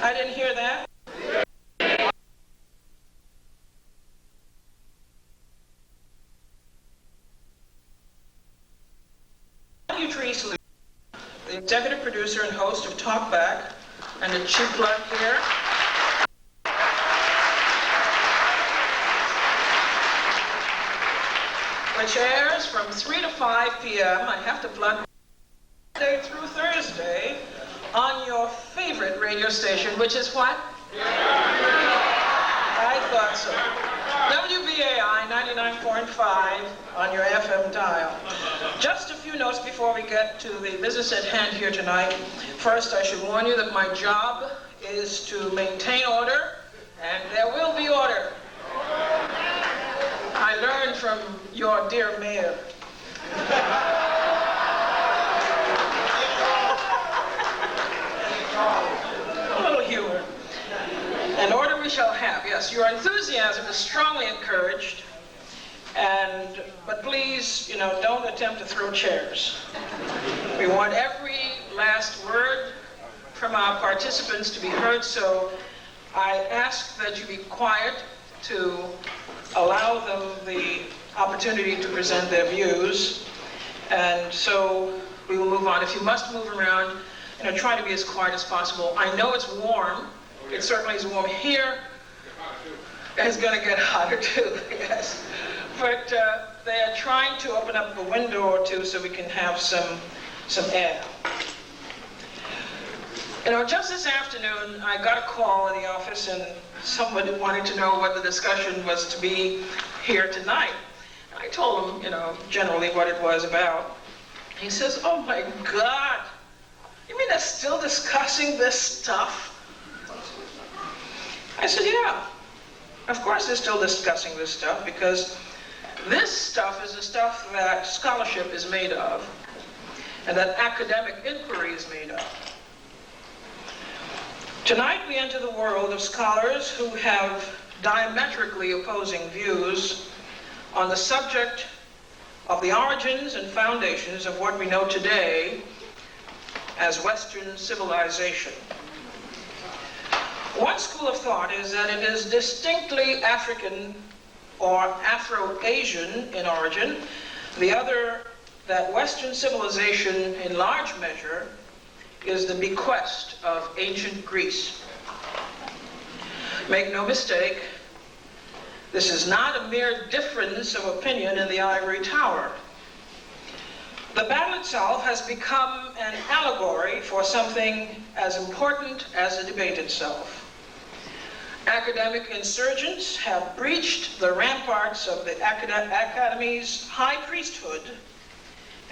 I didn't hear that. Thank you, Teresa, the executive producer and host of Talkback, and the chief plug here. Which airs from 3 to 5 p.m. I have to plug Monday through Thursday on your favorite radio station, which is what? I thought so. WBAI 99.5 on your FM dial. Just a few notes before we get to the business at hand here tonight. First, I should warn you that my job is to maintain order, and there will be order. I learned from your dear mayor. A little humor. And order we shall have. Yes, your enthusiasm is strongly encouraged, but please, don't attempt to throw chairs. We want every last word from our participants to be heard, so I ask that you be quiet to allow them the opportunity to present their views. And so we will move on. If you must move around, try to be as quiet as possible. I know it's warm. It certainly is warm here. It's going to get hotter too, yes. But they are trying to open up a window or two so we can have some air. Just this afternoon, I got a call in the office, and somebody wanted to know what the discussion was to be here tonight. I told him, generally what it was about. He says, "Oh my God, you mean they're still discussing this stuff?" I said, "Yeah, of course they're still discussing this stuff, because this stuff is the stuff that scholarship is made of, and that academic inquiry is made of." Tonight we enter the world of scholars who have diametrically opposing views on the subject of the origins and foundations of what we know today as Western civilization. One school of thought is that it is distinctly African or Afro-Asian in origin. The other, that Western civilization in large measure is the bequest of ancient Greece. Make no mistake, this is not a mere difference of opinion in the ivory tower. The battle itself has become an allegory for something as important as the debate itself. Academic insurgents have breached the ramparts of the Academy's high priesthood,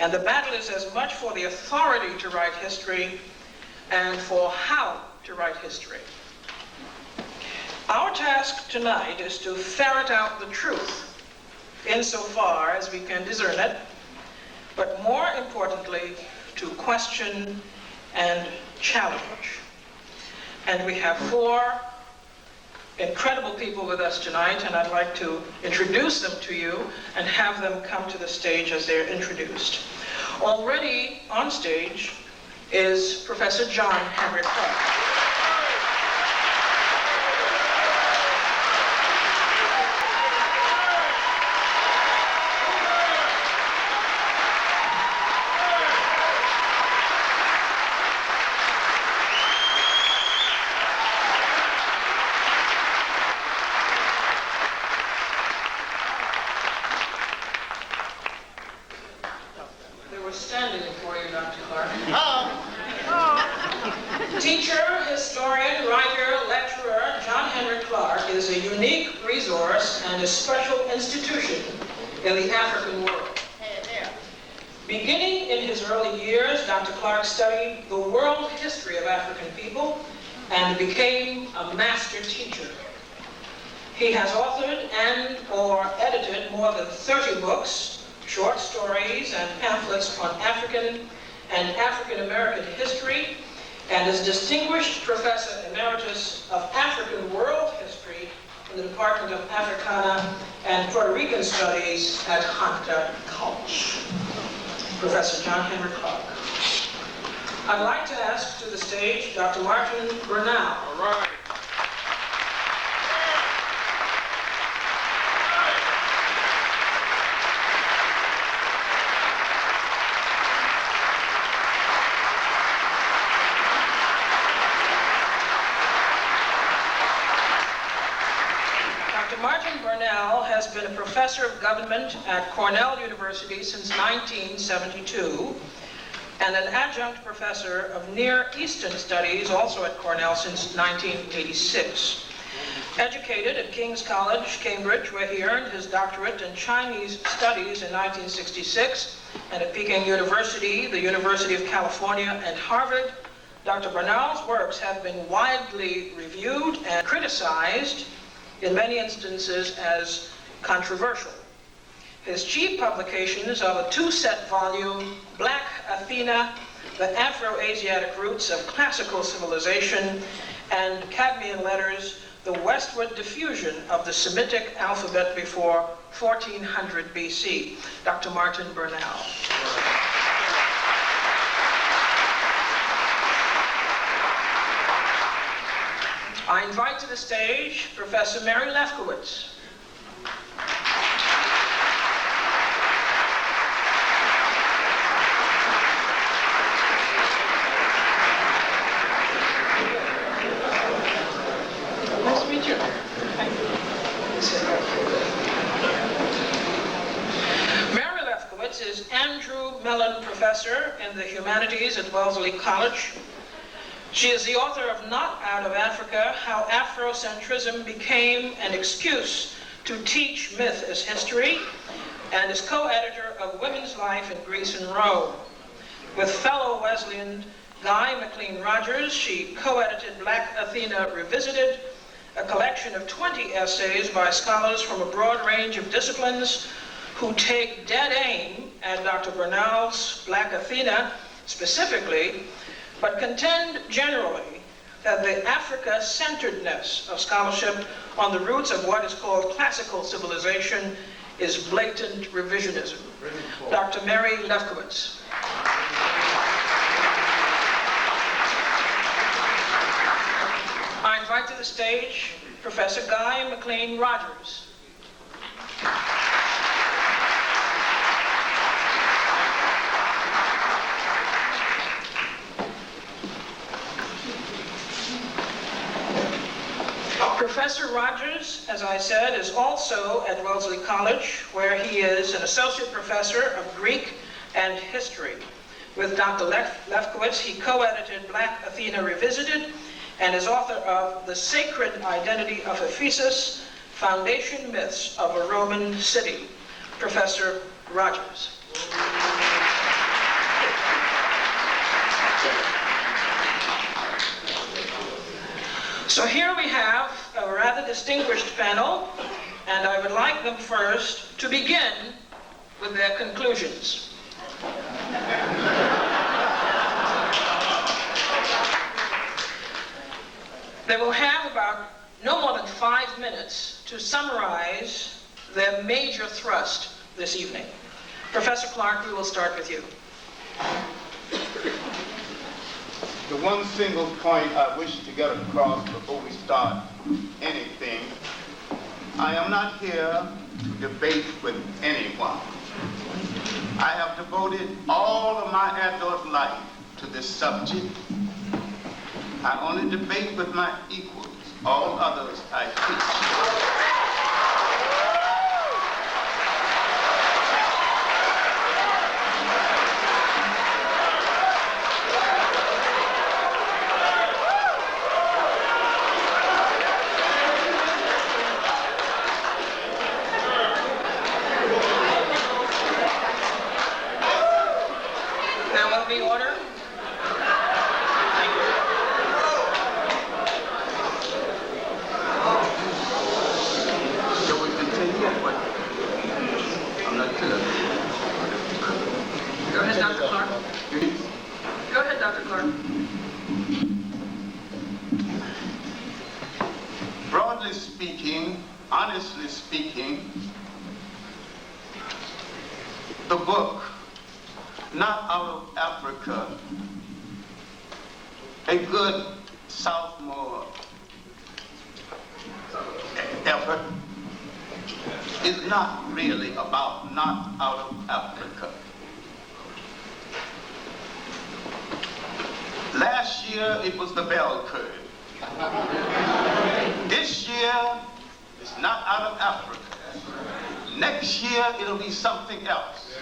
and the battle is as much for the authority to write history and for how to write history. Our task tonight is to ferret out the truth insofar as we can discern it, but more importantly, to question and challenge. And we have 4 incredible people with us tonight, and I'd like to introduce them to you and have them come to the stage as they're introduced. Already on stage is Professor John Henry Clarke. Teacher, historian, writer, lecturer, John Henry Clarke is a unique resource and a special institution in the African world. Beginning in his early years, Dr. Clarke studied the world history of African people and became a master teacher. He has authored and or edited more than 30 books, short stories, and pamphlets on African and African American history, and is Distinguished Professor Emeritus of African World History in the Department of Africana and Puerto Rican Studies at Hunter College. Professor John Henry Clarke. I'd like to ask to the stage Dr. Martin Bernal. All right. Dr. Martin Bernal has been a professor of government at Cornell University since 1972 and an adjunct professor of Near Eastern Studies also at Cornell since 1986. Educated at King's College, Cambridge, where he earned his doctorate in Chinese Studies in 1966, and at Peking University, the University of California, and Harvard, Dr. Bernal's works have been widely reviewed and criticized, in many instances as controversial. His chief publications are the two-set volume, Black Athena, The Afro-Asiatic Roots of Classical Civilization, and Cadmean Letters, The Westward Diffusion of the Semitic Alphabet Before 1400 BC. Dr. Martin Bernal. I invite to the stage Professor Mary Lefkowitz. Nice to meet you. Mary Lefkowitz is Andrew Mellon Professor in the Humanities at Wellesley College. She is the author of Not Out of Africa, How Afrocentrism Became an Excuse to Teach Myth as History, and is co-editor of Women's Life in Greece and Rome. With fellow Wesleyan Guy McLean Rogers, she co-edited Black Athena Revisited, a collection of 20 essays by scholars from a broad range of disciplines who take dead aim at Dr. Bernal's Black Athena specifically, but contend generally that the Africa-centeredness of scholarship on the roots of what is called classical civilization is blatant revisionism. Dr. Mary Lefkowitz. I invite to the stage Professor Guy McLean Rogers. Professor Rogers, as I said, is also at Wellesley College, where he is an associate professor of Greek and history. With Dr. Lefkowitz, he co-edited Black Athena Revisited and is author of The Sacred Identity of Ephesus, Foundation Myths of a Roman City. Professor Rogers. So here we have a rather distinguished panel, and I would like them first to begin with their conclusions. They will have about no more than 5 minutes to summarize their major thrust this evening. Professor Clarke, we will start with you. The one single point I wish to get across before we start anything, I am not here to debate with anyone. I have devoted all of my adult life to this subject. I only debate with my equals. All others I teach. Honestly speaking, the book, Not Out of Africa, a good sophomore effort is not really about not out of Africa. Last year it was the bell curve. This year it's not out of Africa. Next year it'll be something else.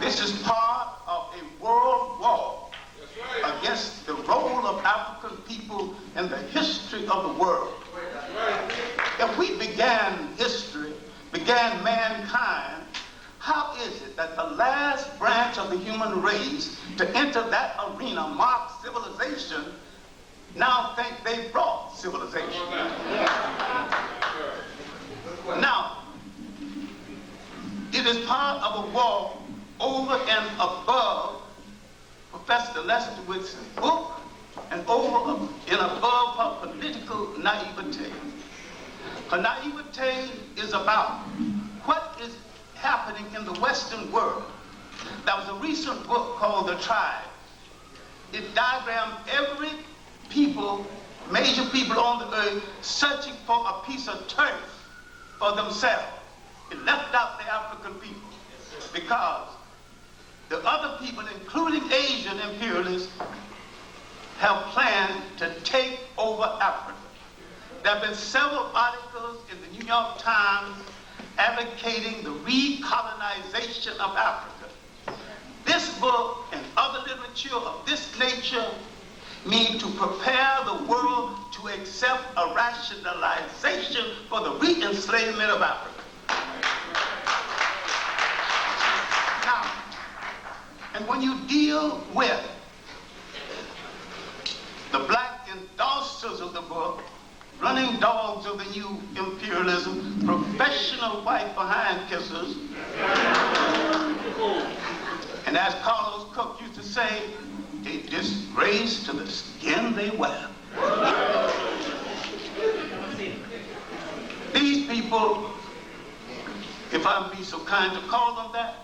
This is part of a world war against the role of African people in the history of the world. If we began history, began mankind, how is it that the last branch of the human race to enter that arena, marked civilization, now think they brought civilization? Now, it is part of a war over and above Professor LEFKOWITZ's book and over and above her political naivete. Her naivete is about what is happening in the Western world. There was a recent book called The Tribe. It diagrammed every people, major people on the earth, searching for a piece of turf for themselves. It left out the African people because the other people, including Asian imperialists, have planned to take over Africa. There have been several articles in the New York Times advocating the recolonization of Africa. This book and other literature of this nature mean to prepare the world to accept a rationalization for the re-enslavement of Africa. Now, and when you deal with the black endorsers of the book, running dogs of the new imperialism, professional white behind kissers, and as Carlos Cook used to say, they disgrace to the skin they wear. These people, if I be so kind to call them that,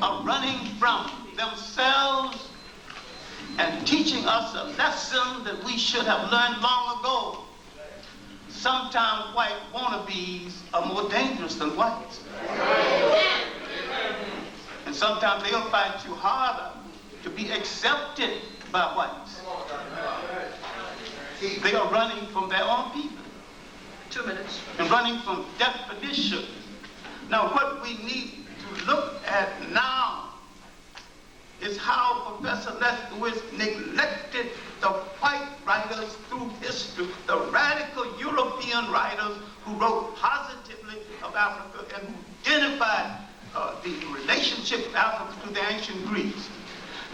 are running from themselves and teaching us a lesson that we should have learned long ago. Sometimes white wannabes are more dangerous than whites. And sometimes they'll fight you harder to be accepted by whites. They are running from their own people. 2 minutes. And running from definition. Now what we need to look at now is how Professor LEFKOWITZ neglected the white writers through history, the radical European writers who wrote positively of Africa and who identified the relationship of Africa to the ancient Greeks.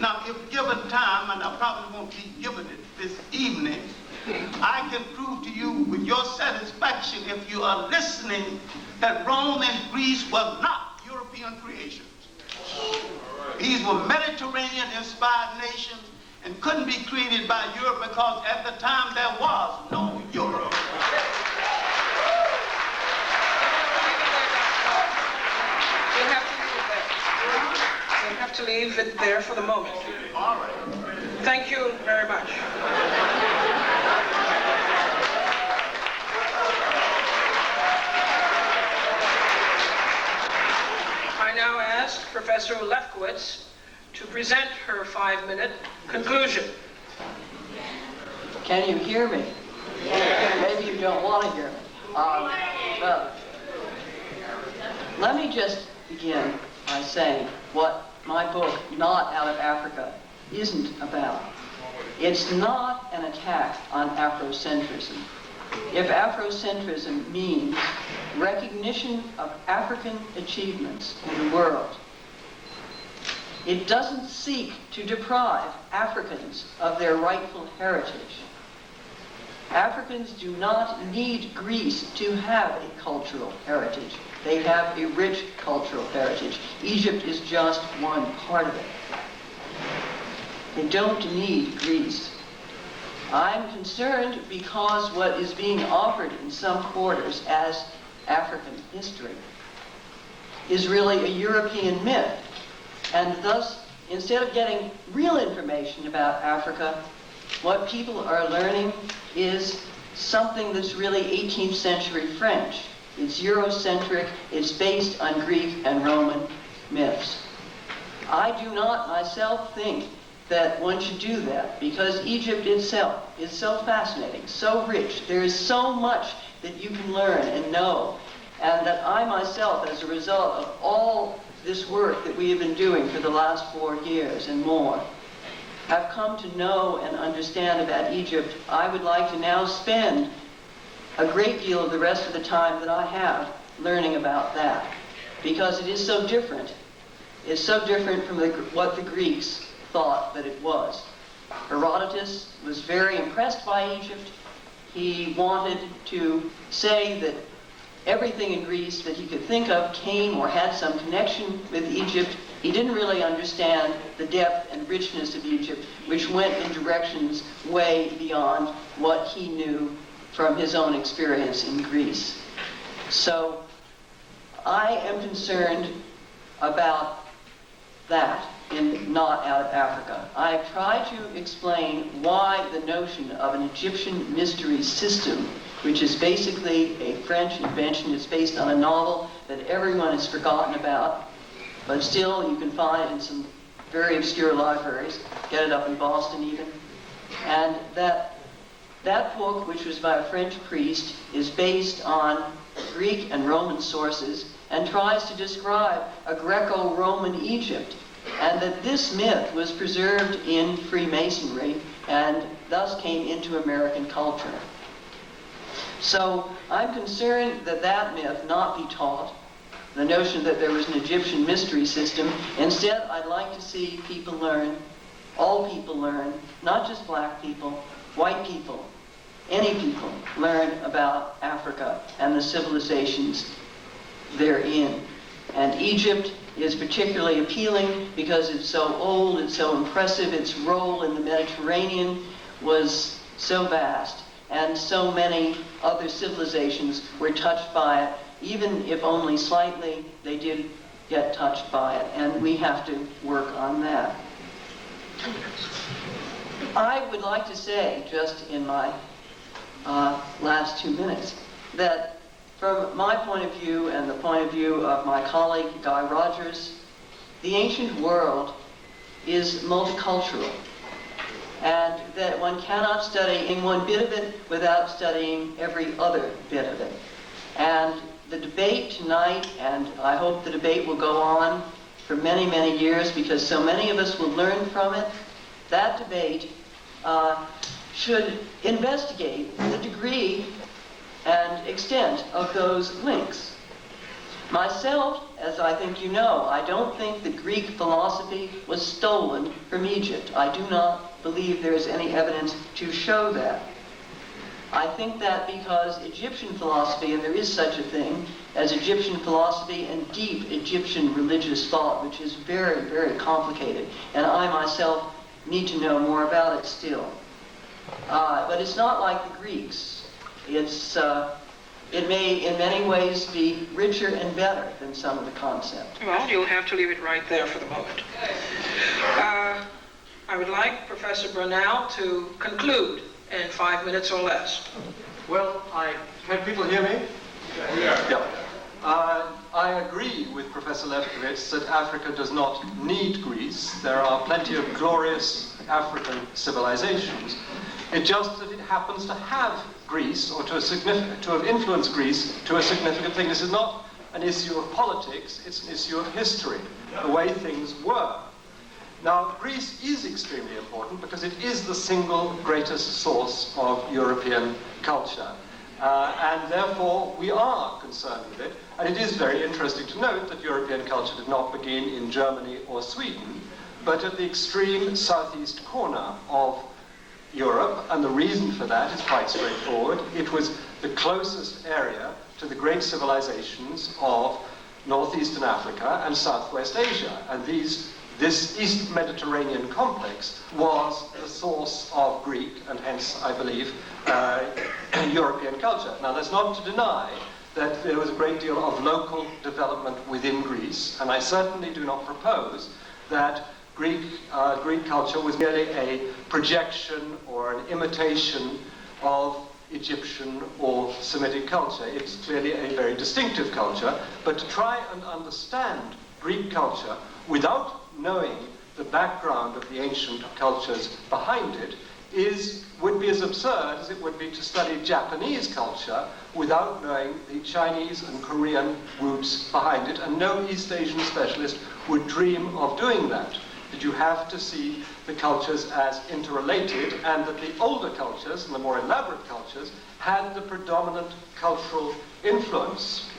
Now, if given time, and I probably won't be given it this evening, I can prove to you with your satisfaction, if you are listening, that Rome and Greece were not European creations. These were Mediterranean-inspired nations and couldn't be created by Europe because at the time there was no Europe. We'll have to leave it there for the moment. All right. Thank you very much. I now ask Professor LEFKOWITZ to present her 5-minute conclusion. Can you hear me? Maybe you don't want to hear me. Well, let me just begin by saying what my book, Not Out of Africa, isn't about. It's not an attack on Afrocentrism. If Afrocentrism means recognition of African achievements in the world, it doesn't seek to deprive Africans of their rightful heritage. Africans do not need Greece to have a cultural heritage. They have a rich cultural heritage. Egypt is just one part of it. They don't need Greece. I'm concerned because what is being offered in some quarters as African history is really a European myth. And thus, instead of getting real information about Africa, What people are learning is something that's really 18th century French. It's Eurocentric, it's based on Greek and Roman myths. I do not myself think that one should do that, because Egypt itself is so fascinating, so rich. There is so much that you can learn and know, and that I myself, as a result of all this work that we have been doing for the last 4 years and more, have come to know and understand about Egypt. I would like to now spend a great deal of the rest of the time that I have learning about that, because it is so different. It's so different from what the Greeks thought that it was. Herodotus was very impressed by Egypt. He wanted to say that everything in Greece that he could think of came or had some connection with Egypt. He didn't really understand the depth and richness of Egypt, which went in directions way beyond what he knew from his own experience in Greece. So I am concerned about that in Not Out of Africa. I have tried to explain why the notion of an Egyptian mystery system, which is basically a French invention, is based on a novel that everyone has forgotten about, but still you can find it in some very obscure libraries, get it up in Boston even, and that book, which was by a French priest, is based on Greek and Roman sources and tries to describe a Greco-Roman Egypt, and that this myth was preserved in Freemasonry and thus came into American culture. So I'm concerned that that myth not be taught, the notion that there was an Egyptian mystery system. Instead, I'd like to see people learn, all people learn, not just black people, white people, any people learn about Africa and the civilizations therein. And Egypt is particularly appealing because it's so old, it's so impressive, its role in the Mediterranean was so vast, and so many other civilizations were touched by it. Even if only slightly, they did get touched by it, and we have to work on that. I would like to say, just in my last 2 minutes, that from my point of view and the point of view of my colleague Guy Rogers, the ancient world is multicultural, and that one cannot study in one bit of it without studying every other bit of it. And the debate tonight, and I hope the debate will go on for many, many years because so many of us will learn from it, that debate should investigate the degree and extent of those links. Myself, as I think you know, I don't think that Greek philosophy was stolen from Egypt. I do not believe there is any evidence to show that. I think that because Egyptian philosophy, and there is such a thing as Egyptian philosophy and deep Egyptian religious thought, which is very, very complicated, and I myself need to know more about it still. But it's not like the Greeks. It may in many ways be richer and better than some of the concepts. Well, you'll have to leave it right there for the moment. I would like Professor BERNAL to conclude in 5 minutes or less. Well, can people hear me? Yeah. I agree with Professor Lefkowitz that Africa does not need Greece. There are plenty of glorious African civilizations. It's just that it happens to have Greece, or to have influenced Greece to a significant thing. This is not an issue of politics, it's an issue of history, the way things were. Now, Greece is extremely important because it is the single greatest source of European culture. And therefore, we are concerned with it. And it is very interesting to note that European culture did not begin in Germany or Sweden, but at the extreme southeast corner of Europe, and the reason for that is quite straightforward. It was the closest area to the great civilizations of northeastern Africa and southwest Asia. And this East Mediterranean complex was the source of Greek, and hence, I believe, European culture. Now, that's not to deny that there was a great deal of local development within Greece, and I certainly do not propose that Greek culture was merely a projection or an imitation of Egyptian or Semitic culture. It's clearly a very distinctive culture, but to try and understand Greek culture without knowing the background of the ancient cultures behind it would be as absurd as it would be to study Japanese culture without knowing the Chinese and Korean roots behind it, and no East Asian specialist would dream of doing that. That you have to see the cultures as interrelated, and that the older cultures and the more elaborate cultures had the predominant cultural influence.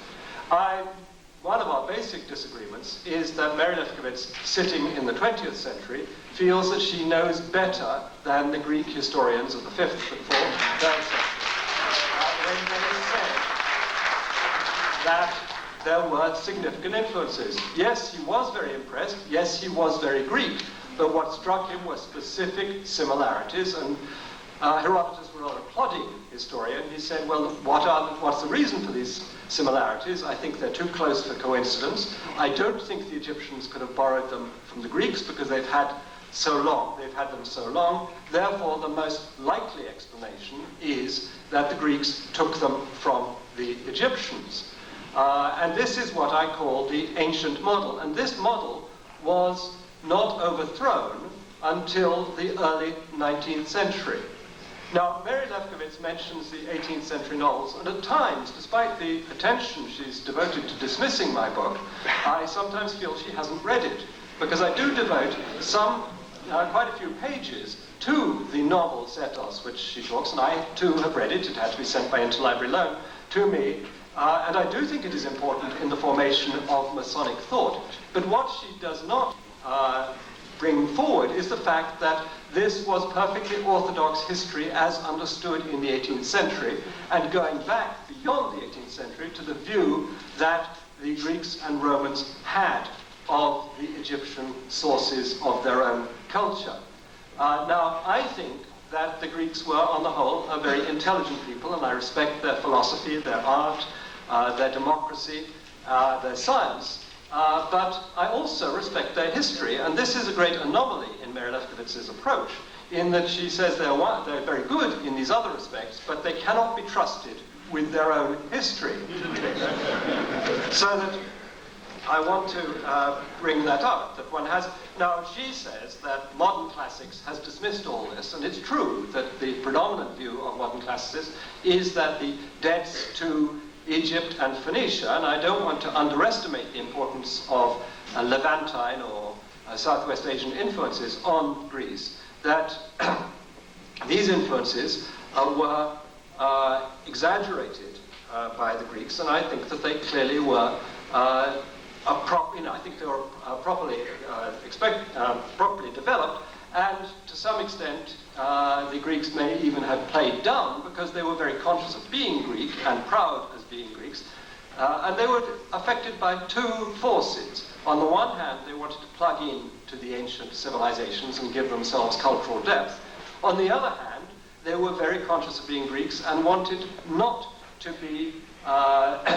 One of our basic disagreements is that Mary Lefkowitz, sitting in the 20th century, feels that she knows better than the Greek historians of the 5th and 4th, 3rd century, when they said that there were significant influences. Yes, he was very impressed. Yes, he was very Greek. But what struck him were specific similarities, and Herodotus was a plodding historian. He said, well, what's the reason for these similarities? I think they're too close for coincidence. I don't think the Egyptians could have borrowed them from the Greeks because they've had them so long. Therefore, the most likely explanation is that the Greeks took them from the Egyptians. And this is what I call the ancient model. And this model was not overthrown until the early 19th century. Now, Mary Lefkowitz mentions the 18th century novels, and at times, despite the attention she's devoted to dismissing my book, I sometimes feel she hasn't read it, because I do devote quite a few pages to the novel Setos, which she talks, and I too have read it. It had to be sent by interlibrary loan to me, and I do think it is important in the formation of Masonic thought. But what she does not bring forward is the fact that this was perfectly orthodox history as understood in the 18th century, and going back beyond the 18th century to the view that the Greeks and Romans had of the Egyptian sources of their own culture. Now, I think that the Greeks were, on the whole, a very intelligent people, and I respect their philosophy, their art, their democracy, their science. But I also respect their history, and this is a great anomaly in Mary Lefkowitz's approach, in that she says they're very good in these other respects, but they cannot be trusted with their own history. So that I want to bring that up, that one has... Now, she says that modern classics has dismissed all this, and it's true that the predominant view of modern classicists is that the debts to Egypt and Phoenicia, and I don't want to underestimate the importance of Levantine or Southwest Asian influences on Greece, that these influences were exaggerated by the Greeks, and I think that they clearly were I think they were properly developed, and to some extent the Greeks may even have played down because they were very conscious of being Greek and proud as being Greeks, and they were affected by two forces. On the one hand, they wanted to plug in to the ancient civilizations and give themselves cultural depth. On the other hand, they were very conscious of being Greeks and wanted not to be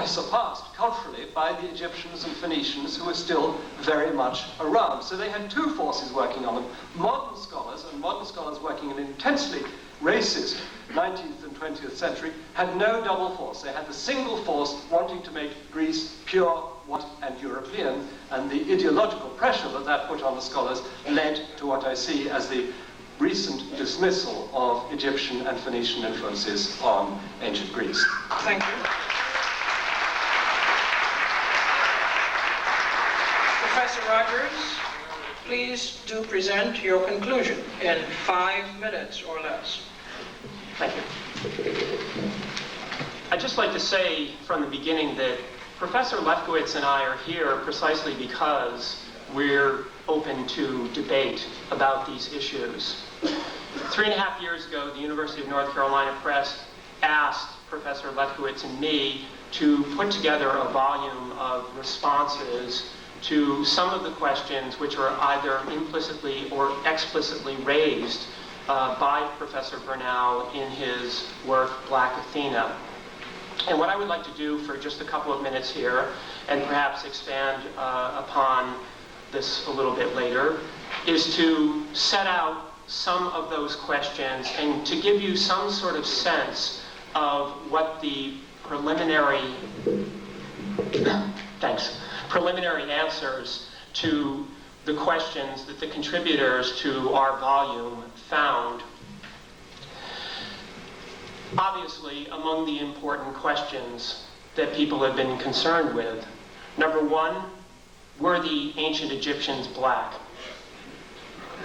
surpassed culturally by the Egyptians and Phoenicians, who were still very much around. So they had two forces working on them. Modern scholars working in intensely racist 19th and 20th century had no double force. They had the single force wanting to make Greece pure, white, and European, and the ideological pressure that put on the scholars led to what I see as the recent dismissal of Egyptian and Phoenician influences on ancient Greece. Thank you. Professor Rogers, please do present your conclusion in 5 minutes or less. Thank you. I'd just like to say from the beginning that Professor Lefkowitz and I are here precisely because we're open to debate about these issues. 3.5 years ago, the University of North Carolina Press asked Professor Lefkowitz and me to put together a volume of responses to some of the questions which are either implicitly or explicitly raised by Professor BERNAL in his work, Black Athena. And what I would like to do for just a couple of minutes here, and perhaps expand upon this a little bit later, is to set out some of those questions and to give you some sort of sense of what the preliminary answers to the questions that the contributors to our volume found. Obviously, among the important questions that people have been concerned with, number one, were the ancient Egyptians black?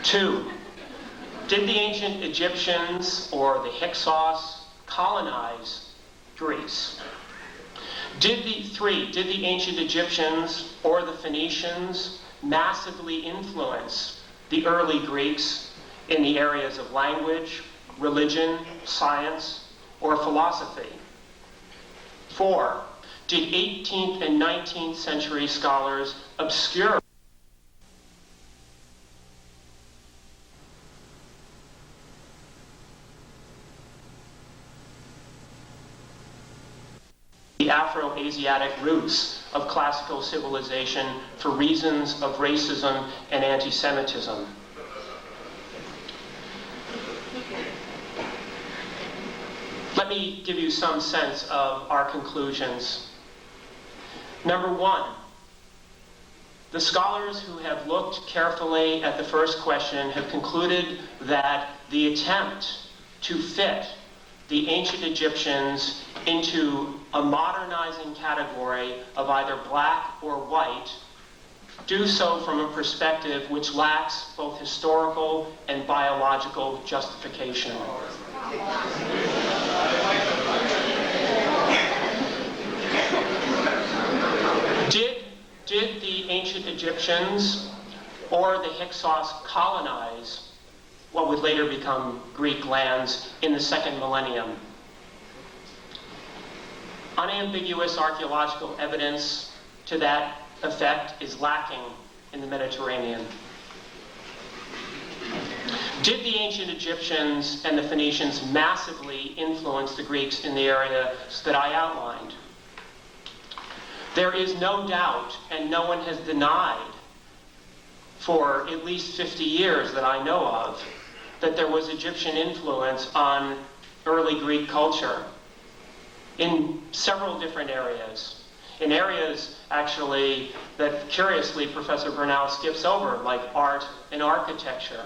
2, did the ancient Egyptians or the Hyksos colonize Greece? 3, did the ancient Egyptians or the Phoenicians massively influence the early Greeks in the areas of language, religion, science, or philosophy? 4, did 18th and 19th century scholars obscure the Afro-Asiatic roots of classical civilization for reasons of racism and anti-Semitism? Let me give you some sense of our conclusions. Number one, the scholars who have looked carefully at the first question have concluded that the attempt to fit the ancient Egyptians into a modernizing category of either black or white do so from a perspective which lacks both historical and biological justification. Did the ancient Egyptians or the Hyksos colonize what would later become Greek lands in the second millennium? Unambiguous archaeological evidence to that effect is lacking in the Mediterranean. Did the ancient Egyptians and the Phoenicians massively influence the Greeks in the areas that I outlined? There is no doubt, and no one has denied for at least 50 years that I know of, that there was Egyptian influence on early Greek culture in several different areas. In areas, actually, that curiously Professor BERNAL skips over, like art and architecture.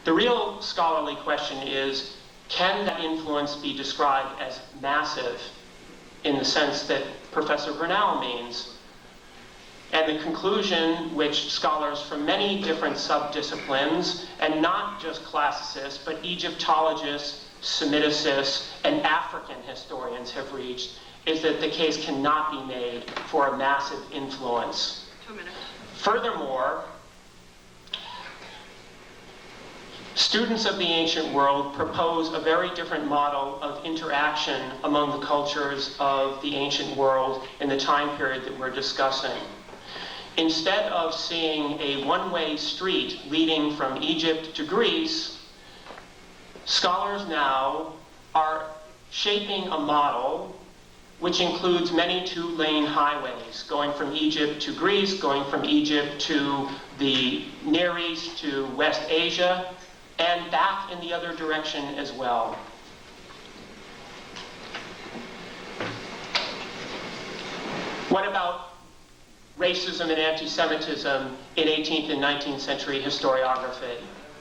The real scholarly question is, can that influence be described as massive in the sense that Professor BERNAL means? And the conclusion, which scholars from many different subdisciplines, and not just classicists, but Egyptologists, Semiticists, and African historians have reached, is that the case cannot be made for a massive influence. 2 minutes. Furthermore, students of the ancient world propose a very different model of interaction among the cultures of the ancient world in the time period that we're discussing. Instead of seeing a one-way street leading from Egypt to Greece, scholars now are shaping a model which includes many two-lane highways, going from Egypt to Greece, going from Egypt to the Near East to West Asia, and back in the other direction as well. What about racism and anti-Semitism in 18th and 19th century historiography?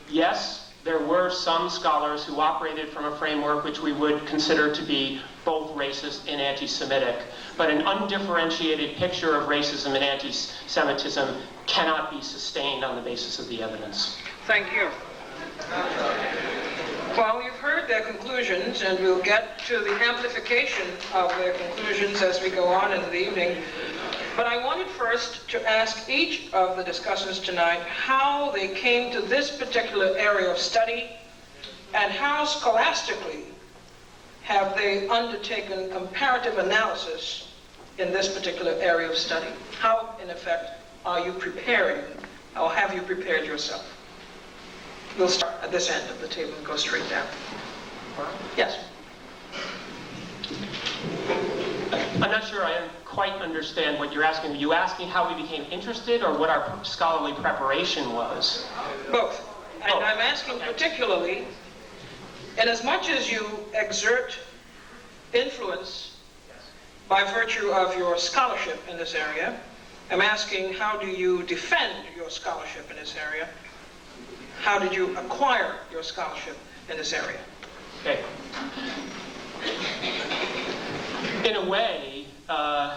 Yes, there were some scholars who operated from a framework which we would consider to be both racist and anti-Semitic, but an undifferentiated picture of racism and anti-Semitism cannot be sustained on the basis of the evidence. Thank you. Well, you've heard their conclusions, and we'll get to the amplification of their conclusions as we go on into the evening. But I wanted first to ask each of the discussants tonight how they came to this particular area of study, and how scholastically have they undertaken comparative analysis in this particular area of study. How, in effect, are you preparing, or have you prepared yourself? We'll start at this end of the table and go straight down. Yes? I'm not sure I am quite understand what you're asking. Are you asking how we became interested or what our scholarly preparation was? Both. And Both. I'm asking particularly, inasmuch as you exert influence by virtue of your scholarship in this area, I'm asking, how do you defend your scholarship in this area? How did you acquire your scholarship in this area? Okay. In a way, I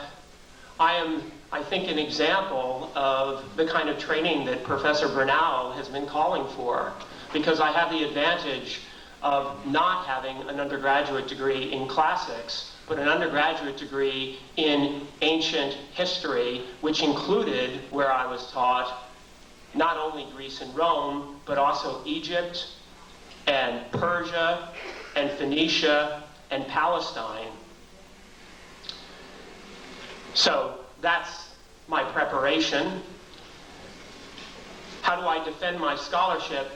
am, I think, an example of the kind of training that Professor BERNAL has been calling for, because I have the advantage of not having an undergraduate degree in classics, but an undergraduate degree in ancient history, which included, where I was taught, not only Greece and Rome, but also Egypt and Persia and Phoenicia and Palestine. So that's my preparation. How do I defend my scholarship?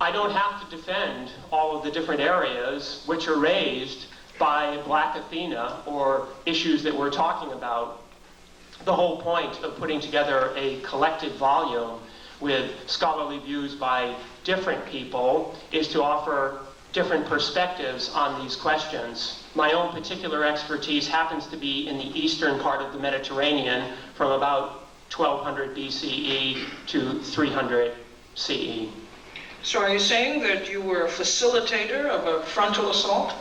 I don't have to defend all of the different areas which are raised by Black Athena or issues that we're talking about. The whole point of putting together a collected volume with scholarly views by different people is to offer different perspectives on these questions. My own particular expertise happens to be in the eastern part of the Mediterranean from about 1200 BCE to 300 CE. So are you saying that you were a facilitator of a frontal assault?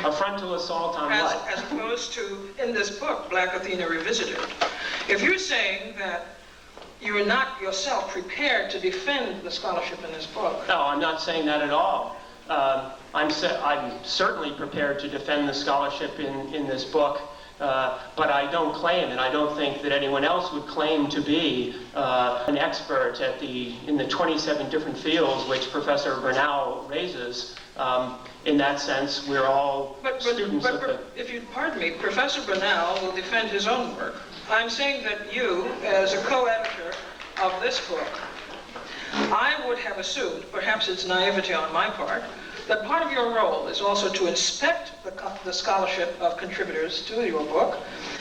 A frontal assault on what? As opposed to, in this book, Black Athena Revisited. If you're saying that you are not yourself prepared to defend the scholarship in this book. No, I'm not saying that at all. I'm certainly prepared to defend the scholarship in this book, but I don't claim, and I don't think that anyone else would claim to be an expert in the 27 different fields which Professor BERNAL raises. In that sense, we're all students of the... If you pardon me, Professor BERNAL will defend his own work. I'm saying that you, as a co-editor of this book, I would have assumed, perhaps it's naivety on my part, that part of your role is also to inspect the scholarship of contributors to your book,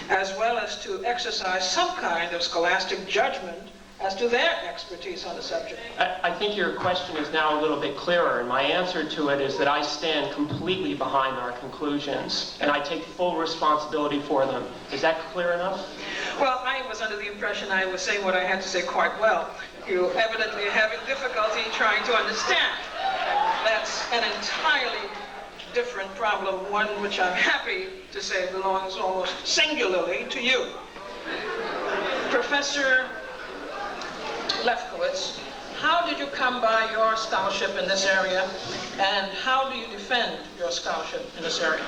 as well as to exercise some kind of scholastic judgment as to their expertise on the subject. I think your question is now a little bit clearer, and my answer to it is that I stand completely behind our conclusions, and I take full responsibility for them. Is that clear enough? Well, I was under the impression I was saying what I had to say quite well. You evidently are having difficulty trying to understand. That's an entirely different problem, one which I'm happy to say belongs almost singularly to you. Professor Lefkowitz, how did you come by your scholarship in this area, and how do you defend your scholarship in this area?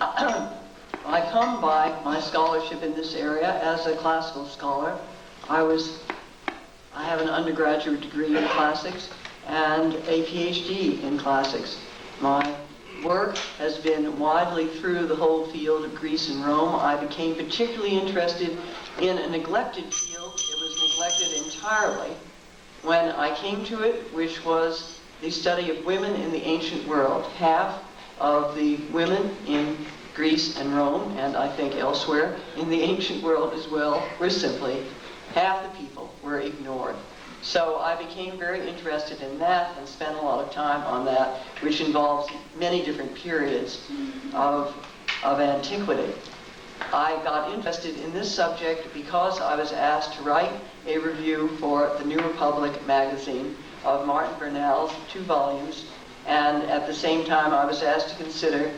I come by my scholarship in this area as a classical scholar. I have an undergraduate degree in classics and a PhD in classics. My work has been widely through the whole field of Greece and Rome. I became particularly interested in a neglected field. It was neglected entirely when I came to it, which was the study of women in the ancient world. Half of the women in Greece and Rome, and I think elsewhere in the ancient world as well, were simply, half the people were ignored. So I became very interested in that and spent a lot of time on that, which involves many different periods of antiquity. I got interested in this subject because I was asked to write a review for the New Republic magazine of Martin Bernal's 2 volumes, and at the same time I was asked to consider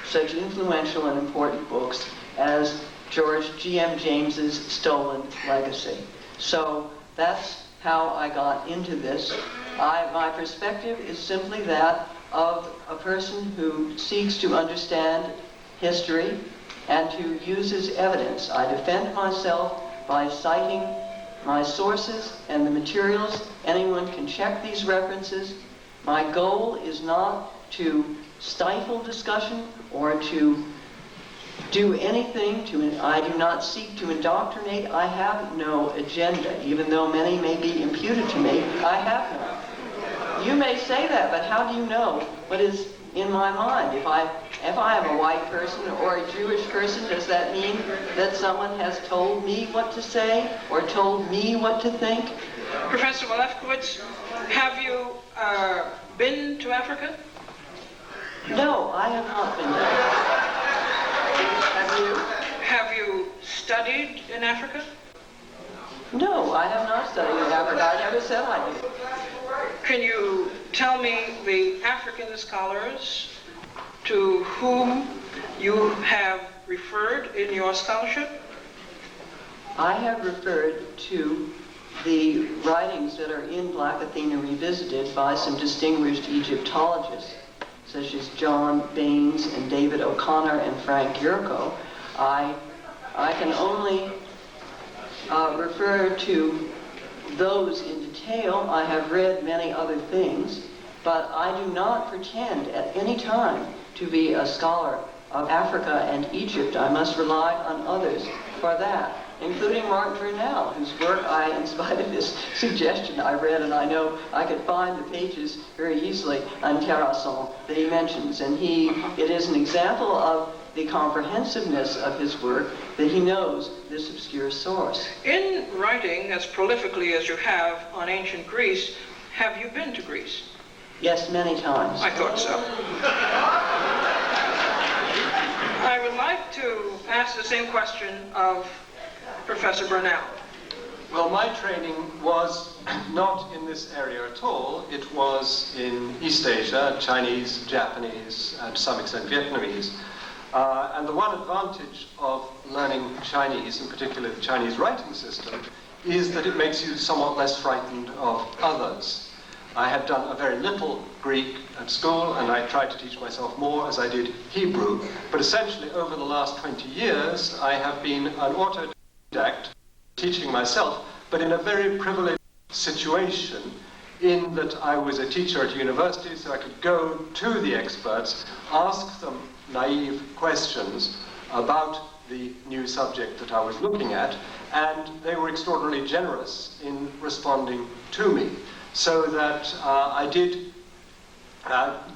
such influential and important books as George G.M. James's Stolen Legacy. So that's how I got into this. My perspective is simply that of a person who seeks to understand history and who uses evidence. I defend myself by citing my sources and the materials. Anyone can check these references. My goal is not to stifle discussion or to do anything I do not seek to indoctrinate. I have no agenda, even though many may be imputed to me. I have none. You may say that, but how do you know what is in my mind? If I If I am a white person or a Jewish person, does that mean that someone has told me what to say or told me what to think? Professor Lefkowitz, have you been to Africa? No, I have not been there. Have you? Have you studied in Africa? No, I have not studied in Africa. I never said I did. Can you tell me the African scholars to whom you have referred in your scholarship? I have referred to the writings that are in Black Athena Revisited by some distinguished Egyptologists, such as John Baines and David O'Connor and Frank Yurko. I can only refer to those in detail. I have read many other things, but I do not pretend at any time to be a scholar of Africa and Egypt. I must rely on others for that, including Mark Bernal, whose work I, in spite of his suggestion, I read, and I know I could find the pages very easily on Terrasson that he mentions. And it is an example of the comprehensiveness of his work that he knows this obscure source. In writing as prolifically as you have on ancient Greece, have you been to Greece? Yes, many times. I thought so. I would like to ask the same question of Professor Bernal. Well, my training was not in this area at all. It was in East Asia, Chinese, Japanese, and to some extent Vietnamese. And the one advantage of learning Chinese, in particular the Chinese writing system, is that it makes you somewhat less frightened of others. I had done a very little Greek at school, and I tried to teach myself more as I did Hebrew. But essentially, over the last 20 years, I have been an autodidact, teaching myself, but in a very privileged situation, in that I was a teacher at university, so I could go to the experts, ask them naive questions about the new subject that I was looking at, and they were extraordinarily generous in responding to me, so that I did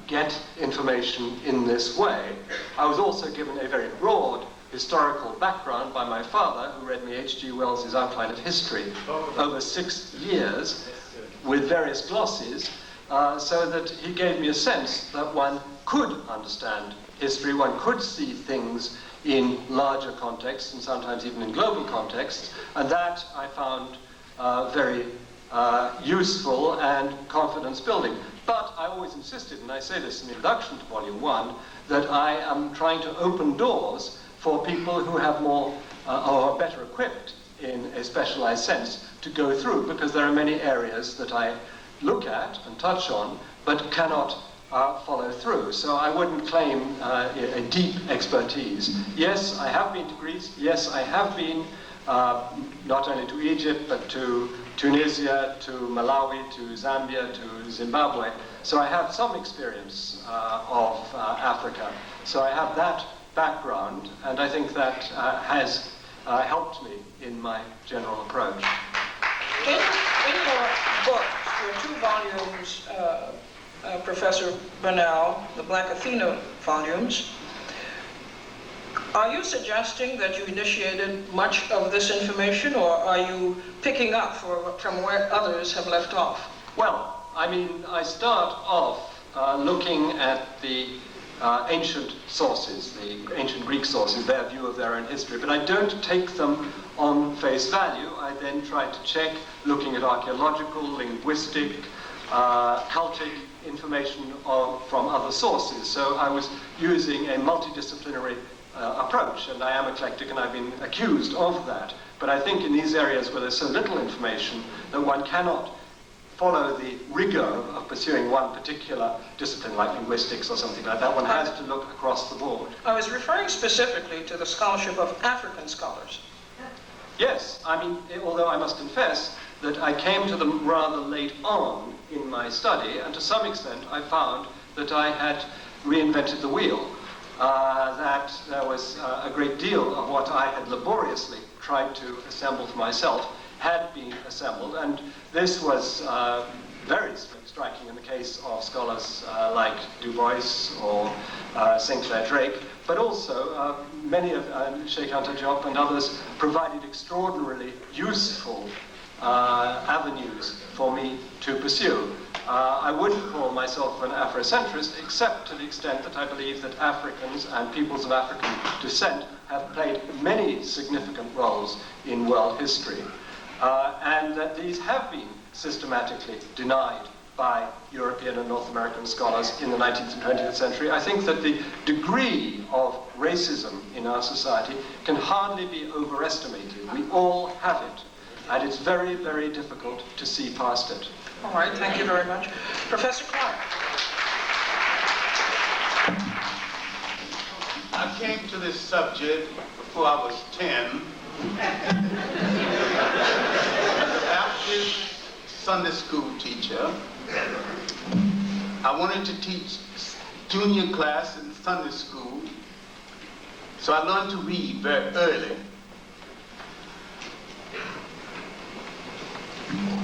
get information in this way. I was also given a very broad historical background by my father, who read me H.G. Wells' Outline of History over 6 years with various glosses, so that he gave me a sense that one could understand history, one could see things in larger contexts and sometimes even in global contexts, and that I found very useful and confidence building. But I always insisted, and I say this in the introduction to Volume 1, that I am trying to open doors for people who have more, or are better equipped in a specialized sense to go through, because there are many areas that I look at and touch on, but cannot follow through. So I wouldn't claim a deep expertise. Yes, I have been to Greece. Yes, I have been not only to Egypt, but to Tunisia, to Malawi, to Zambia, to Zimbabwe. So I have some experience of Africa. So I have that background, and I think that has helped me in my general approach. In your book, your 2 volumes, Professor Bernal, the Black Athena volumes, are you suggesting that you initiated much of this information, or are you picking up from where others have left off? Well, I mean, I start off looking at the ancient sources, the ancient Greek sources, their view of their own history, but I don't take them on face value. I then try to check, looking at archaeological, linguistic, cultic information from other sources. So I was using a multidisciplinary approach, and I am eclectic, and I've been accused of that. But I think in these areas where there's so little information that one cannot follow the rigor of pursuing one particular discipline like linguistics or something like that, one has to look across the board. I was referring specifically to the scholarship of African scholars. Yes, I mean, although I must confess that I came to them rather late on in my study, and to some extent I found that I had reinvented the wheel. That there was a great deal of what I had laboriously tried to assemble for myself had been assembled, and this was very striking in the case of scholars like Du Bois or Sinclair Drake, but also many of Sheikh Anta Diop and others provided extraordinarily useful avenues for me to pursue. I wouldn't call myself an Afrocentrist, except to the extent that I believe that Africans and peoples of African descent have played many significant roles in world history, and that these have been systematically denied by European and North American scholars in the 19th and 20th century. I think that the degree of racism in our society can hardly be overestimated. We all have it, and it's very, very difficult to see past it. All right, thank you very much. Professor Clarke. I came to this subject before I was 10. As a Baptist Sunday school teacher, I wanted to teach junior class in Sunday school, so I learned to read very early.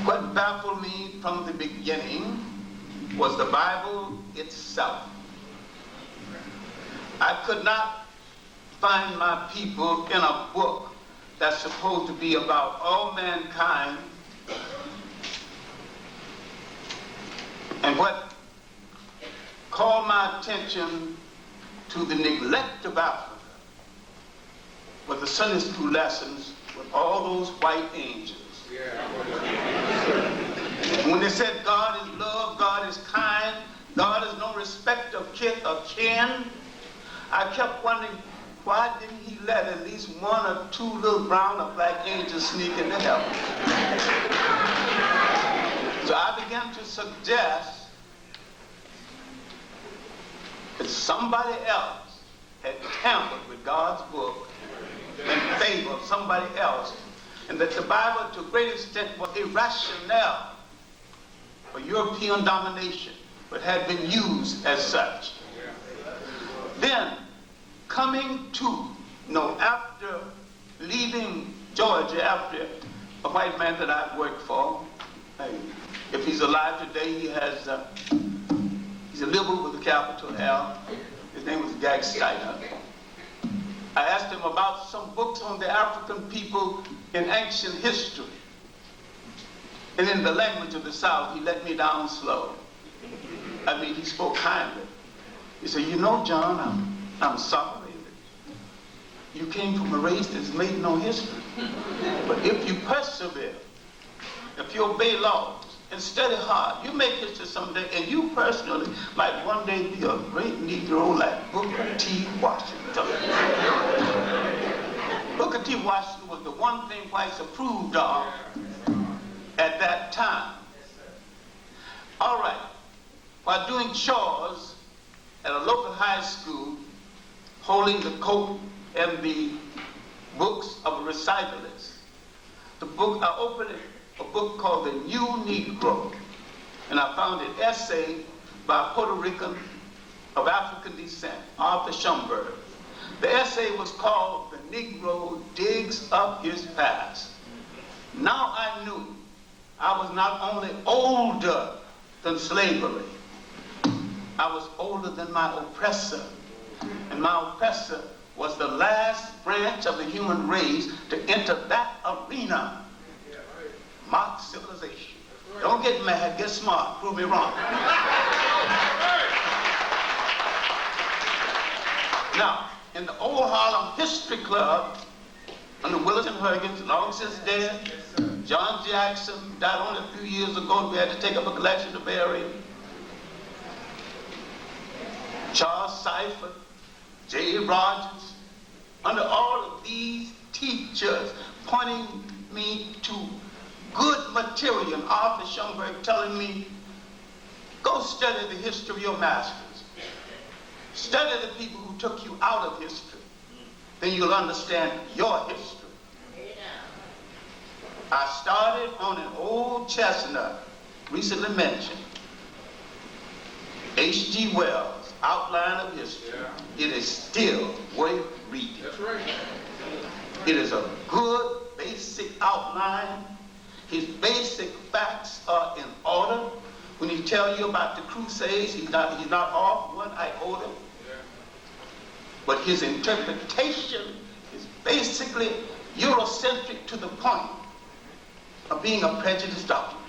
What baffled me from the beginning was the Bible itself. I could not find my people in a book that's supposed to be about all mankind. And what called my attention to the neglect of Africa was the Sunday school lessons with all those white angels. When they said God is love, God is kind, God is no respect of kith or kin, I kept wondering, why didn't he let at least one or two little brown or black angels sneak into heaven? So I began to suggest that somebody else had tampered with God's book in favor of somebody else, and that the Bible, to a great extent, was a rationale for European domination, but had been used as such. Then, coming to, after leaving Georgia, after a white man that I've worked for, if he's alive today, he's a liberal with a capital L. His name was Gag Steiner. I asked him about some books on the African people in ancient history. And in the language of the South, he let me down slow. He spoke kindly. He said, John, I'm sorry that you came from a race that's made no history. But if you persevere, if you obey laws and study hard, you make history someday, and you personally might one day be a great Negro like Booker T. Washington. Booker T. Washington was the one thing whites approved of at that time. All right, while doing chores at a local high school, holding the coat and the books of a recitalist, I opened a book called The New Negro, and I found an essay by a Puerto Rican of African descent, Arthur Schomburg. The essay was called The Negro Digs Up His Past. Now I knew I was not only older than slavery, I was older than my oppressor. And my oppressor was the last branch of the human race to enter that arena. Mock civilization. Don't get mad, get smart, prove me wrong. Now, in the old Harlem History Club, under Willis and Huggins, long since dead, John Jackson died only a few years ago, and we had to take up a collection to bury him. Charles Seifert, J. Rogers, under all of these teachers pointing me to good material, and Arthur Schomburg telling me, go study the history of your masters. Study the people who took you out of history. Then you'll understand your history. I started on an old chestnut, recently mentioned, H.G. Wells' Outline of History. Yeah. It is still worth reading. That's right. It is a good basic outline. His basic facts are in order. When he tells you about the Crusades, he's not off one iota. But his interpretation is basically Eurocentric to the point of being a prejudiced document.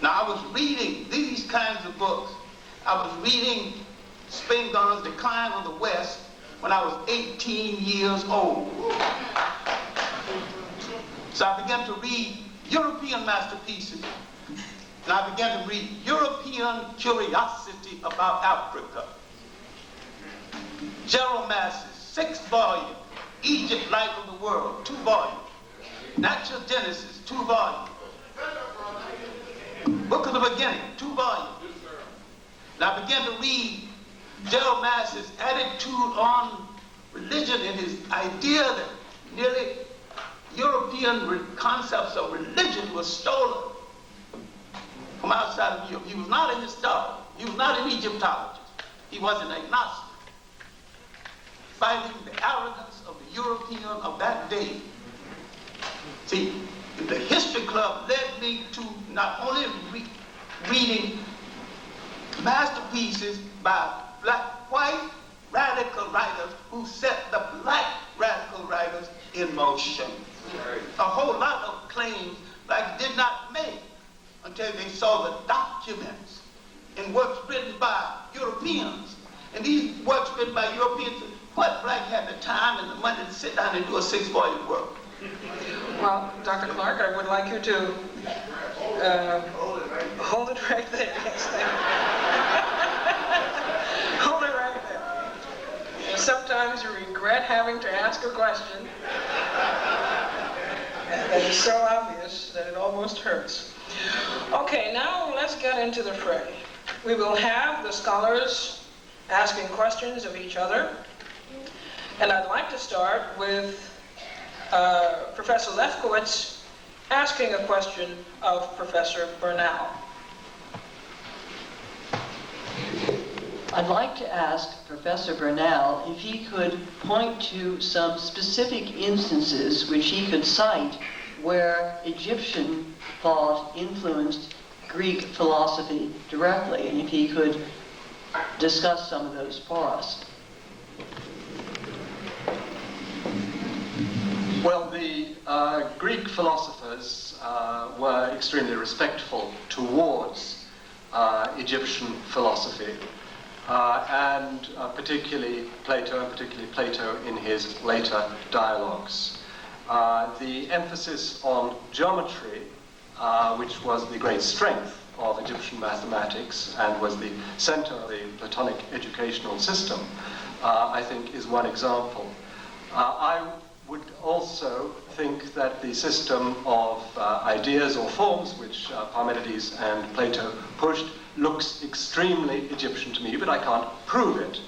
Now, I was reading these kinds of books. I was reading Spingarn's Decline of the West when I was 18 years old. So I began to read European masterpieces, and I began to read European curiosity about Africa. Gerald Massey's 6th volume, Egypt, Light of the World, 2 volumes. Natural Genesis, 2 volumes. Book of the Beginning, 2 volumes. And I began to read Gerald Massey's attitude on religion and his idea that nearly European concepts of religion were stolen from outside of Europe. He was not an historian. He was not an Egyptologist. He was an agnostic, fighting the arrogance of the European of that day. See, the History Club led me to not only reading masterpieces by white radical writers who set the black radical writers in motion. A whole lot of claims black did not make until they saw the documents in works written by Europeans. And these works written by Europeans, what black had the time and the money to sit down and do a 6-volume work? Well, Dr. Clarke, I would like you to hold it right there. Yes, thank you. Hold it right there. Sometimes you regret having to ask a question that is so obvious that it almost hurts. Okay, now let's get into the fray. We will have the scholars asking questions of each other. And I'd like to start with Professor Lefkowitz asking a question of Professor Bernal. I'd like to ask Professor Bernal if he could point to some specific instances which he could cite where Egyptian thought influenced Greek philosophy directly, and if he could discuss some of those for us. Well, the Greek philosophers were extremely respectful towards Egyptian philosophy, and particularly Plato in his later dialogues. The emphasis on geometry, which was the great strength of Egyptian mathematics and was the center of the Platonic educational system, I think is one example. I would also think that the system of ideas or forms which Parmenides and Plato pushed looks extremely Egyptian to me, but I can't prove it.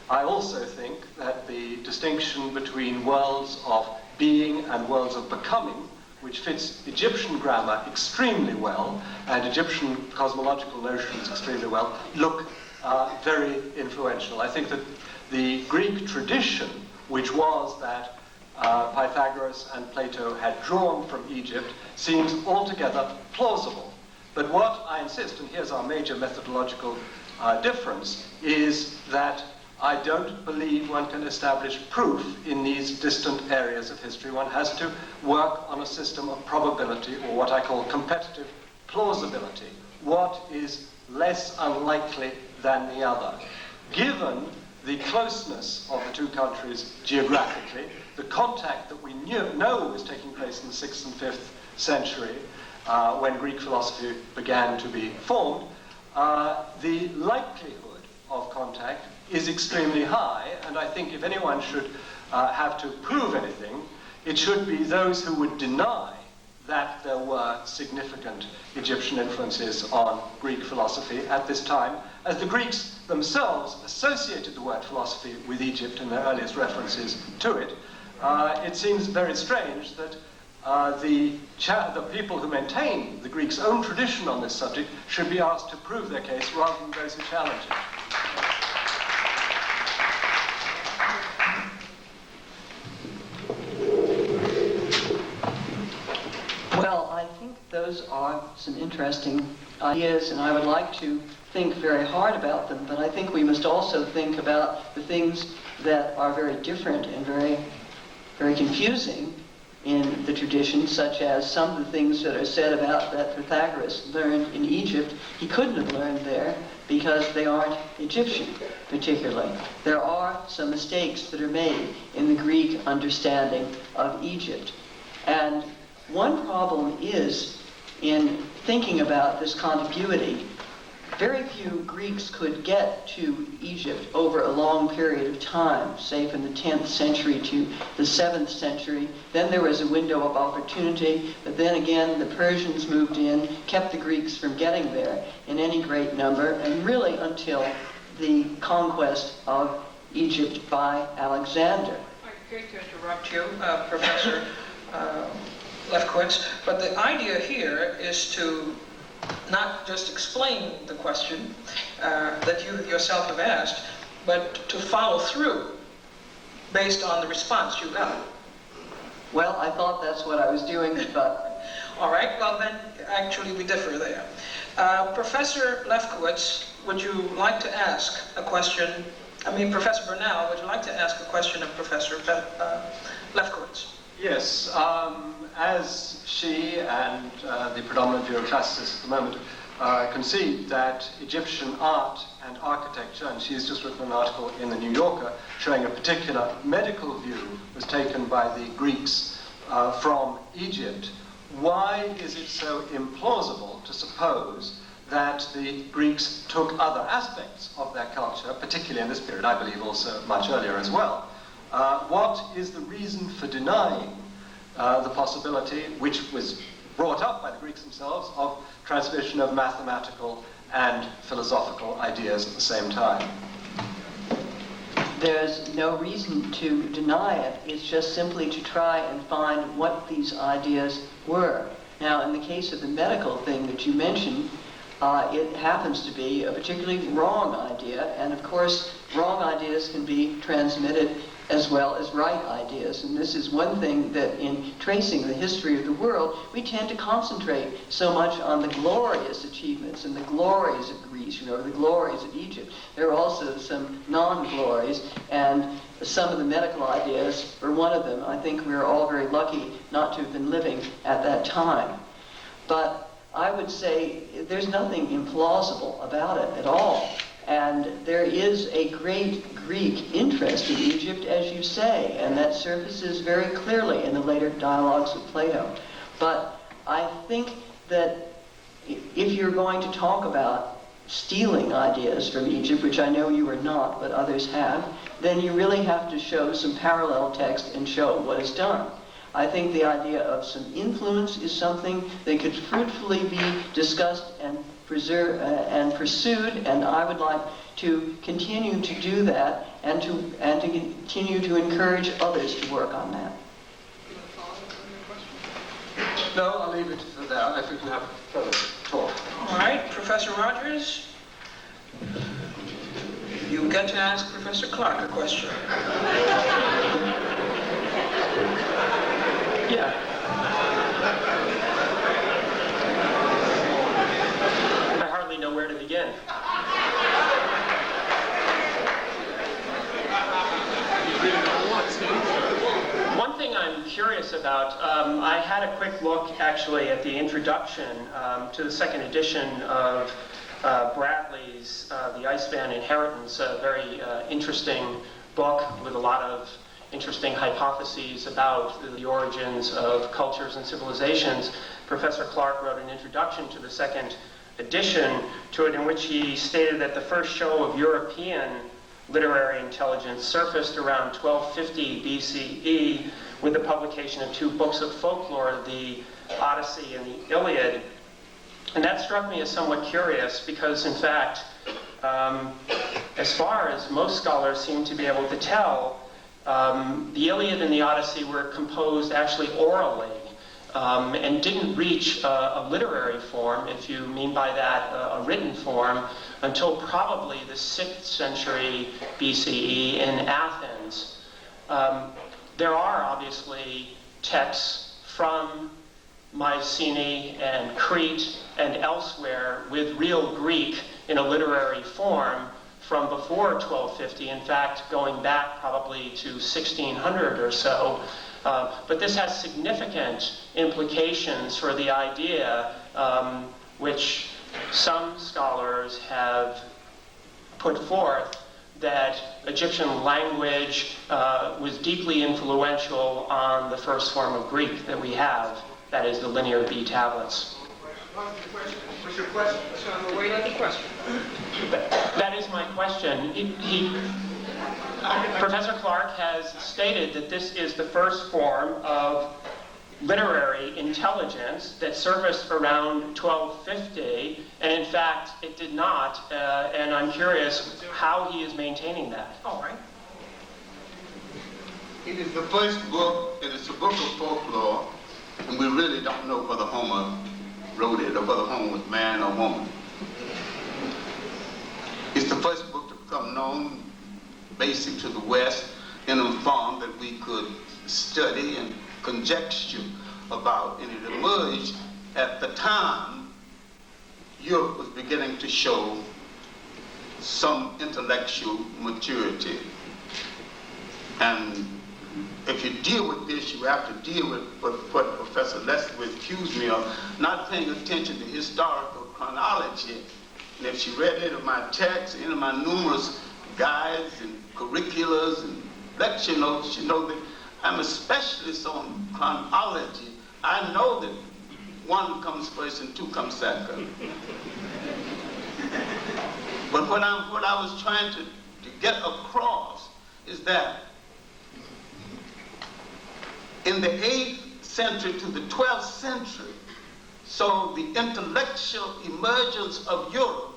I also think that the distinction between worlds of being and worlds of becoming, which fits Egyptian grammar extremely well, and Egyptian cosmological notions extremely well, look very influential. I think that the Greek tradition, which was that Pythagoras and Plato had drawn from Egypt, seems altogether plausible. But what I insist, and here's our major methodological difference, is that I don't believe one can establish proof in these distant areas of history. One has to work on a system of probability, or what I call competitive plausibility. What is less unlikely than the other? Given the closeness of the two countries geographically, the contact that we know was taking place in the 6th and 5th century, when Greek philosophy began to be formed, the likelihood of contact is extremely high, and I think if anyone should have to prove anything, it should be those who would deny that there were significant Egyptian influences on Greek philosophy at this time, as the Greeks themselves associated the word philosophy with Egypt in their earliest references to it. It seems very strange that the people who maintain the Greeks' own tradition on this subject should be asked to prove their case rather than those who challenge it. Well, I think those those are some interesting ideas, and I would like to think very hard about them, but I think we must also think about the things that are very different and very, very confusing in the tradition, such as some of the things that are said about that Pythagoras learned in Egypt. He couldn't have learned there because they aren't Egyptian, particularly. There are some mistakes that are made in the Greek understanding of Egypt. And one problem is, in thinking about this contiguity, very few Greeks could get to Egypt over a long period of time, say from the 10th century to the 7th century. Then there was a window of opportunity, but then again the Persians moved in, kept the Greeks from getting there in any great number, and really until the conquest of Egypt by Alexander. I hate to interrupt you, Professor Lefkowitz, but the idea here is to not just explain the question that you yourself have asked, but to follow through based on the response you got. Well, I thought that's what I was doing, but... All right, well then, actually we differ there. Professor Lefkowitz, would you like to ask a question? Professor Bernal, would you like to ask a question of Professor Lefkowitz? Yes, as she and the predominant view of classicists at the moment concede that Egyptian art and architecture, and she's just written an article in the New Yorker showing a particular medical view was taken by the Greeks from Egypt. Why is it so implausible to suppose that the Greeks took other aspects of their culture, particularly in this period, I believe also much earlier as well? What is the reason for denying the possibility, which was brought up by the Greeks themselves, of transmission of mathematical and philosophical ideas at the same time? There's no reason to deny it. It's just simply to try and find what these ideas were. Now, in the case of the medical thing that you mentioned, it happens to be a particularly wrong idea, and of course, wrong ideas can be transmitted as well as right ideas. And this is one thing that in tracing the history of the world, we tend to concentrate so much on the glorious achievements and the glories of Greece, the glories of Egypt. There are also some non-glories, and some of the medical ideas were one of them. I think we're all very lucky not to have been living at that time. But I would say there's nothing implausible about it at all. And there is a great Greek interest in Egypt, as you say, and that surfaces very clearly in the later dialogues of Plato. But I think that if you're going to talk about stealing ideas from Egypt, which I know you are not, but others have, then you really have to show some parallel text and show what is done. I think the idea of some influence is something that could fruitfully be discussed and pursued, and I would like to continue to do that and to continue to encourage others to work on that. No, I'll leave it for there. If we can have further talk. All right, Professor Rogers, you get to ask Professor Clarke a question. Yeah. I hardly know where to begin. One thing I'm curious about, I had a quick look actually at the introduction to the second edition of Bradley's The Iceman Inheritance, a very interesting book with a lot of interesting hypotheses about the origins of cultures and civilizations. Professor Clarke wrote an introduction to the second edition to it in which he stated that the first show of European literary intelligence surfaced around 1250 BCE with the publication of two books of folklore, the Odyssey and the Iliad. And that struck me as somewhat curious because, in fact, as far as most scholars seem to be able to tell, the Iliad and the Odyssey were composed actually orally and didn't reach a literary form, if you mean by that a written form, until probably the 6th century BCE in Athens. There are obviously texts from Mycenae and Crete and elsewhere with real Greek in a literary form from before 1250, in fact, going back probably to 1600 or so. But this has significant implications for the idea which some scholars have put forth that Egyptian language was deeply influential on the first form of Greek that we have, that is the Linear B tablets. What's your question? So I'm awaiting the question. That is my question. Professor Clarke has stated that this is the first form of literary intelligence that surfaced around 1250, and in fact it did not, and I'm curious how he is maintaining that. All right. It is the first book, it is a book of folklore, and we really don't know whether Homer wrote it or whether Homer was man or woman. It's the first book to become known, basic to the West, in a form that we could study and conjecture about, and it emerged at the time Europe was beginning to show some intellectual maturity. And if you deal with this, you have to deal with what Professor Lefkowitz accused me of, not paying attention to historical chronology. And if she read any of my texts, any of my numerous guides and curriculars and lecture notes, you know that I'm a specialist on chronology. I know that one comes first and two comes second. But what I was trying to get across is that in the 8th century to the 12th century, so the intellectual emergence of Europe,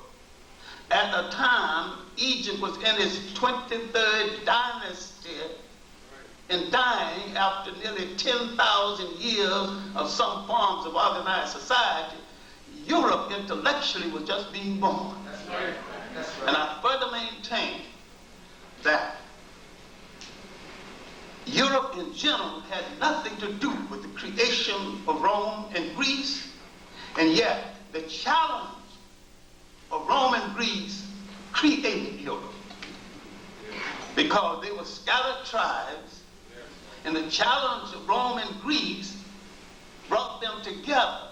at a time Egypt was in its 23rd dynasty and dying after nearly 10,000 years of some forms of organized society. Europe intellectually was just being born. That's right. That's right. And I further maintain that Europe in general had nothing to do with the creation of Rome and Greece, and yet the challenge of Rome and Greece created Europe, because they were scattered tribes, and the challenge of Rome and Greece brought them together,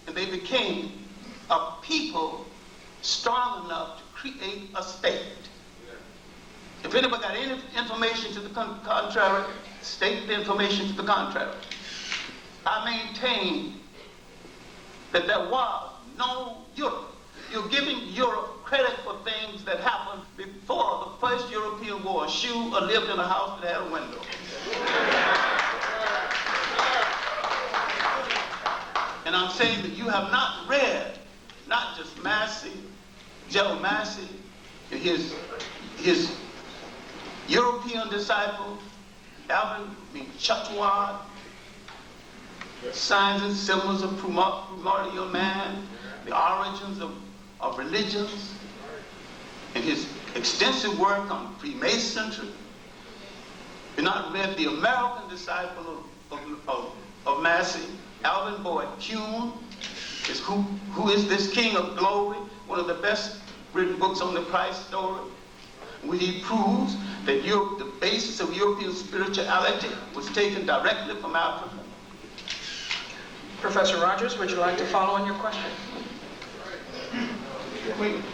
and they became a people strong enough to create a state. If anybody got any information to the contrary, state the information to the contrary. I maintain that there was no Europe. You're giving Europe credit for things that happened before the first European wore a shoe or lived in a house that had a window. And I'm saying that you have not read, not just Massey, Joe Massey, and his European disciple, Chatouad, Signs and Symbols of Primordial Man, the Origins of Religions, and his extensive work on Freemasonry. You've not read the American disciple of Massey, Alvin Boyd Kuhn, is who is this King of Glory, one of the best written books on the Christ story, where he proves that Europe, the basis of European spirituality was taken directly from Africa. Professor Rogers, would you like to follow on your question?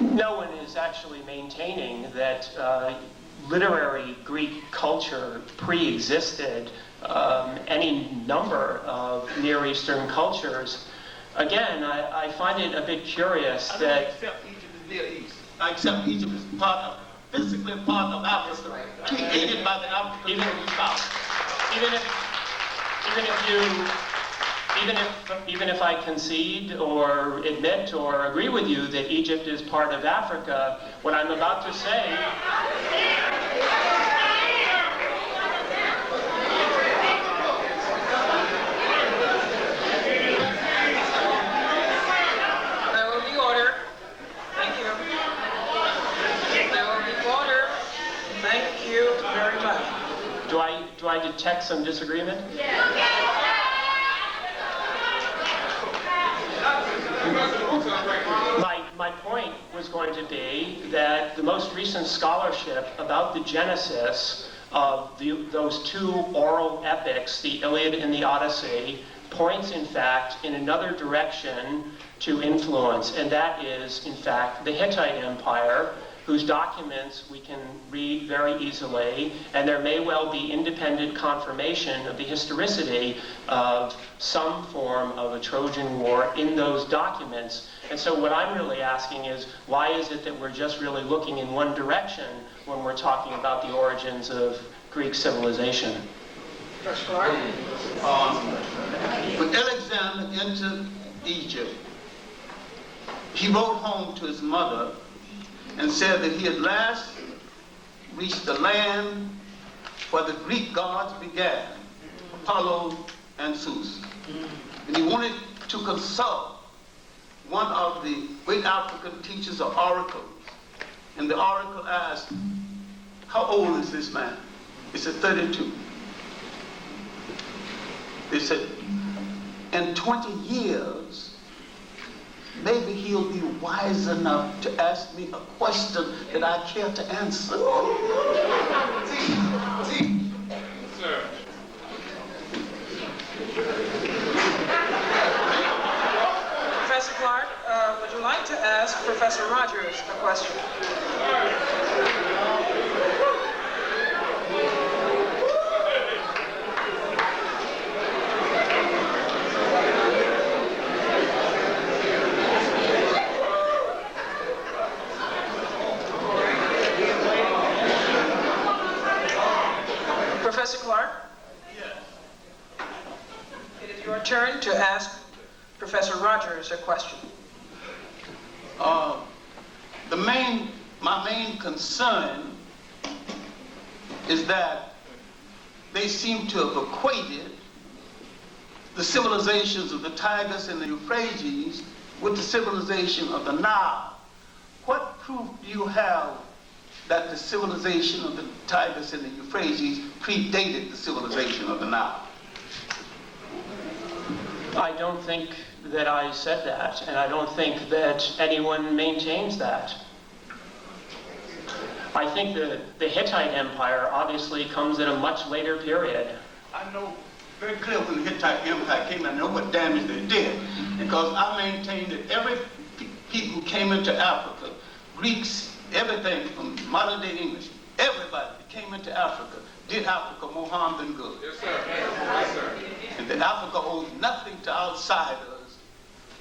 No one is actually maintaining that literary Greek culture pre-existed any number of Near Eastern cultures. Again, I find it a bit curious that... I accept Egypt as Near East. I accept Egypt as physically part of Africa, created by the African South. Even if I concede or admit or agree with you that Egypt is part of Africa, what I'm about to say... There will be order. Thank you. There will be order. Thank you very much. Do I detect some disagreement? my point was going to be that the most recent scholarship about the genesis of those two oral epics, the Iliad and the Odyssey, points, in fact, in another direction to influence, and that is, in fact, the Hittite Empire, whose documents we can read very easily, and there may well be independent confirmation of the historicity of some form of a Trojan War in those documents. And so what I'm really asking is, why is it that we're just really looking in one direction when we're talking about the origins of Greek civilization? When Alexander entered Egypt, he wrote home to his mother and said that he had last reached the land where the Greek gods began, Apollo and Zeus. And he wanted to consult one of the great African teachers of oracles. And the oracle asked, how old is this man? He said, 32. They said, in 20 years, maybe he'll be wise enough to ask me a question that I care to answer. Sir. Professor Clarke, would you like to ask Professor Rogers a question? Professor Clarke? Yes. It is your turn to ask Professor Rogers a question. My main concern is that they seem to have equated the civilizations of the Tigris and the Euphrates with the civilization of the Nile. What proof do you have that the civilization of the Tigris and the Euphrates predated the civilization of the Nile? I don't think that I said that, and I don't think that anyone maintains that. I think the Hittite Empire obviously comes at a much later period. I know very clear when the Hittite Empire came, I know what damage they did, because I maintain that every people who came into Africa, Greeks, everything from modern day English, everybody that came into Africa did Africa more harm than good. Yes, sir. Yes, sir. And that Africa owes nothing to outsiders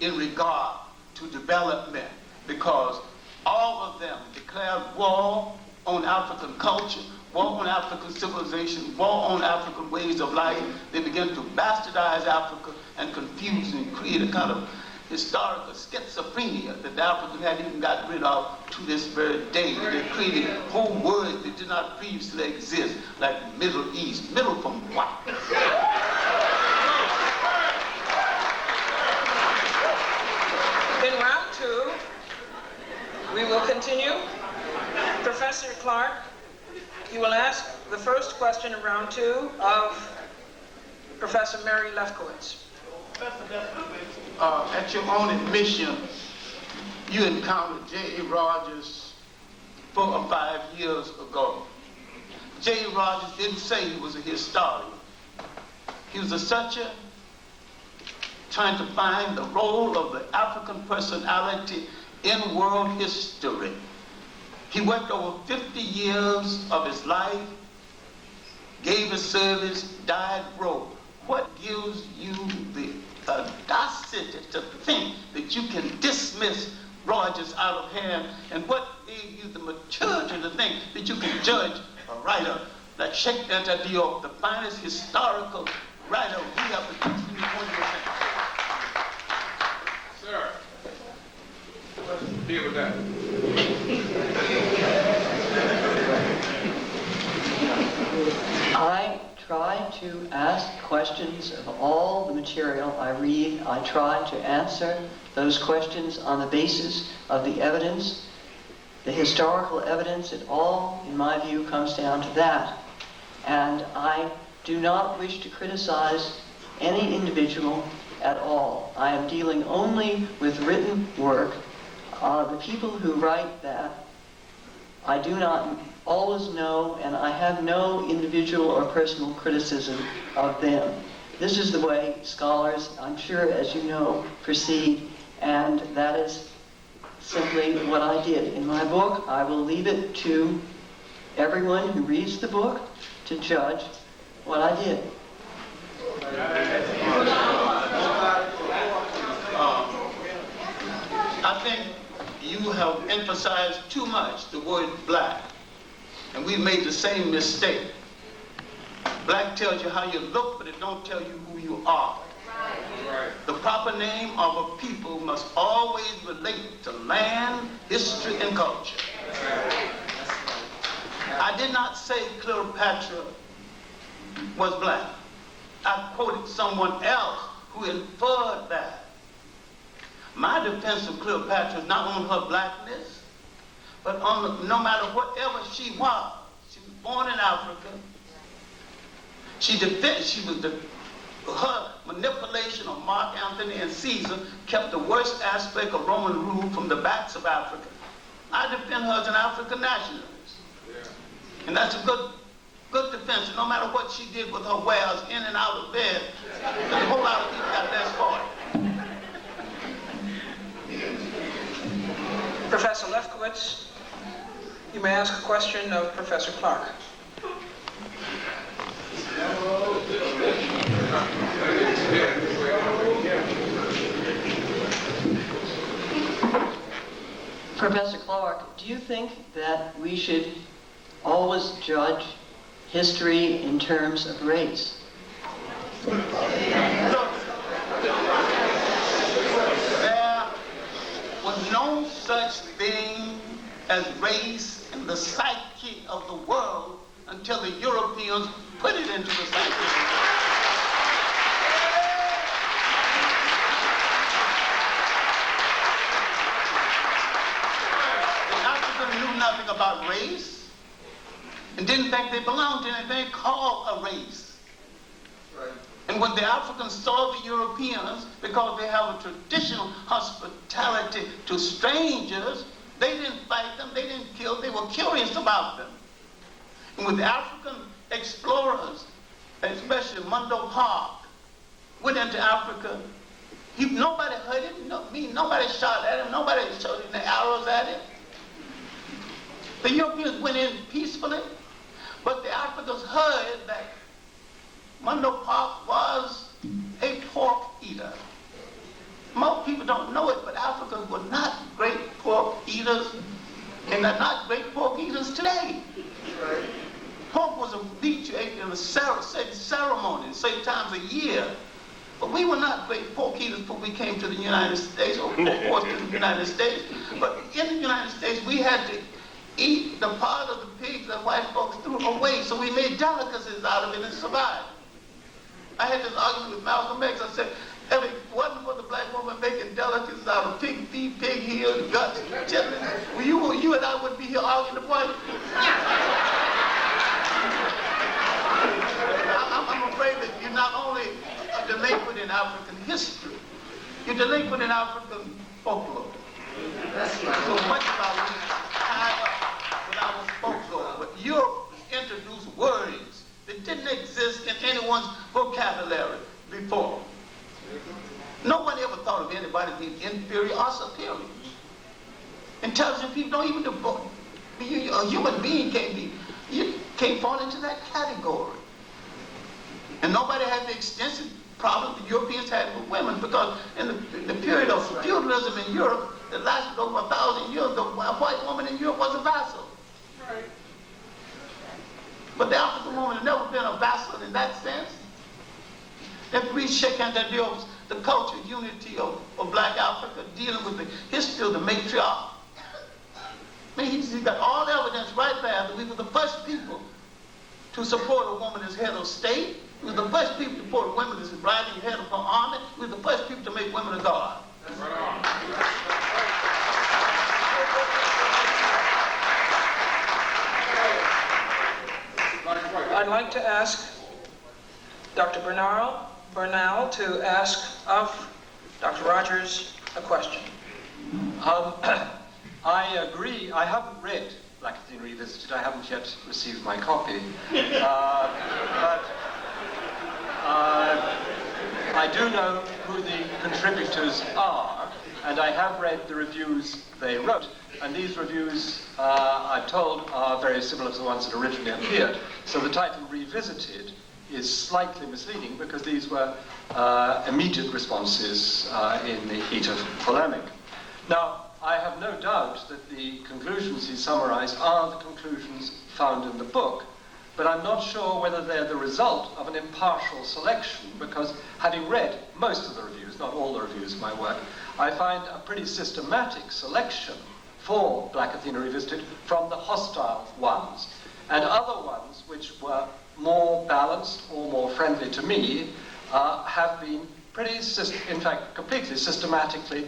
in regard to development, because all of them declared war on African culture, war on African civilization, war on African ways of life. They began to bastardize Africa and confuse and create a kind of historical schizophrenia that the African hadn't even got rid of to this very day. They created whole words that did not previously exist, like Middle East. Middle from what? In round two, we will continue. Professor Clarke, you will ask the first question in round two of Professor Mary Lefkowitz. At your own admission, you encountered J.E. Rogers 4 or 5 years ago. J.E. Rogers didn't say he was a historian. He was a searcher trying to find the role of the African personality in world history. He worked over 50 years of his life, gave his service, died broke. What gives you the audacity to think that you can dismiss Rogers out of hand, and what gave you the maturity to think that you can judge a writer like Sheikh Anta Diop, the finest historical writer we have produced in the 20th century? Sir, let's deal with that. I try to ask questions of all the material I read. I try to answer those questions on the basis of the evidence, the historical evidence. It all, in my view, comes down to that. And I do not wish to criticize any individual at all. I am dealing only with written work. The people who write that, I do not always know, and I have no individual or personal criticism of them. This is the way scholars, I'm sure, as you know, proceed, and that is simply what I did. In my book, I will leave it to everyone who reads the book to judge what I did. I think you have emphasized too much the word black, and we made the same mistake. Black tells you how you look, but it don't tell you who you are. Right. The proper name of a people must always relate to land, history, and culture. I did not say Cleopatra was black. I quoted someone else who inferred that. My defense of Cleopatra is not on her blackness, but on no matter whatever she was born in Africa. Her manipulation of Mark Antony and Caesar kept the worst aspect of Roman rule from the backs of Africa. I defend her as an African nationalist. And that's a good defense. No matter what she did with her wares in and out of bed, a whole lot of people got less for it. Professor Lefkowitz, you may ask a question of Professor Clarke. Professor Clarke, do you think that we should always judge history in terms of race? There was no such thing as race in the psyche of the world until the Europeans put it into the psyche. Nothing about race and didn't think they belonged to anything called a race. Right. And when the Africans saw the Europeans, because they have a traditional hospitality to strangers, they didn't fight them, they didn't kill, they were curious about them. And when the African explorers, especially Mungo Park, went into Africa, nobody hurt him, nobody shot at him, nobody shot any arrows at him. The Europeans went in peacefully, but the Africans heard that Mungo Park was a pork eater. Most people don't know it, but Africans were not great pork eaters, and they're not great pork eaters today. Pork was a meat you ate in a ceremony, certain times a year. But we were not great pork eaters before we came to the United States, or forced to the United States. But in the United States, we had to eat the part of the pig that white folks threw away, so we made delicacies out of it and survived. I had this argument with Malcolm X. I said, if it wasn't for the black woman making delicacies out of pig feet, pig heels, guts, chitlins, well, you and I wouldn't be here arguing the point. I'm afraid that you're not only a delinquent in African history, you're delinquent in African folklore. So much about it tied up with our folklore. But Europe introduced words that didn't exist in anyone's vocabulary before. No one ever thought of anybody being inferior or superior. Intelligent people don't even a human being can't fall into that category. And nobody had the extensive problem the Europeans had with women, because in the period of feudalism in Europe that lasted over 1,000 years, the white woman in Europe was a vassal. Right. But the African woman had never been a vassal in that sense. If we shake hands and deal with the culture, unity of black Africa, dealing with the history of the matriarch. I mean, he's got all the evidence right there that we were the first people to support a woman as head of state. We were the first people to support women as riding head of her army. We were the first people to make women a god. I'd like to ask Dr. Bernal to ask of Dr. Rogers a question. I agree. I haven't read Black Athena Revisited. I haven't yet received my copy. But I do know who the contributors are, and I have read the reviews they wrote. And these reviews, I'm told, are very similar to the ones that originally appeared. So the title Revisited is slightly misleading because these were immediate responses in the heat of polemic. Now, I have no doubt that the conclusions he summarized are the conclusions found in the book, but I'm not sure whether they're the result of an impartial selection, because having read most of the reviews, not all the reviews of my work, I find a pretty systematic selection for Black Athena Revisited from the hostile ones, and other ones which were more balanced or more friendly to me have been pretty, in fact, completely systematically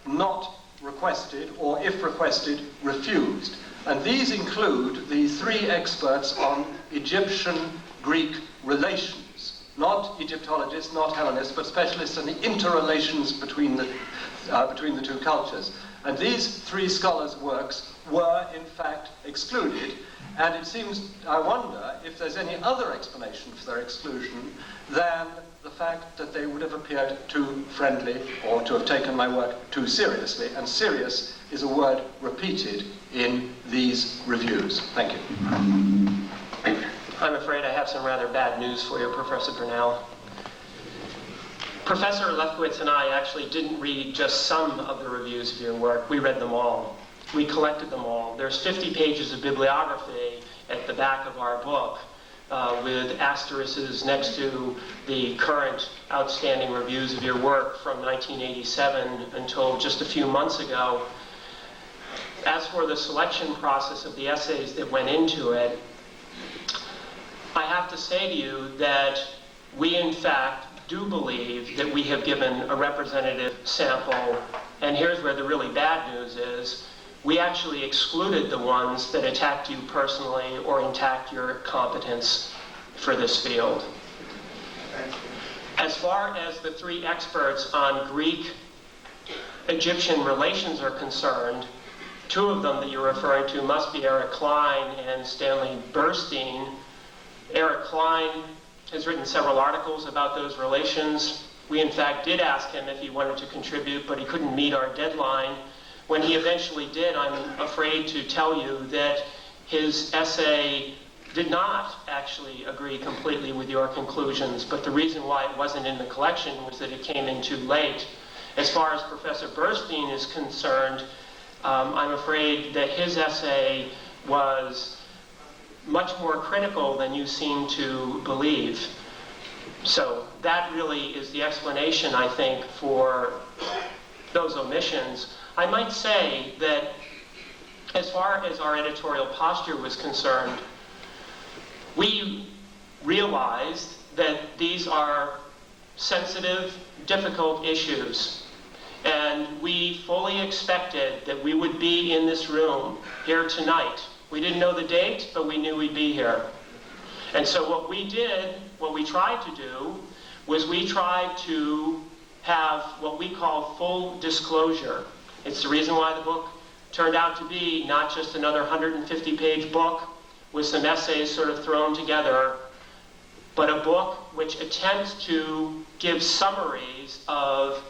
not requested, or if requested, refused. And these include the three experts on Egyptian-Greek relations, not Egyptologists, not Hellenists, but specialists in the interrelations between the two cultures. And these three scholars' works were, in fact, excluded. And it seems, I wonder, if there's any other explanation for their exclusion than the fact that they would have appeared too friendly or to have taken my work too seriously. And serious is a word repeated in these reviews. Thank you. I'm afraid I have some rather bad news for you, Professor BERNAL. Professor Lefkowitz and I actually didn't read just some of the reviews of your work. We read them all. We collected them all. There's 50 pages of bibliography at the back of our book with asterisks next to the current outstanding reviews of your work from 1987 until just a few months ago. As for the selection process of the essays that went into it, I have to say to you that we, in fact, do believe that we have given a representative sample, and here's where the really bad news is. We actually excluded the ones that attacked you personally or attacked your competence for this field. As far as the three experts on Greek-Egyptian relations are concerned, two of them that you're referring to must be Eric Klein and Stanley Burstein. Eric Klein has written several articles about those relations. We, in fact, did ask him if he wanted to contribute, but he couldn't meet our deadline. When he eventually did, I'm afraid to tell you that his essay did not actually agree completely with your conclusions, but the reason why it wasn't in the collection was that it came in too late. As far as Professor Burstein is concerned, I'm afraid that his essay was much more critical than you seem to believe. So that really is the explanation, I think, for those omissions. I might say that as far as our editorial posture was concerned, we realized that these are sensitive, difficult issues. And we fully expected that we would be in this room here tonight. We didn't know the date, but we knew we'd be here. And so what we tried to do, was we tried to have what we call full disclosure. It's the reason why the book turned out to be not just another 150-page book with some essays sort of thrown together, but a book which attempts to give summaries of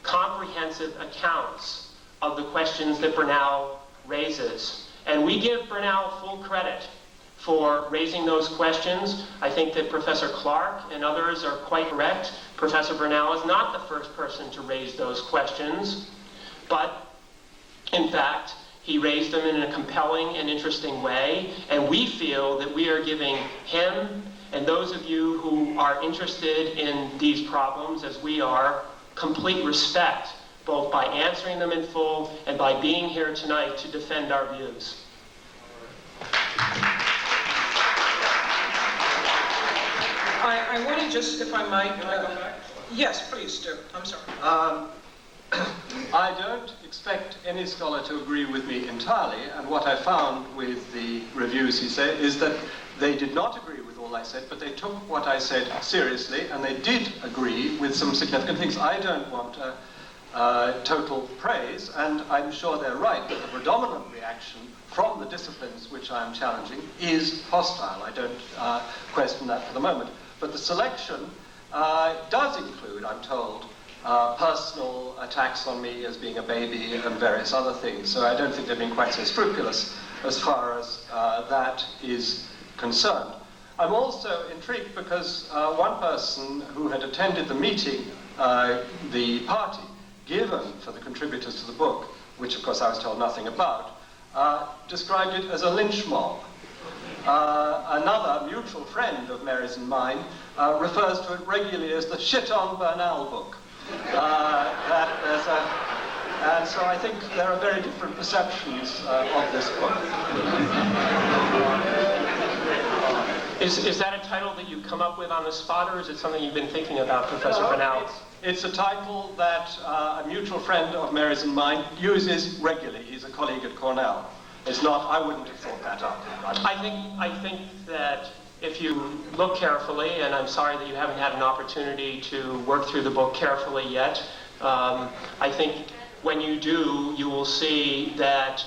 comprehensive accounts of the questions that BERNAL raises. And we give BERNAL full credit for raising those questions. I think that Professor Clarke and others are quite correct. Professor BERNAL is not the first person to raise those questions, but in fact, he raised them in a compelling and interesting way, and we feel that we are giving him and those of you who are interested in these problems, as we are, complete respect, both by answering them in full and by being here tonight to defend our views. I want to just, if I might, yes, please do. I'm sorry. I don't expect any scholar to agree with me entirely, and what I found with the reviews he said is that they did not agree with all I said, but they took what I said seriously, and they did agree with some significant things. I don't want total praise, and I'm sure they're right that the predominant reaction from the disciplines which I'm challenging is hostile. I don't question that for the moment. But the selection does include, I'm told, personal attacks on me as being a baby and various other things. So I don't think they've been quite so scrupulous as far as that is concerned. I'm also intrigued because one person who had attended the meeting, the party given for the contributors to the book, which of course I was told nothing about, described it as a lynch mob. Another mutual friend of Mary's and mine refers to it regularly as the shit on Bernal book. And so I think there are very different perceptions of this book. Is that a title that you come up with on the spot, or is it something you've been thinking about, Professor Bernal? It's a title that a mutual friend of Mary's and mine uses regularly. He's a colleague at Cornell. It's not, I wouldn't have thought that up. I think that if you look carefully, and I'm sorry that you haven't had an opportunity to work through the book carefully yet, I think when you do, you will see that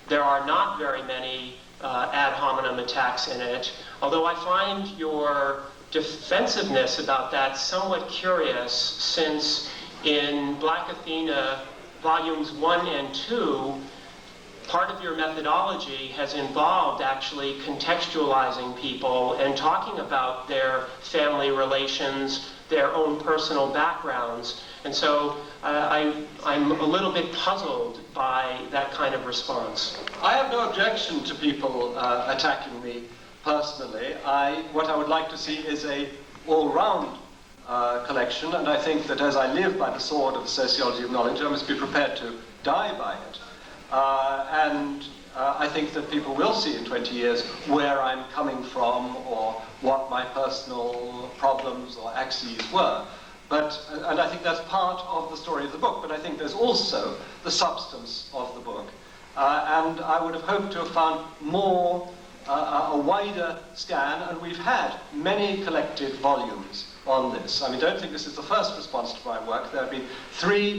there are not very many ad hominem attacks in it, although I find your defensiveness about that somewhat curious, since in Black Athena, volumes 1 and 2, part of your methodology has involved actually contextualizing people and talking about their family relations, their own personal backgrounds. And so I'm a little bit puzzled by that kind of response. I have no objection to people attacking me personally. What I would like to see is a all-round collection, and I think that as I live by the sword of the sociology of knowledge, I must be prepared to die by it. I think that people will see in 20 years where I'm coming from or what my personal problems or axes were. And I think that's part of the story of the book, but I think there's also the substance of the book. And I would have hoped to have found more, a wider scan, and we've had many collected volumes on this. I mean, don't think this is the first response to my work. There have been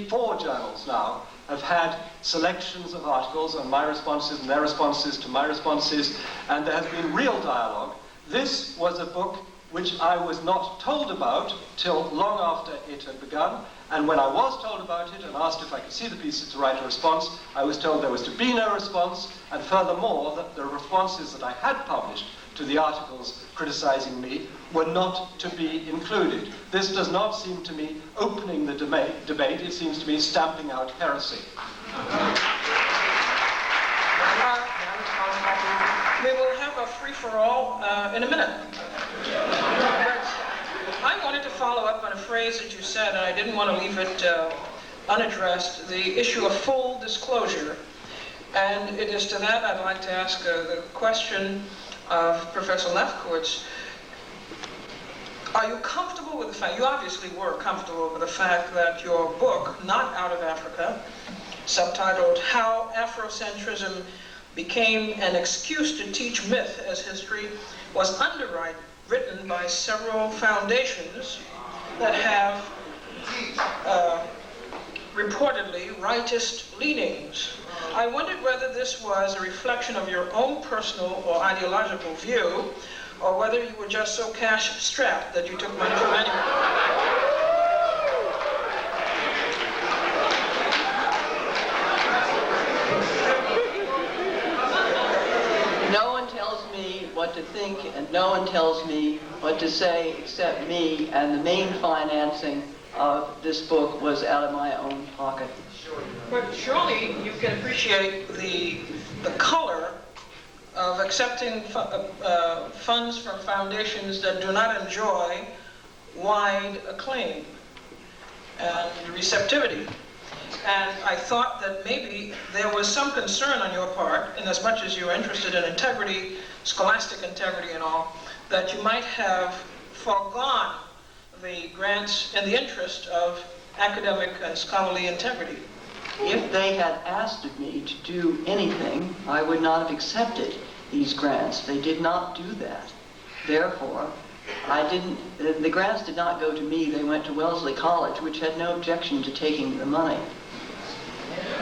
4 journals now have had selections of articles on my responses and their responses to my responses, and there has been real dialogue. This was a book which I was not told about till long after it had begun, and when I was told about it and asked if I could see the pieces to write a response, I was told there was to be no response, and furthermore that the responses that I had published to the articles criticizing me were not to be included. This does not seem to me opening the debate, it seems to me stamping out heresy. We will have a free-for-all in a minute. I wanted to follow up on a phrase that you said, and I didn't want to leave it unaddressed, the issue of full disclosure. And it is to that I'd like to ask the question of Professor Lefkowitz. Are you comfortable with the fact, you obviously were comfortable with the fact that your book, Not Out of Africa, subtitled How Afrocentrism Became an Excuse to Teach Myth as History, was underwritten by several foundations that have reportedly rightist leanings. I wondered whether this was a reflection of your own personal or ideological view, or whether you were just so cash-strapped that you took money from anyone. No one tells me what to think, and no one tells me what to say except me, and the main financing of this book was out of my own pocket. But surely you can appreciate the color of accepting funds from foundations that do not enjoy wide acclaim and receptivity. And I thought that maybe there was some concern on your part, in as much as you're interested in integrity, scholastic integrity and all, that you might have foregone the grants in the interest of academic and scholarly integrity. If they had asked of me to do anything, I would not have accepted these grants. They did not do that. Therefore, I didn't, the grants did not go to me, they went to Wellesley College, which had no objection to taking the money.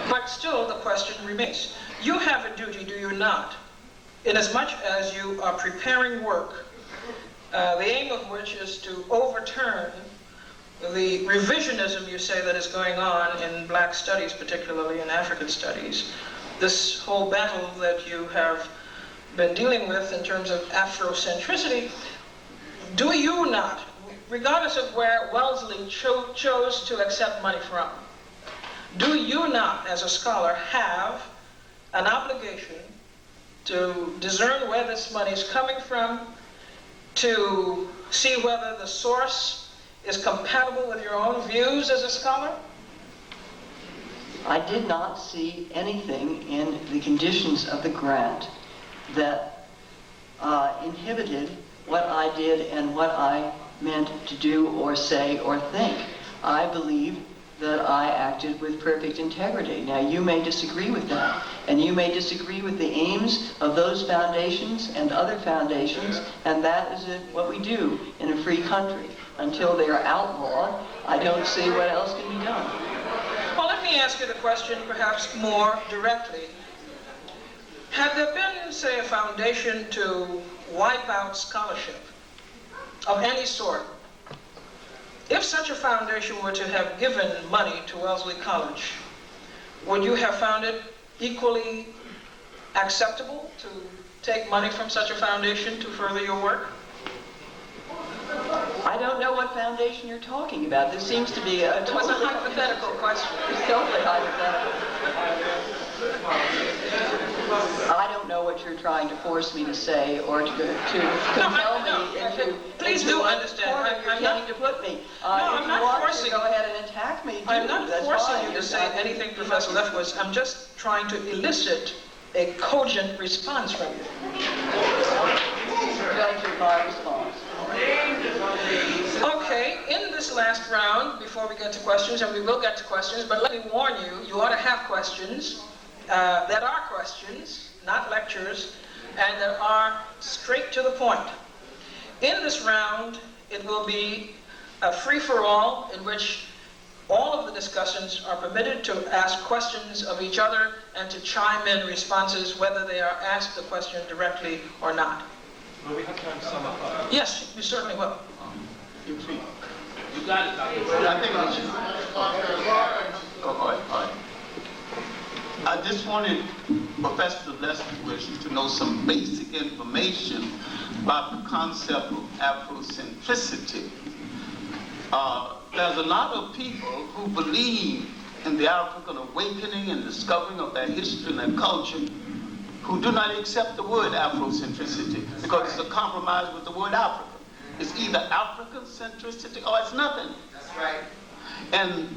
But still the question remains. You have a duty, do you not? Inasmuch as you are preparing work, the aim of which is to overturn the revisionism, you say, that is going on in black studies, particularly in African studies. This whole battle that you have been dealing with in terms of Afrocentricity, do you not, regardless of where Wellesley chose to accept money from, do you not, as a scholar, have an obligation to discern where this money is coming from, to see whether the source is compatible with your own views as a scholar? I did not see anything in the conditions of the grant that inhibited what I did and what I meant to do or say or think. I believe that I acted with perfect integrity. Now, you may disagree with that, and you may disagree with the aims of those foundations and other foundations, and that is what we do in a free country. Until they are outlawed, I don't see what else can be done. Well, let me ask you the question perhaps more directly. Had there been, say, a foundation to wipe out scholarship of any sort, if such a foundation were to have given money to Wellesley College, would you have found it equally acceptable to take money from such a foundation to further your work? I don't know what foundation you're talking about. This seems to be a It was a totally hypothetical question. It's totally hypothetical. I don't know what you're trying to force me to say or to compel me into. Please do understand. I'm not to put me. I'm not forcing you. Go ahead and attack me. I'm not forcing you to say anything, Professor Lefkowitz. I'm just trying to elicit a cogent response from you. Judge my response. Okay, in this last round, before we get to questions, and we will get to questions, but let me warn you, you ought to have questions that are questions, not lectures, and that are straight to the point. In this round, it will be a free-for-all in which all of the discussants are permitted to ask questions of each other and to chime in responses whether they are asked the question directly or not. Will we have time to sum up? Yes, you certainly will. You got it, Dr. I think we should. All right. I just wanted Professor Lefkowitz to know some basic information about the concept of Afrocentricity. There's a lot of people who believe in the African awakening and discovering of their history and their culture who do not accept the word Afrocentricity because it's a compromise with the word Africa. It's either African centricity or it's nothing. That's right. And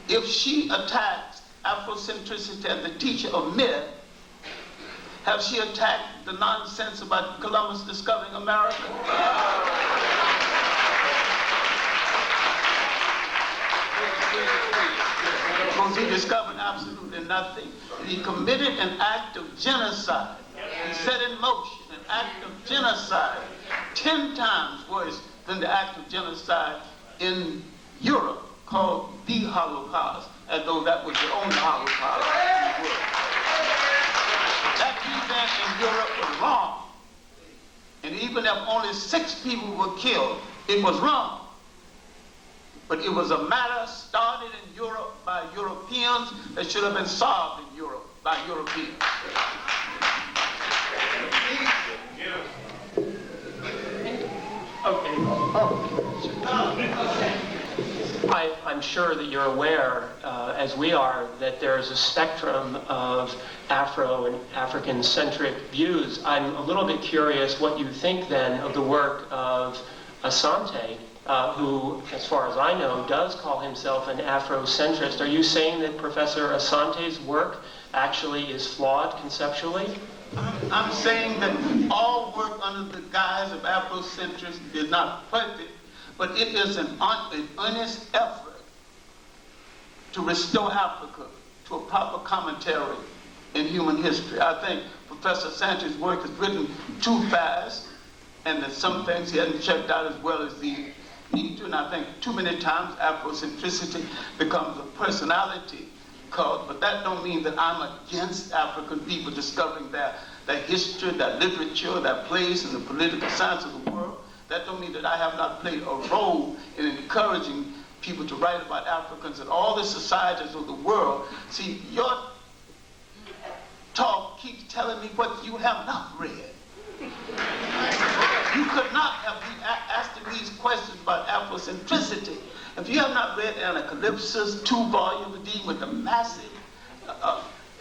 if she attacks Afrocentricity as the teacher of myth, have she attacked the nonsense about Columbus discovering America? Because he discovered absolutely nothing. He committed an act of genocide. He set in motion an act of genocide 10 times worse than the act of genocide in Europe called the Holocaust, as though that was the only Holocaust in the world. That event in Europe was wrong. And even if only 6 people were killed, it was wrong. But it was a matter started in Europe by Europeans that should have been solved in Europe by Europeans. I'm sure that you're aware, as we are, that there is a spectrum of Afro and African-centric views. I'm a little bit curious what you think then of the work of Asante, who, as far as I know, does call himself an Afrocentrist. Are you saying that Professor Asante's work actually is flawed conceptually? I'm saying that all work under the guise of Afrocentrist is not perfect, but it is an earnest effort to restore Africa to a proper commentary in human history. I think Professor Sanchez's work is written too fast and that some things he hadn't checked out as well as he need to. And I think too many times Afrocentricity becomes a personality cult, but that don't mean that I'm against African people discovering their history, their literature, their place in the political science of the world. That don't mean that I have not played a role in encouraging people to write about Africans in all the societies of the world. See, your talk keeps telling me what you have not read. You could not have been asking these questions about Afrocentricity if you have not read Anacalypsis, 2 volumes dealing with the massive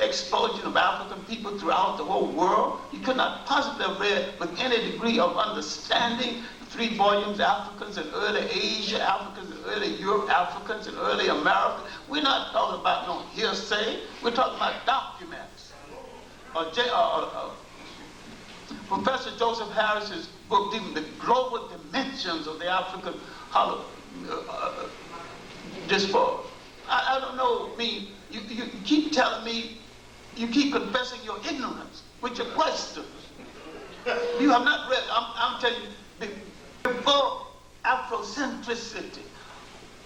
expulsion of African people throughout the whole world. You could not possibly have read with any degree of understanding 3 volumes, Africans in early Asia, Africans in early Europe, Africans in early America. We're not talking about no hearsay. We're talking about documents. Professor Joseph Harris's book dealing with the global dimensions of the African diaspora. I don't know, you keep telling me, you keep confessing your ignorance with your questions. You have not read, I'm telling you, before Afrocentricity,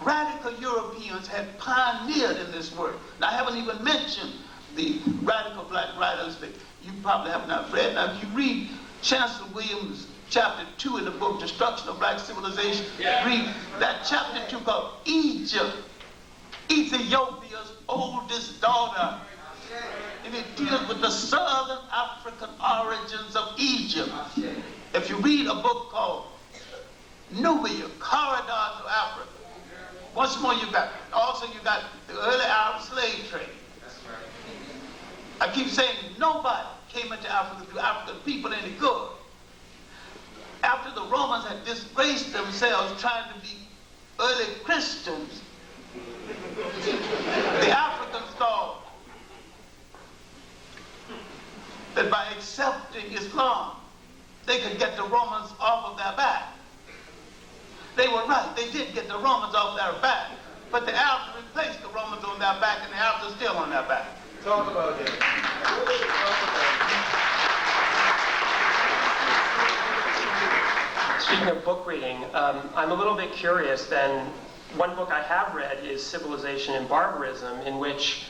radical Europeans had pioneered in this work. Now, I haven't even mentioned the radical black writers that you probably have not read. Now, if you read Chancellor Williams' chapter 2 in the book, Destruction of Black Civilization, read that chapter 2 called Egypt, Ethiopia's oldest daughter. And it deals with the southern African origins of Egypt. If you read a book called Nubia, Corridor to Africa, once more you got the early Arab slave trade. I keep saying nobody came into Africa through African people any good. After the Romans had disgraced themselves trying to be early Christians, the Africans thought that by accepting Islam, they could get the Romans off of their back. They were right. They did get the Romans off their back. But the Arabs replaced the Romans on their back, and the Arabs are still on their back. Talk about it. Speaking of book reading, I'm a little bit curious then. One book I have read is Civilization and Barbarism, in which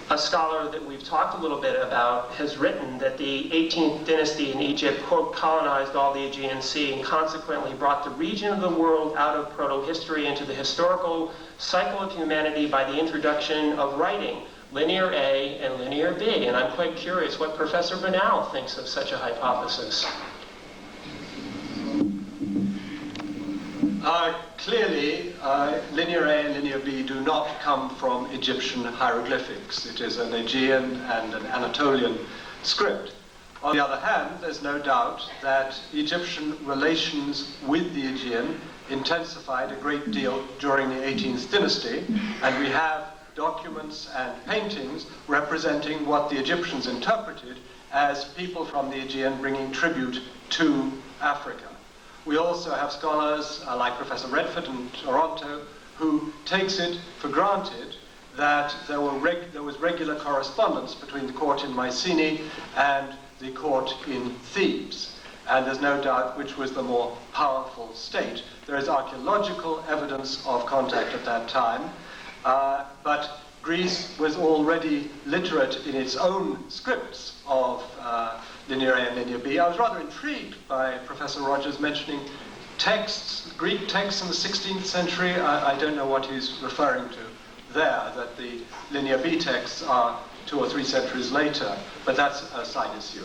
a scholar that we've talked a little bit about has written that the 18th dynasty in Egypt, quote, colonized all the Aegean Sea and consequently brought the region of the world out of proto-history into the historical cycle of humanity by the introduction of writing, linear A and linear B. And I'm quite curious what Professor BERNAL thinks of such a hypothesis. Clearly, linear A and linear B do not come from Egyptian hieroglyphics. It is an Aegean and an Anatolian script. On the other hand, there's no doubt that Egyptian relations with the Aegean intensified a great deal during the 18th dynasty, and we have documents and paintings representing what the Egyptians interpreted as people from the Aegean bringing tribute to Africa. We also have scholars like Professor Redford in Toronto who takes it for granted that there was regular correspondence between the court in Mycenae and the court in Thebes. And there's no doubt which was the more powerful state. There is archaeological evidence of contact at that time, but Greece was already literate in its own scripts of linear A and linear B. I was rather intrigued by Professor Rogers mentioning texts, Greek texts in the 16th century. I don't know what he's referring to there, that the linear B texts are 2 or 3 centuries later, but that's a side issue.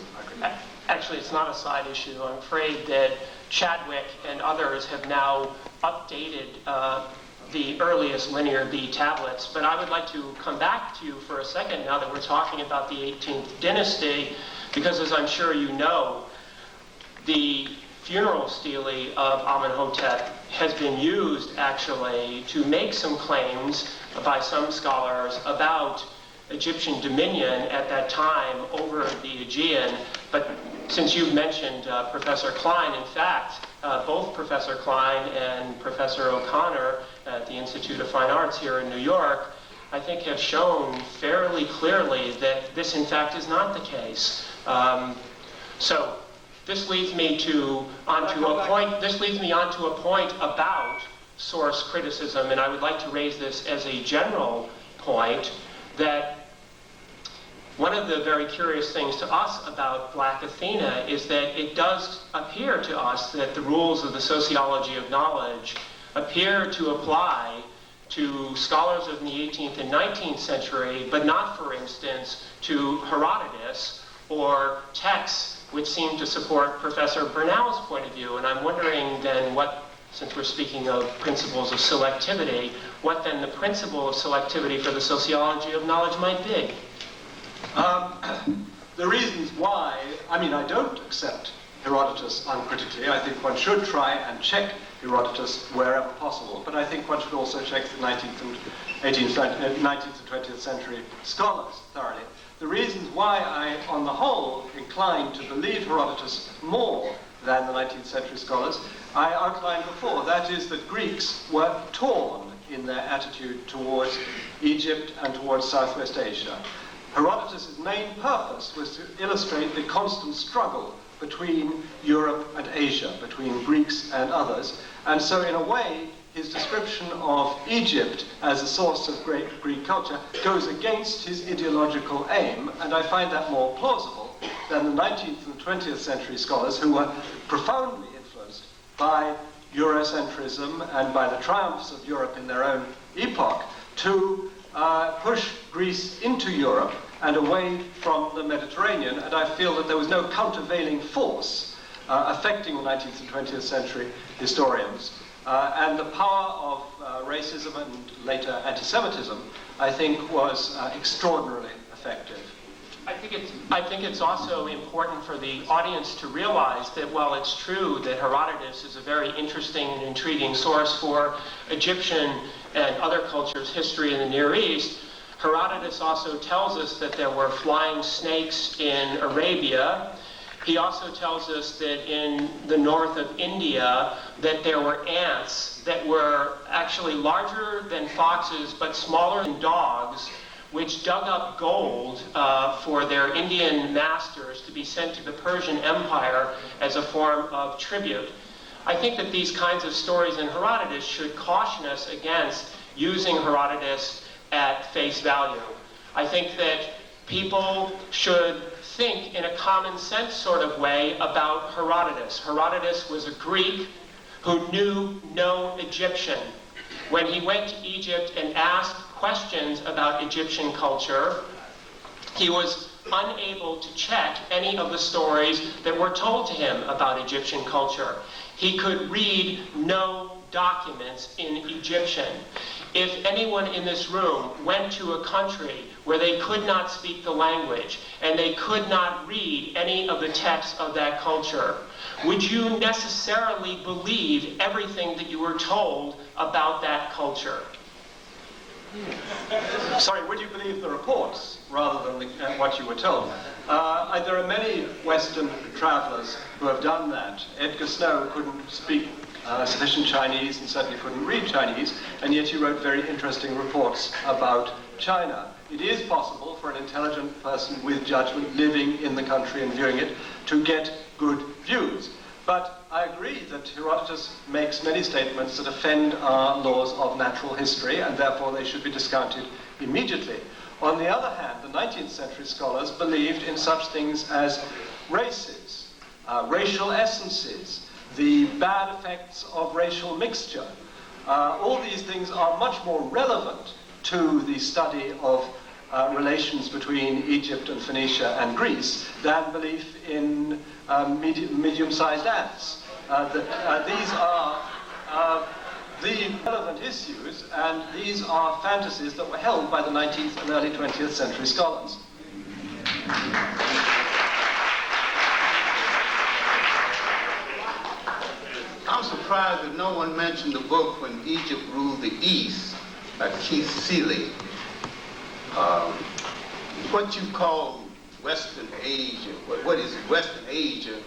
Actually, it's not a side issue. I'm afraid that Chadwick and others have now updated the earliest linear B tablets, but I would like to come back to you for a second now that we're talking about the 18th dynasty, because as I'm sure you know, the funeral stele of Amenhotep has been used actually to make some claims by some scholars about Egyptian dominion at that time over the Aegean. But since you've mentioned Professor Klein, in fact, both Professor Klein and Professor O'Connor at the Institute of Fine Arts here in New York, I think have shown fairly clearly that this in fact is not the case. So This leads me onto a point about source criticism, and I would like to raise this as a general point, that one of the very curious things to us about Black Athena is that it does appear to us that the rules of the sociology of knowledge appear to apply to scholars of the 18th and 19th century, but not, for instance, to Herodotus or texts which seem to support Professor BERNAL's point of view. And I'm wondering then since we're speaking of principles of selectivity, what then the principle of selectivity for the sociology of knowledge might be? The reasons why, I don't accept Herodotus uncritically. I think one should try and check Herodotus wherever possible, but I think one should also check the 19th and 20th century scholars thoroughly. The reasons why I, on the whole, incline to believe Herodotus more than the 19th century scholars, I outlined before. That is that Greeks were torn in their attitude towards Egypt and towards Southwest Asia. Herodotus' main purpose was to illustrate the constant struggle between Europe and Asia, between Greeks and others. And so in a way, his description of Egypt as a source of great Greek culture goes against his ideological aim, and I find that more plausible than the 19th and 20th century scholars who were profoundly influenced by Eurocentrism and by the triumphs of Europe in their own epoch to push Greece into Europe and away from the Mediterranean, and I feel that there was no countervailing force affecting the 19th and 20th century historians. And the power of racism and later anti-Semitism, I think, was extraordinarily effective. I think it's also important for the audience to realize that while it's true that Herodotus is a very interesting and intriguing source for Egyptian and other cultures' history in the Near East, Herodotus also tells us that there were flying snakes in Arabia. He also tells us that in the north of India that there were ants that were actually larger than foxes but smaller than dogs, which dug up gold for their Indian masters to be sent to the Persian Empire as a form of tribute. I think that these kinds of stories in Herodotus should caution us against using Herodotus at face value. I think that people should think in a common sense sort of way about Herodotus. Herodotus was a Greek who knew no Egyptian. When he went to Egypt and asked questions about Egyptian culture, he was unable to check any of the stories that were told to him about Egyptian culture. He could read no documents in Egyptian. If anyone in this room went to a country where they could not speak the language and they could not read any of the texts of that culture, would you necessarily believe everything that you were told about that culture? Sorry, would you believe the reports rather than what you were told? There are many Western travelers who have done that. Edgar Snow couldn't speak sufficient Chinese and certainly couldn't read Chinese, and yet he wrote very interesting reports about China. It is possible for an intelligent person with judgment living in the country and viewing it to get good views. But I agree that Herodotus makes many statements that offend our laws of natural history, and therefore they should be discounted immediately. On the other hand, the 19th century scholars believed in such things as races, racial essences, the bad effects of racial mixture. All these things are much more relevant to the study of relations between Egypt and Phoenicia and Greece than belief in medium-sized ants. These are the relevant issues, and these are fantasies that were held by the 19th and early 20th century scholars. I'm surprised that no one mentioned the book When Egypt Ruled the East by Keith Seeley. What you call Western Asia, what is Western Asia,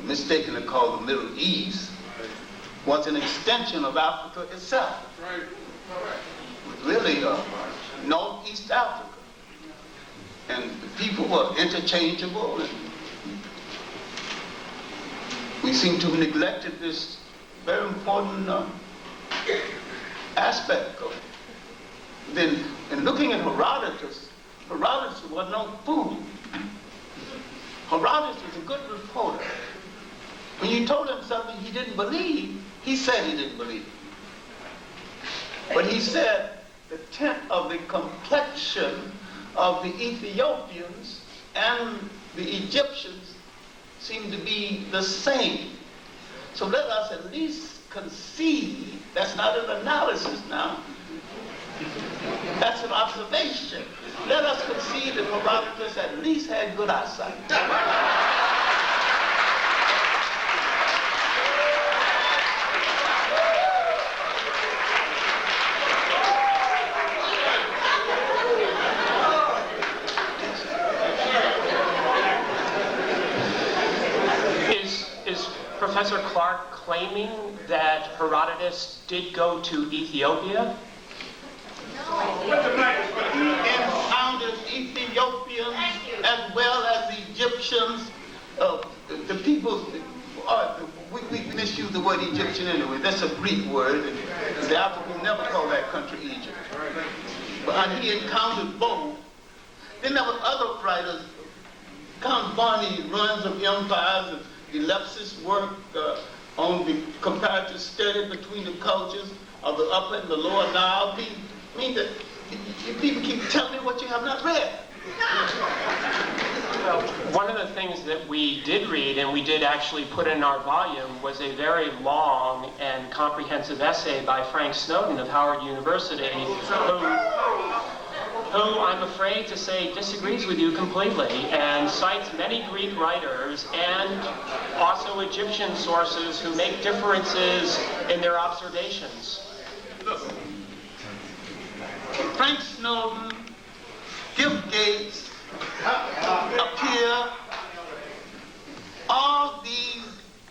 mistakenly called the Middle East, was an extension of Africa itself. Really, Northeast Africa. And the people were interchangeable. we seem to have neglected this very important aspect of it. Then, in looking at Herodotus, Herodotus was no fool. Herodotus was a good reporter. When you told him something he didn't believe, he said he didn't believe it. But he said the tint of the complexion of the Ethiopians and the Egyptians seemed to be the same. So let us at least concede, that's not an analysis now, that's an observation. Let us concede that Herodotus at least had good eyesight. Is Professor Clarke claiming that Herodotus did go to Ethiopia? He encountered Ethiopians as well as the Egyptians. The people, we misuse the word Egyptian anyway. That's a Greek word. And the Africans never call that country Egypt. But he encountered both. Then there were other writers. Count Barney runs of empires, and Ellipsis' work on the comparative study between the cultures of the upper and the lower Nile. I mean that people keep telling me what you have not read. Well, one of the things that we did read, and we did actually put in our volume, was a very long and comprehensive essay by Frank Snowden of Howard University, who I'm afraid to say disagrees with you completely and cites many Greek writers and also Egyptian sources who make differences in their observations. Look, Frank Snowden, Gift Gates, appear, all these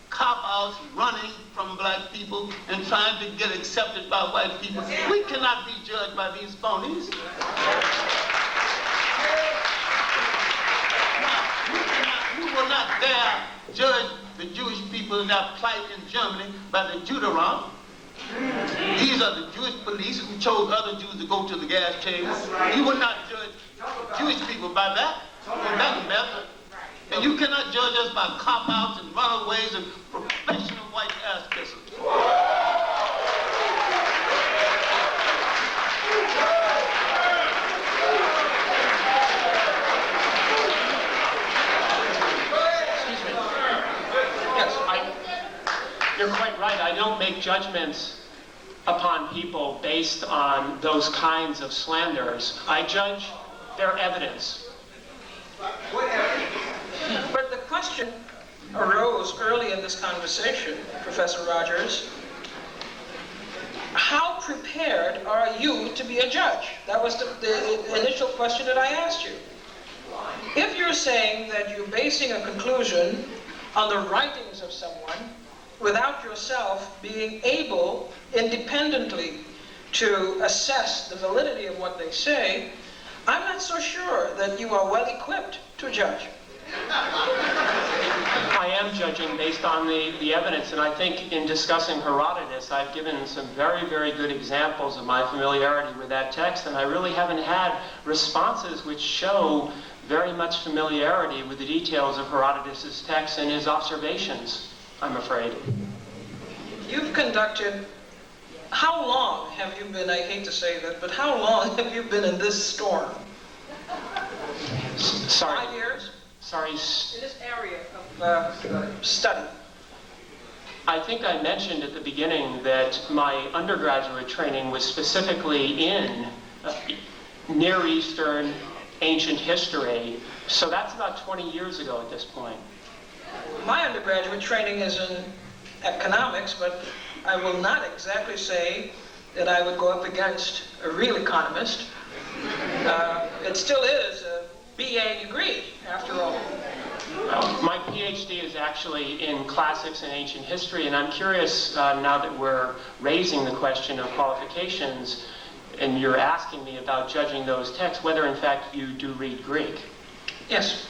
cop-outs running from black people and trying to get accepted by white people. We cannot be judged by these phonies. You will not dare judge the Jewish people in their plight in Germany by the Juderon. These are the Jewish police who chose other Jews to go to the gas chambers. You will not judge Jewish people by that method. And you cannot judge us by cop-outs and runaways and professional white ass kissers. You're quite right. I don't make judgments upon people based on those kinds of slanders. I judge their evidence. But the question arose early in this conversation, Professor Rogers. How prepared are you to be a judge? That was the initial question that I asked you. If you're saying that you're basing a conclusion on the writings of someone without yourself being able independently to assess the validity of what they say, I'm not so sure that you are well equipped to judge. I am judging based on the evidence, and I think in discussing Herodotus, I've given some very, very good examples of my familiarity with that text, and I really haven't had responses which show very much familiarity with the details of Herodotus' text and his observations, I'm afraid. You've conducted, how long have you been, I hate to say that, but how long have you been in this storm? Sorry. 5 years? Sorry. In this area of study. I think I mentioned at the beginning that my undergraduate training was specifically in Near Eastern ancient history, so that's about 20 years ago at this point. My undergraduate training is in economics, but I will not exactly say that I would go up against a real economist. It still is a BA degree, after all. My PhD is actually in classics and ancient history, and I'm curious now that we're raising the question of qualifications, and you're asking me about judging those texts, whether in fact you do read Greek. Yes.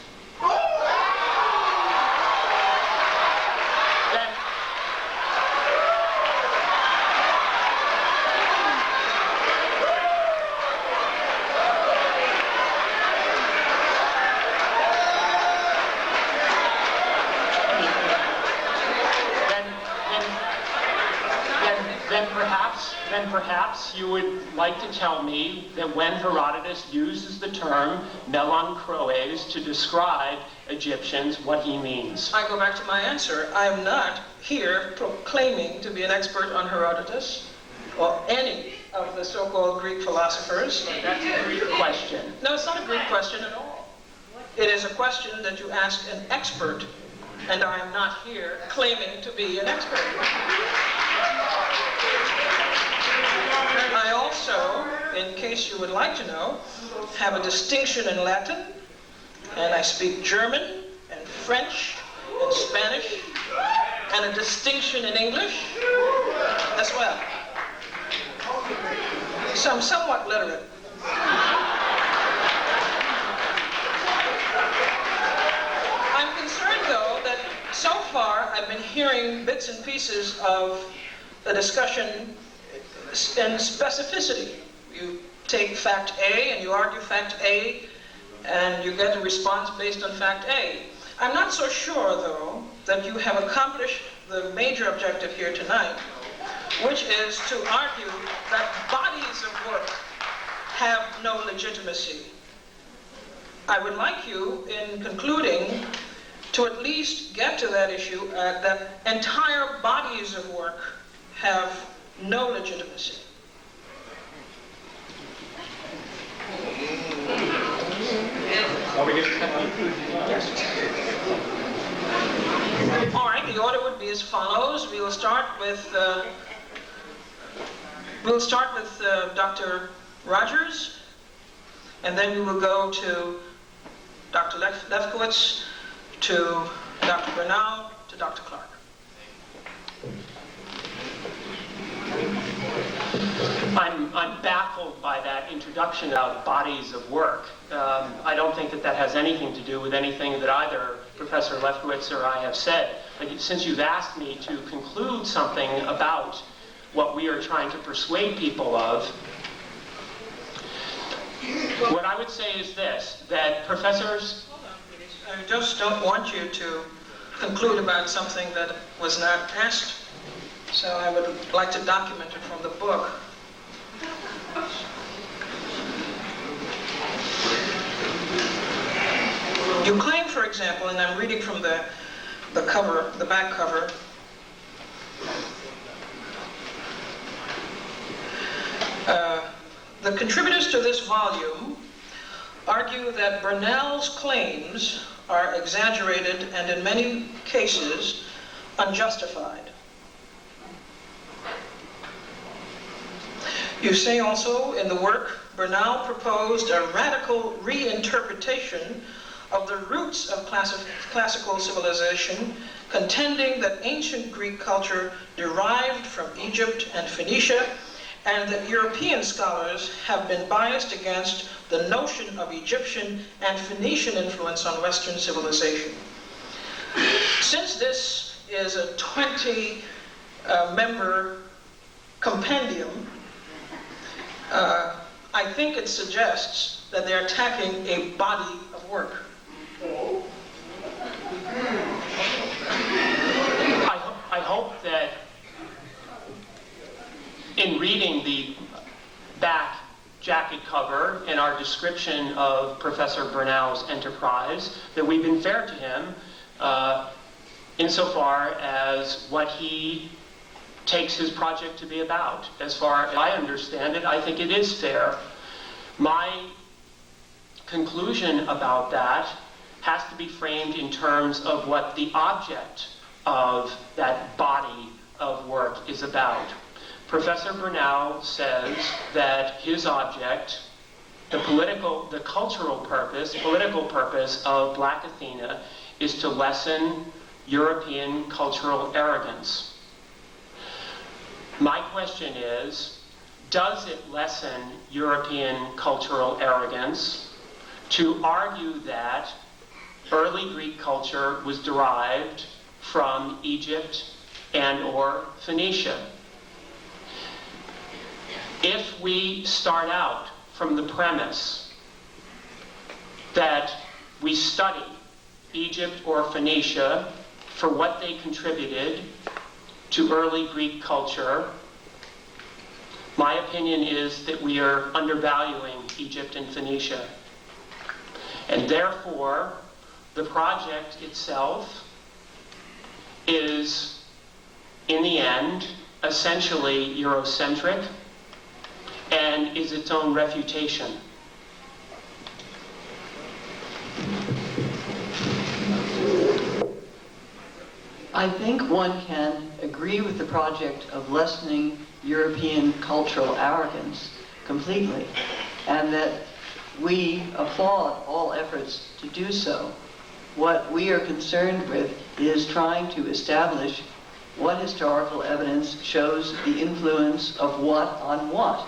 then perhaps you would like to tell me that when Herodotus uses the term melanchroes to describe Egyptians, what he means. I go back to my answer. I am not here proclaiming to be an expert on Herodotus or any of the so-called Greek philosophers. That's a Greek question. No, it's not a Greek question at all. It is a question that you ask an expert, and I am not here claiming to be an expert. I also, in case you would like to know, have a distinction in Latin, and I speak German and French and Spanish, and a distinction in English as well. So I'm somewhat literate. I'm concerned, though, that so far I've been hearing bits and pieces of the discussion in specificity. You take fact A and you argue fact A, and you get a response based on fact A. I'm not so sure, though, that you have accomplished the major objective here tonight, which is to argue that bodies of work have no legitimacy. I would like you, in concluding, to at least get to that issue, that entire bodies of work have no legitimacy. Are we getting Yes. All right, the order would be as follows. We will start with Dr. Rogers, and then we will go to Dr. Lefkowitz, to Dr. Bernal, to Dr. Clarke. I'm baffled by that introduction of bodies of work. I don't think that has anything to do with anything that either Professor Lefkowitz or I have said. But since you've asked me to conclude something about what we are trying to persuade people of, what I would say is this, that professors... Hold on, please. I just don't want you to conclude about something that was not asked. So I would like to document it from the book. You claim, for example, and I'm reading from the cover, the back cover, the contributors to this volume argue that Bernal's claims are exaggerated and in many cases unjustified. You say also in the work, Bernal proposed a radical reinterpretation of the roots of classical civilization, contending that ancient Greek culture derived from Egypt and Phoenicia, and that European scholars have been biased against the notion of Egyptian and Phoenician influence on Western civilization. Since this is a 20-member compendium, I think it suggests that they're attacking a body of work. I hope that in reading the back jacket cover and our description of Professor Bernal's enterprise, that we've been fair to him insofar as what he takes his project to be about. As far as I understand it, I think it is fair. My conclusion about that has to be framed in terms of what the object of that body of work is about. Professor Bernal says that his object, the political purpose of Black Athena is to lessen European cultural arrogance. My question is, does it lessen European cultural arrogance to argue that early Greek culture was derived from Egypt and or Phoenicia? If we start out from the premise that we study Egypt or Phoenicia for what they contributed to early Greek culture, My opinion is that we are undervaluing Egypt and Phoenicia. And therefore, the project itself is, in the end, essentially Eurocentric and is its own refutation. I think one can agree with the project of lessening European cultural arrogance completely, and that we applaud all efforts to do so. What we are concerned with is trying to establish what historical evidence shows the influence of what on what.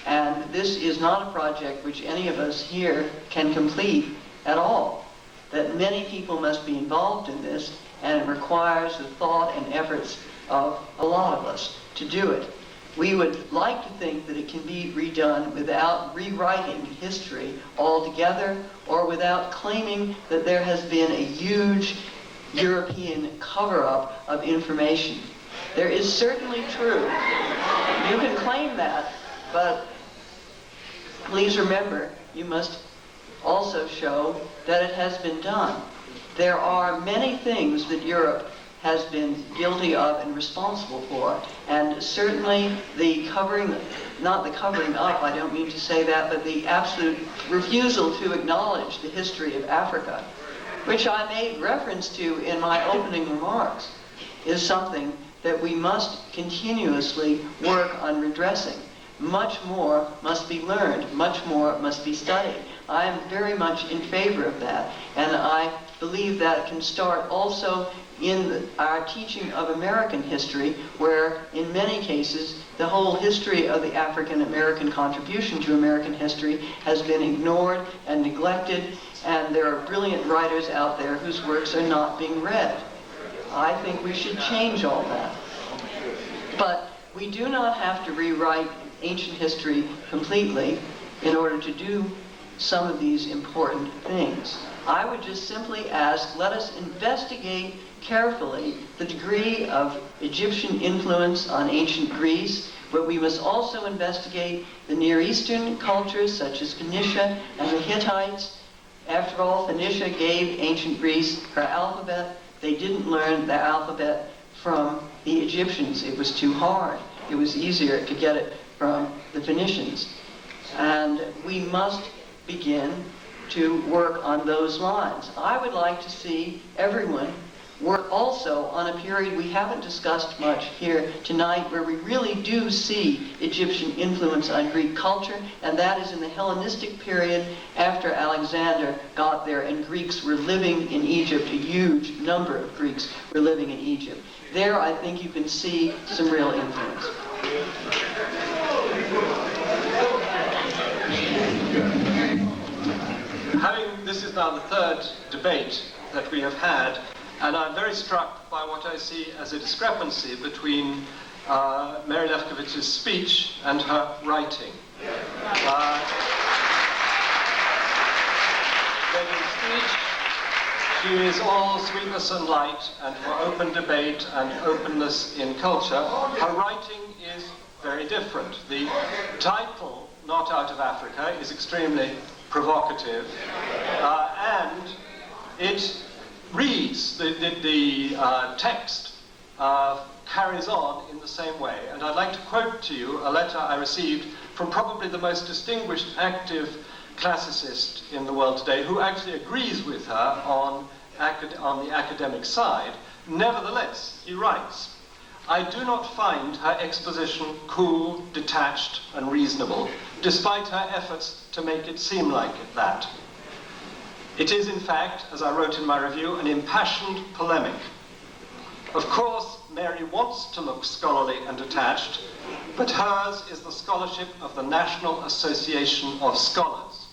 And this is not a project which any of us here can complete at all. That many people must be involved in this, and it requires the thought and efforts of a lot of us to do it. We would like to think that it can be redone without rewriting history altogether, or without claiming that there has been a huge European cover-up of information. There is certainly true. You can claim that, but please remember, you must also show that it has been done. There are many things that Europe has been guilty of and responsible for, and certainly the covering, not the covering up, I don't mean to say that, but the absolute refusal to acknowledge the history of Africa, which I made reference to in my opening remarks, is something that we must continuously work on redressing. Much more must be learned, much more must be studied. I am very much in favor of that, and I believe that can start also in our teaching of American history, where in many cases the whole history of the African American contribution to American history has been ignored and neglected, and there are brilliant writers out there whose works are not being read. I think we should change all that. But we do not have to rewrite ancient history completely in order to do some of these important things. I would just simply ask, let us investigate carefully the degree of Egyptian influence on ancient Greece, but we must also investigate the Near Eastern cultures such as Phoenicia and the Hittites. After all, Phoenicia gave ancient Greece her alphabet. They didn't learn their alphabet from the Egyptians. It was too hard. It was easier to get it from the Phoenicians. And we must begin to work on those lines. I would like to see everyone work also on a period we haven't discussed much here tonight, where we really do see Egyptian influence on Greek culture, and that is in the Hellenistic period after Alexander got there and Greeks were living in Egypt. A huge number of Greeks were living in Egypt. There, I think you can see some real influence. This is now the third debate that we have had, and I'm very struck by what I see as a discrepancy between Mary Lefkowitz's speech and her writing. When in speech, she is all sweetness and light and for open debate and openness in culture. Her writing is very different. The title, Not Out of Africa, is extremely provocative, and it reads, the text carries on in the same way. And I'd like to quote to you a letter I received from probably the most distinguished active classicist in the world today, who actually agrees with her on the academic side. Nevertheless, he writes, I do not find her exposition cool, detached, and reasonable, despite her efforts to make it seem like that. It is, in fact, as I wrote in my review, an impassioned polemic. Of course, Mary wants to look scholarly and detached, but hers is the scholarship of the National Association of Scholars,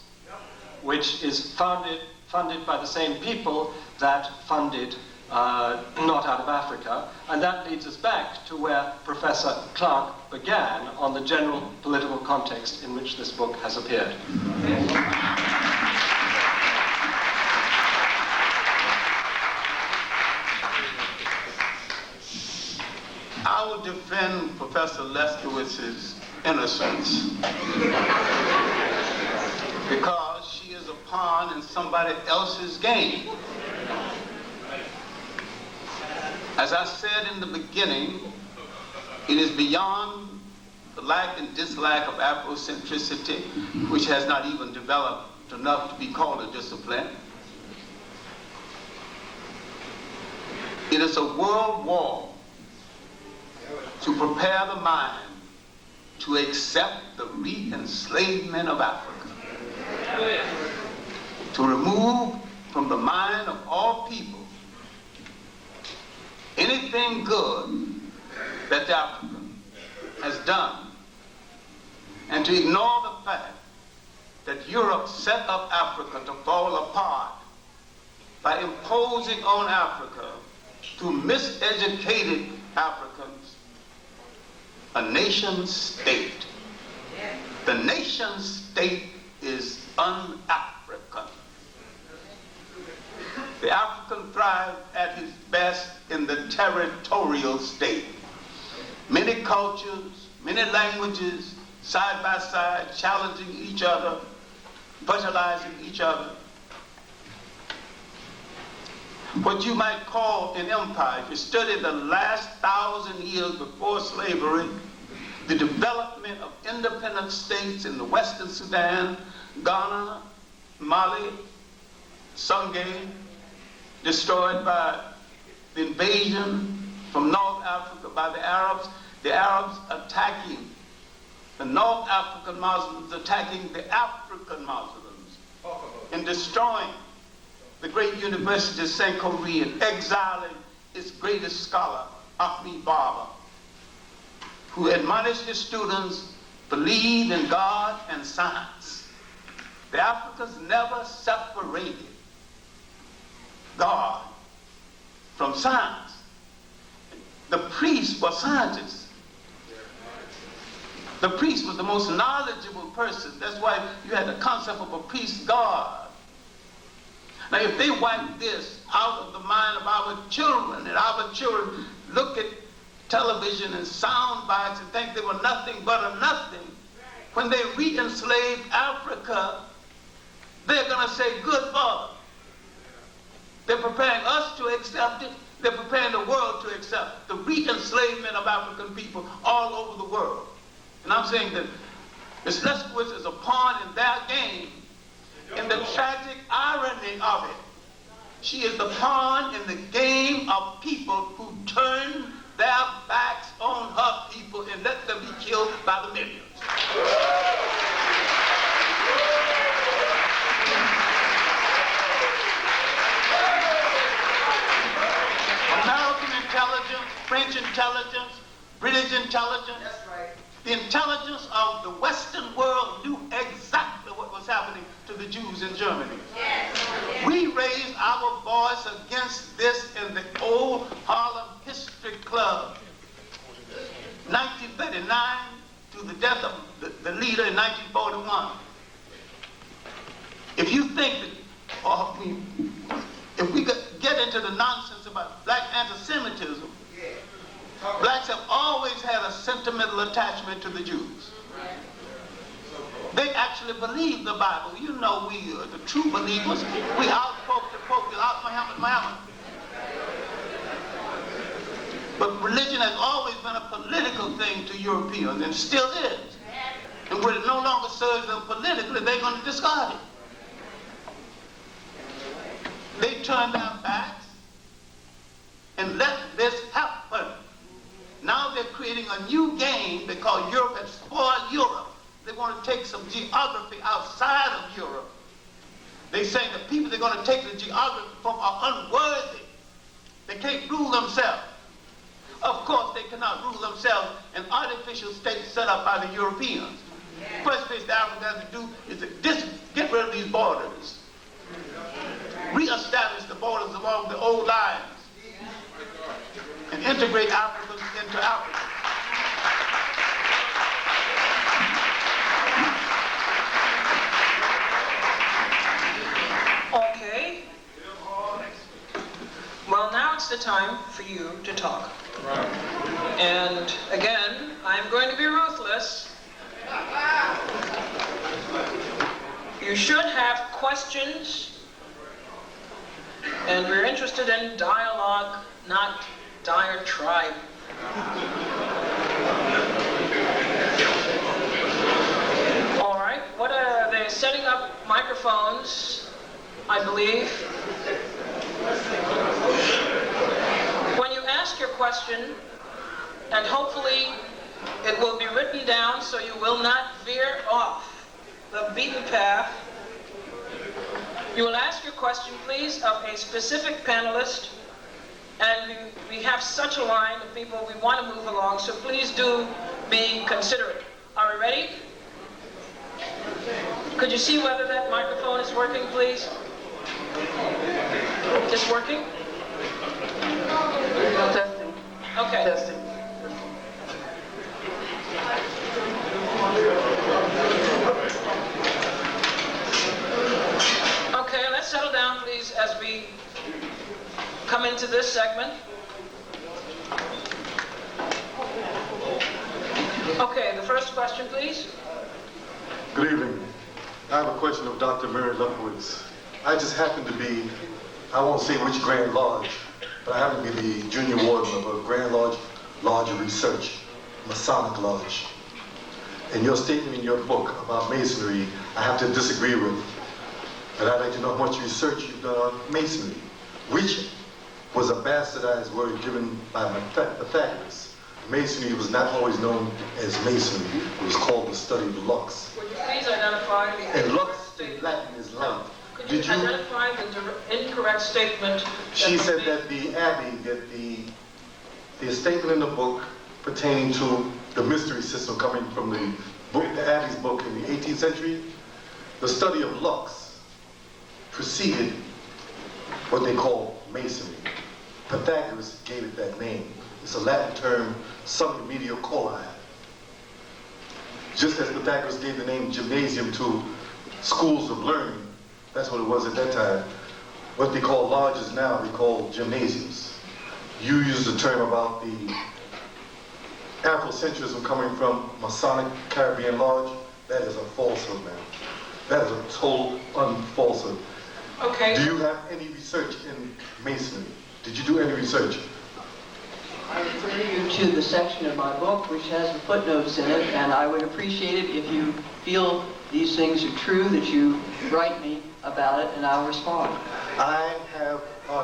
which is funded by the same people that funded Not Out of Africa, and that leads us back to where Professor Clarke began on the general political context in which this book has appeared. I will defend Professor Lefkowitz's innocence. Because she is a pawn in somebody else's game. As I said in the beginning, it is beyond the lack and dislike of Afrocentricity, which has not even developed enough to be called a discipline. It is a world war to prepare the mind to accept the re-enslavement of Africa, to remove from the mind of all people anything good that the African has done, and to ignore the fact that Europe set up Africa to fall apart by imposing on Africa, through miseducated Africans, a nation state. The nation state is un-African. The African thrived at his best in the territorial state. Many cultures, many languages, side by side, challenging each other, fertilizing each other. What you might call an empire. If you study the last 1,000 years before slavery, the development of independent states in the Western Sudan, Ghana, Mali, Sangay, destroyed by the invasion from North Africa by the Arabs attacking the North African Muslims, attacking the African Muslims, and destroying the great University of St. Corey and exiling its greatest scholar, Ahmed Baba, who admonished his students, believe in God and science. The Africans never separated God from science. The priest was scientists. The priest was the most knowledgeable person. That's why you had the concept of a priest God. Now, if they wipe this out of the mind of our children, and our children look at television and sound bites and think they were nothing but a nothing, when they re-enslave Africa, they're going to say, good Father. They're preparing us to accept it. They're preparing the world to accept the re-enslavement of African people all over the world. And I'm saying that Ms. Lefkowitz is a pawn in their game. In the tragic irony of it, she is the pawn in the game of people who turn their backs on her people and let them be killed by the millions. American intelligence, French intelligence, British intelligence. That's right. The intelligence of the Western world knew exactly what was happening to the Jews in Germany. Yes. Yes. We raised our voice against this in the old Harlem History Club. 1939 to the death of the leader in 1941. If you think that, if we get into the nonsense about black anti-Semitism, blacks have always had a sentimental attachment to the Jews. They actually believe the Bible. You know, we are the true believers. We out-quote the Pope, we out-Muhammad. But religion has always been a political thing to Europeans, and still is. And when it no longer serves them politically, they're going to discard it. They turn their backs and let this happen. Now they're creating a new game because Europe has spoiled Europe. They want to take some geography outside of Europe. They say the people they're going to take the geography from are unworthy. They can't rule themselves. Of course, they cannot rule themselves in artificial states set up by the Europeans. First thing the Africans have to do is to get rid of these borders. Re-establish the borders along the old lines. And integrate Africans into Africa. Okay. Well, now it's the time for you to talk. And again, I'm going to be ruthless. You should have questions, and we're interested in dialogue, not diatribe. All right, what are they setting up microphones, I believe. When you ask your question, and hopefully it will be written down so you will not veer off the beaten path, you will ask your question, please, of a specific panelist, and we have such a line of people we want to move along, so please do be considerate. Are we ready? Could you see whether that microphone is working, please? It's working? Testing. Okay. Testing. Okay, let's settle down, please, as we come into this segment. Okay, the first question, please. Good evening. I have a question of Dr. Mary LEFKOWITZ. I just happen to be, I won't say which Grand Lodge, but I happen to be the junior warden of a Grand Lodge of Research, Masonic Lodge. And your statement in your book about Masonry, I have to disagree with. And I'd like to know how much research you've done on Masonry, which was a bastardized word given by Pythagoras. Masonry was not always known as Masonry. It was called the study of lux. Would you please identify the And lux in statement? Latin is light. Could you identify the incorrect statement? She said that the Abbey, that the statement in the book pertaining to the mystery system coming from the book, the Abbey's book in the 18th century, the study of lux preceded what they call Masonry. Pythagoras gave it that name. It's a Latin term, sum medio coli. Just as Pythagoras gave the name gymnasium to schools of learning, that's what it was at that time. What they call lodges now, they call gymnasiums. You use the term about the Afrocentrism coming from Masonic Caribbean Lodge. That is a falsehood, man. That is a total unfalsehood. Okay. Do you have any research in Masonry? Did you do any research? I refer you to the section of my book which has the footnotes in it, and I would appreciate it if you feel these things are true, that you write me about it, and I'll respond. I have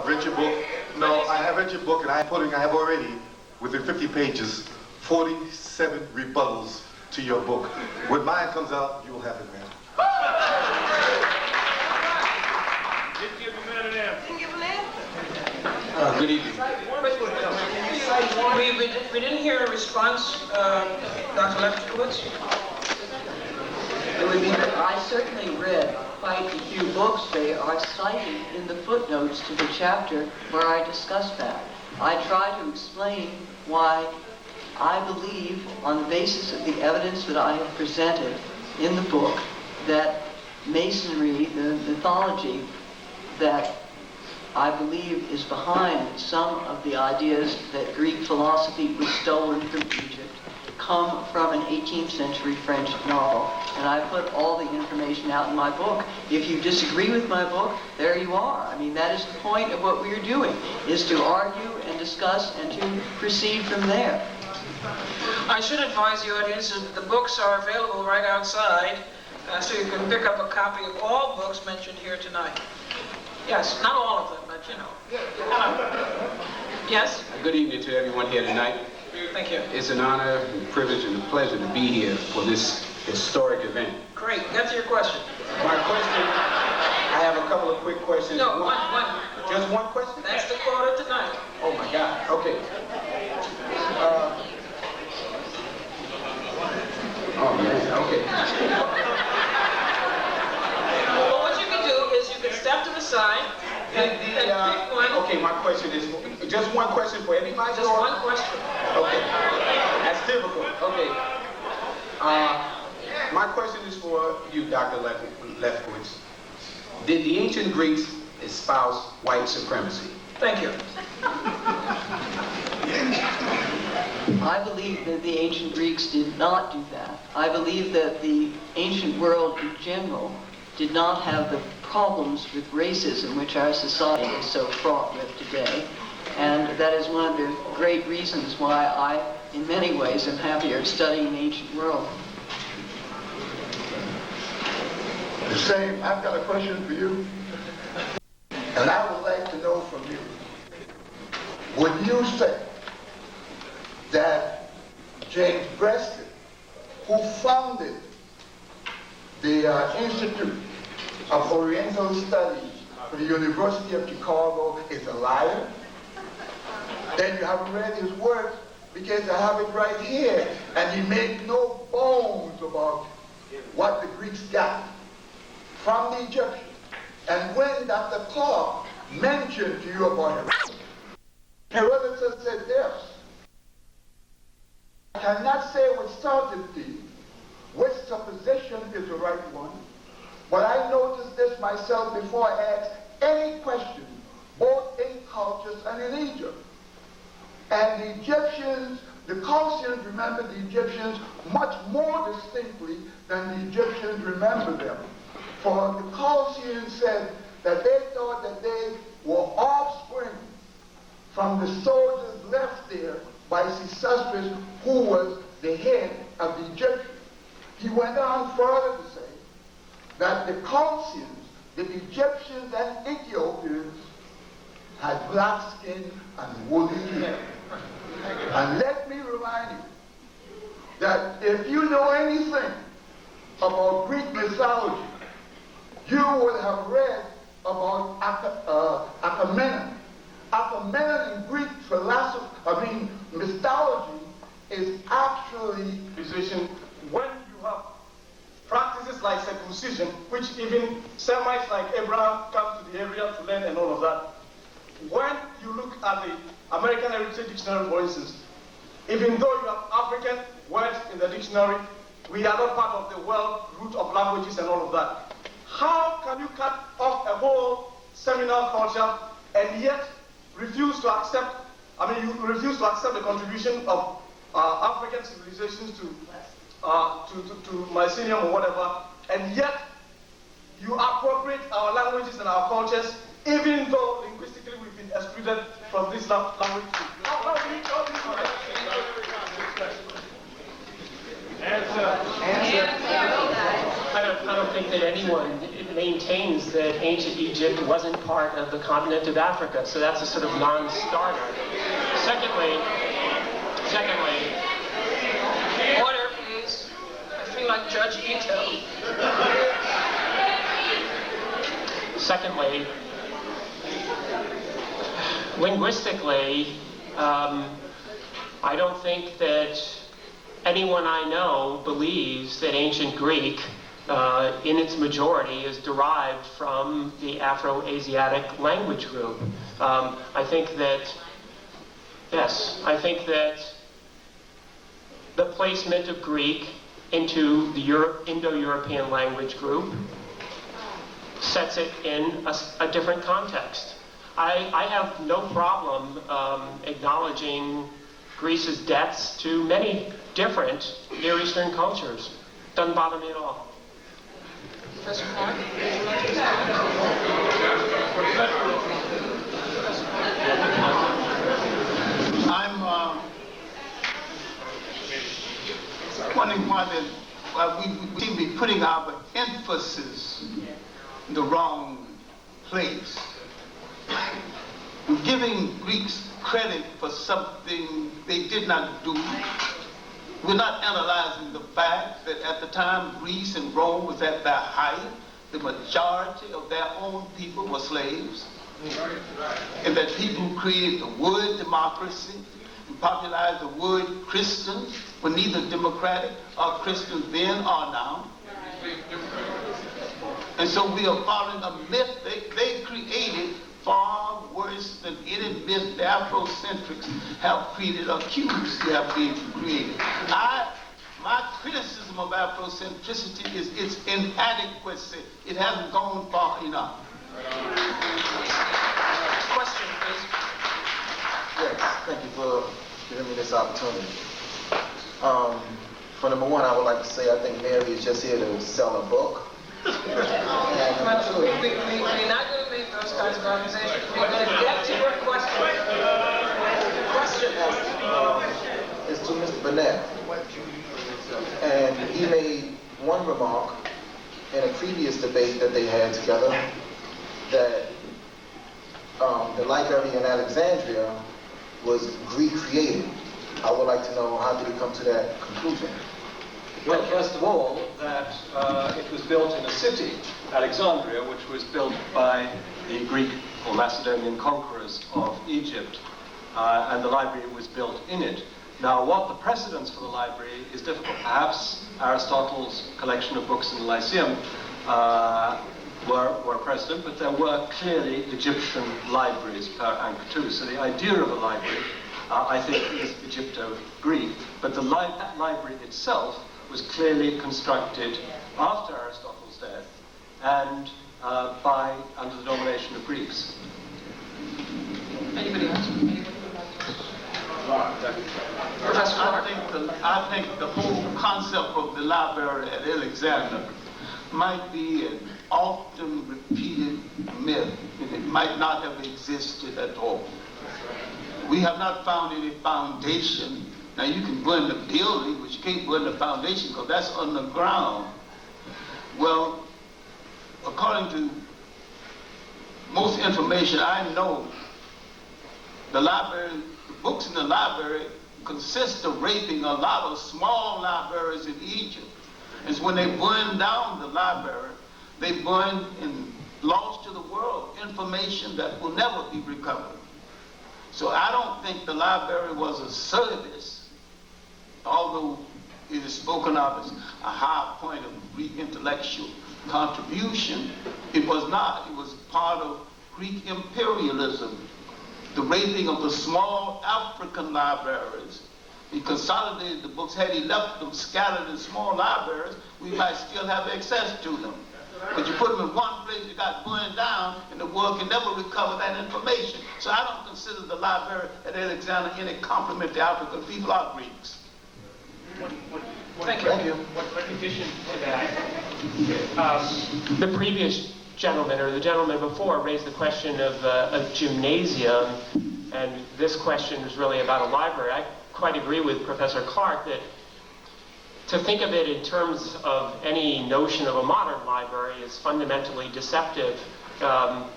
read your book. No, I have read your book, and I have already, within 50 pages, 47 rebuttals to your book. When mine comes out, you'll have it, man. Didn't give a man an answer. Didn't give an answer. Good evening. We didn't hear a response, Dr. Lefkowitz. I certainly read quite a few books. They are cited in the footnotes to the chapter where I discuss that. I try to explain why I believe, on the basis of the evidence that I have presented in the book, that Masonry, the mythology that I believe is behind some of the ideas that Greek philosophy was stolen from Egypt, come from an 18th century French novel. And I put all the information out in my book. If you disagree with my book, there you are. I mean, that is the point of what we're doing, is to argue and discuss and to proceed from there. I should advise the audience that the books are available right outside, so you can pick up a copy of all books mentioned here tonight. Yes, not all of them, but you know. Hello. Yes? Good evening to everyone here tonight. Thank you. It's an honor, and privilege, and a pleasure to be here for this historic event. Great. Get to your question. My question, I have a couple of quick questions. No, one. Just one question? That's the quota tonight. Oh my God, okay. Oh man, okay. Well, what you can do is you can step to the side and pick one. Okay, my question is, just one question for everybody? Just one question. Okay, that's difficult. Okay. My question is for you, Dr. Lefkowitz. Did the ancient Greeks espouse white supremacy? Thank you. I believe that the ancient Greeks did not do that. I believe that the ancient world in general did not have the problems with racism which our society is so fraught with today. And that is one of the great reasons why I, in many ways, am happier studying the ancient world. The same, I've got a question for you. And I would like to know from you, would you say that James Preston, who founded the Institute of Oriental Studies for the University of Chicago, is a liar? Then you haven't read his work, because I have it right here. And he made no bones about what the Greeks got from the Egyptians. And when Dr. Clarke mentioned to you about Herodotus said this, I cannot say with certainty which supposition is the right one, but I noticed this myself before I asked any question, both in cultures and in Egypt. And the Egyptians, the Chaldeans remember the Egyptians much more distinctly than the Egyptians remember them. For the Chaldeans said that they thought that they were offspring from the soldiers left there by Sisistrus, who was the head of the Egyptians. He went on further to say that the Chaldeans, the Egyptians and Ethiopians, had black skin and woolly hair. And let me remind you that if you know anything about Greek mythology, you would have read about Agamemnon. Agamemnon in Greek philosophy, mythology, is actually Musician, when you have practices like circumcision, which even Semites like Abraham come to the area to learn and all of that, when you look at the American Heritage Dictionary, for instance, even though you have African words in the dictionary, we are not part of the world root of languages and all of that. How can you cut off a whole seminal culture and yet refuse to accept, you refuse to accept the contribution of African civilizations to Mycenium or whatever, and yet you appropriate our languages and our cultures, even though linguistically we've been excluded from this language. How do you all these I don't think that anyone maintains that ancient Egypt wasn't part of the continent of Africa, so that's a sort of non-starter. Secondly, Order, please. I feel like Judge Ito. Secondly, linguistically, I don't think that anyone I know believes that ancient Greek, in its majority, is derived from the Afro-Asiatic language group. I think that the placement of Greek into the Indo-European language group sets it in a different context. I have no problem acknowledging Greece's debts to many different Near Eastern cultures. Doesn't bother me at all. Professor Clarke? I'm wondering why we seem to be putting our emphasis in the wrong place. We're giving Greeks credit for something they did not do. We're not analyzing the fact that at the time Greece and Rome was at their height, the majority of their own people were slaves. And that people who created the word democracy and popularized the word Christians were neither democratic or Christians then or now. And so we are following a myth they created far worse than any myth the Afrocentrics have created or accused to have been created. My criticism of Afrocentricity is its inadequacy. It hasn't gone far enough. Question, please. Yes, thank you for giving giving me this opportunity. For number one, I would like to say I think Mary is just here to sell a book. We're not going to make those kinds of organizations. We're going to get to your question. It's to Mr. Burnett. And he made one remark in a previous debate that they had together that the library in Alexandria was Greek created. I would like to know, how did he come to that conclusion? Well, first of all, that it was built in a city, Alexandria, which was built by the Greek or Macedonian conquerors of Egypt, and the library was built in it. Now, what the precedence for the library is difficult. Perhaps Aristotle's collection of books in the Lyceum were precedent, but there were clearly Egyptian libraries per Anchor II. So the idea of a library, I think, is Egypto-Greek. But that library itself was clearly constructed after Aristotle's death and under the domination of Greeks. Anybody else? Professor Clarke? I think the whole concept of the library at Alexandria might be an often repeated myth, and it might not have existed at all. We have not found any foundation. Now you can burn the building, but you can't burn the foundation because that's underground. Well, according to most information I know, the books in the library consist of raping a lot of small libraries in Egypt. And so when they burned down the library, they burned and lost to the world information that will never be recovered. So I don't think the library was a service, although it is spoken of as a high point of Greek intellectual contribution. It was not. It was part of Greek imperialism, the raping of the small African libraries. He consolidated the books. Had he left them scattered in small libraries, we might still have access to them. But you put them in one place, it got burned down, and the world can never recover that information. So I don't consider the library at Alexandria any compliment to African people or Greeks. Thank you. In addition to that, the previous gentleman, or the gentleman before, raised the question of a gymnasium, and this question is really about a library. I quite agree with Professor Clarke that to think of it in terms of any notion of a modern library is fundamentally deceptive. At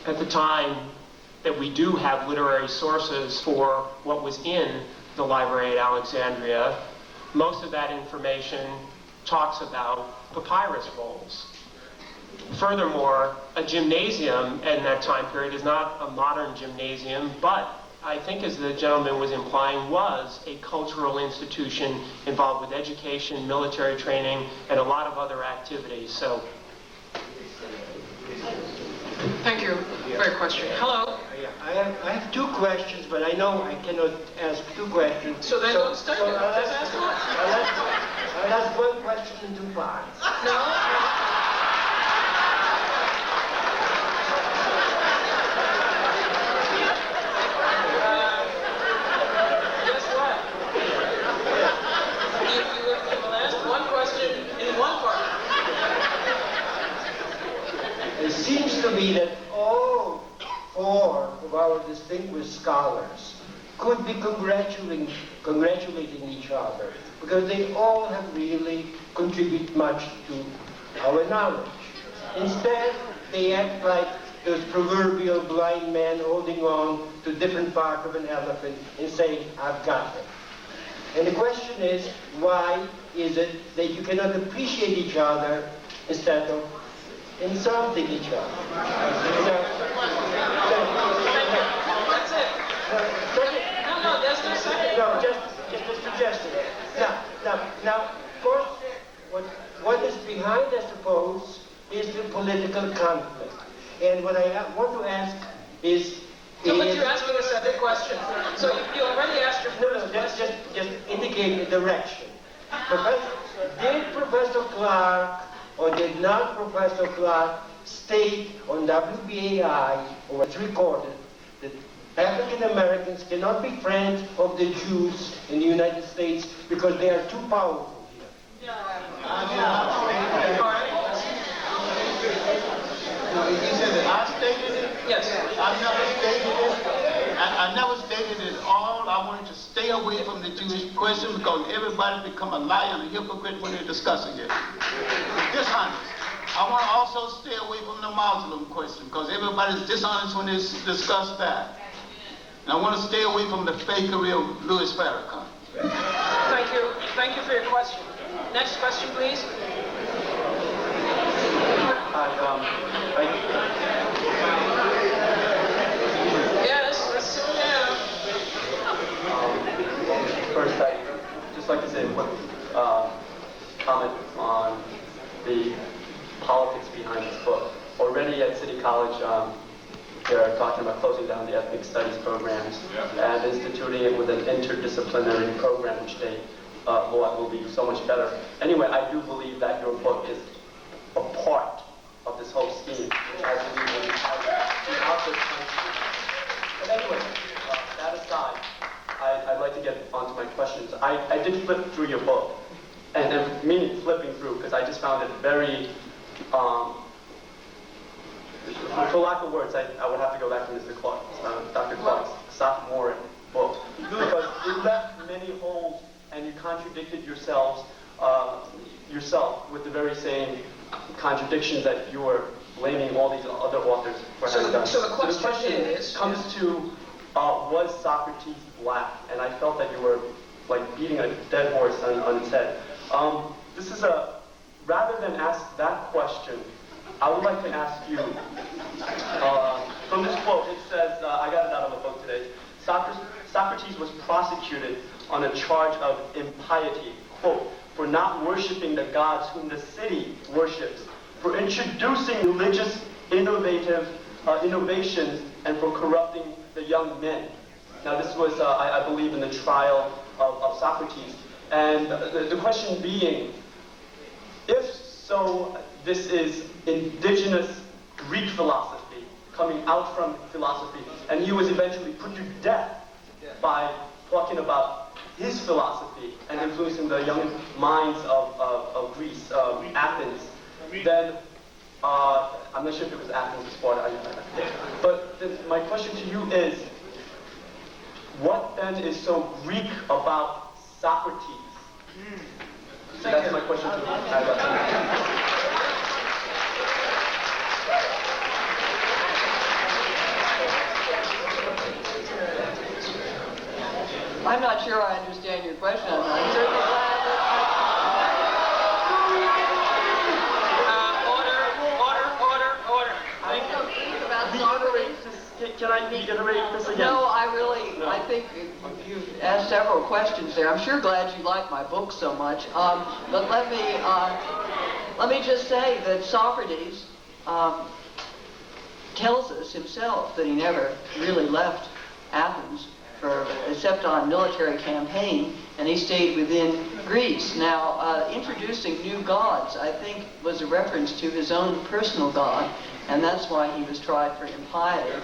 the time that we do have literary sources for what was in the library at Alexandria, most of that information talks about papyrus rolls. Furthermore, a gymnasium in that time period is not a modern gymnasium, but I think, as the gentleman was implying, was a cultural institution involved with education, military training, and a lot of other activities. So, thank you for your question. Hello? I have two questions, but I know I cannot ask two questions. So then don't start it. Just ask one. I'll ask one question in two parts. No? It seems to me that all four of our distinguished scholars could be congratulating each other, because they all have really contributed much to our knowledge. Instead, they act like those proverbial blind men holding on to different parts of an elephant and saying, I've got it. And the question is, why is it that you cannot appreciate each other instead of insulting each other? That's it. No, there's no second. No, just a suggestion. Now, of course, what is behind, I suppose, is the political conflict. And what I want to ask is... No, but you're asking a separate question. So you already asked your first question. Just indicate the direction. Did Professor Clarke or did not Professor Clarke state on WBAI, or what's recorded, that African Americans cannot be friends of the Jews in the United States because they are too powerful here. You said that I stated it? Yes. I never stated it. I never stated it at all. I wanted to stay away from the Jewish question because everybody become a liar and a hypocrite when they're discussing it. It's dishonest. I want to also stay away from the Muslim question because everybody's dishonest when they discuss that. And I want to stay away from the fakery of Louis Farrakhan. Thank you. Thank you for your question. Next question, please. Yes, let's sit down. First, I'd just like to say a quick comment on the politics behind this book. Already at City College, they're talking about closing down the ethnic studies programs and instituting it with an interdisciplinary program, which they thought will be so much better. Anyway, I do believe that your book is a part of this whole scheme, which I believe will be throughout this country. But anyway, that aside, I'd like to get onto my questions. I did flip through your book, and meaning flipping through, because I just found it very, for lack of words, I would have to go back to Mr. Clark, Dr. Clark's sophomore book, because it left many holes, and you contradicted yourself with the very same contradictions that you were blaming all these other authors for having done. So the question comes to, was Socrates black? And I felt that you were like beating a dead horse on its head. This is rather than ask that question, I would like to ask you, from this quote, it says, I got it out of a book today, Socrates was prosecuted on a charge of impiety, quote, for not worshiping the gods whom the city worships, for introducing religious innovations, and for corrupting the young men. Now this was, I believe, in the trial of Socrates. And the question being, if so, this is indigenous Greek philosophy, coming out from philosophy, and he was eventually put to death by talking about his philosophy and influencing the young minds of Greece, Athens, then, I'm not sure if it was Athens or Sparta, but my question to you is, what then is so Greek about Socrates? So that's my question to you. I'm not sure I understand your question. I'm certainly glad Order. Thank you. Can I reiterate this again? No, I think you've asked several questions there. I'm sure glad you like my book so much. But let me just say that Socrates tells us himself that he never really left Athens except on military campaign, and he stayed within Greece. Now, introducing new gods, I think, was a reference to his own personal god, and that's why he was tried for impiety.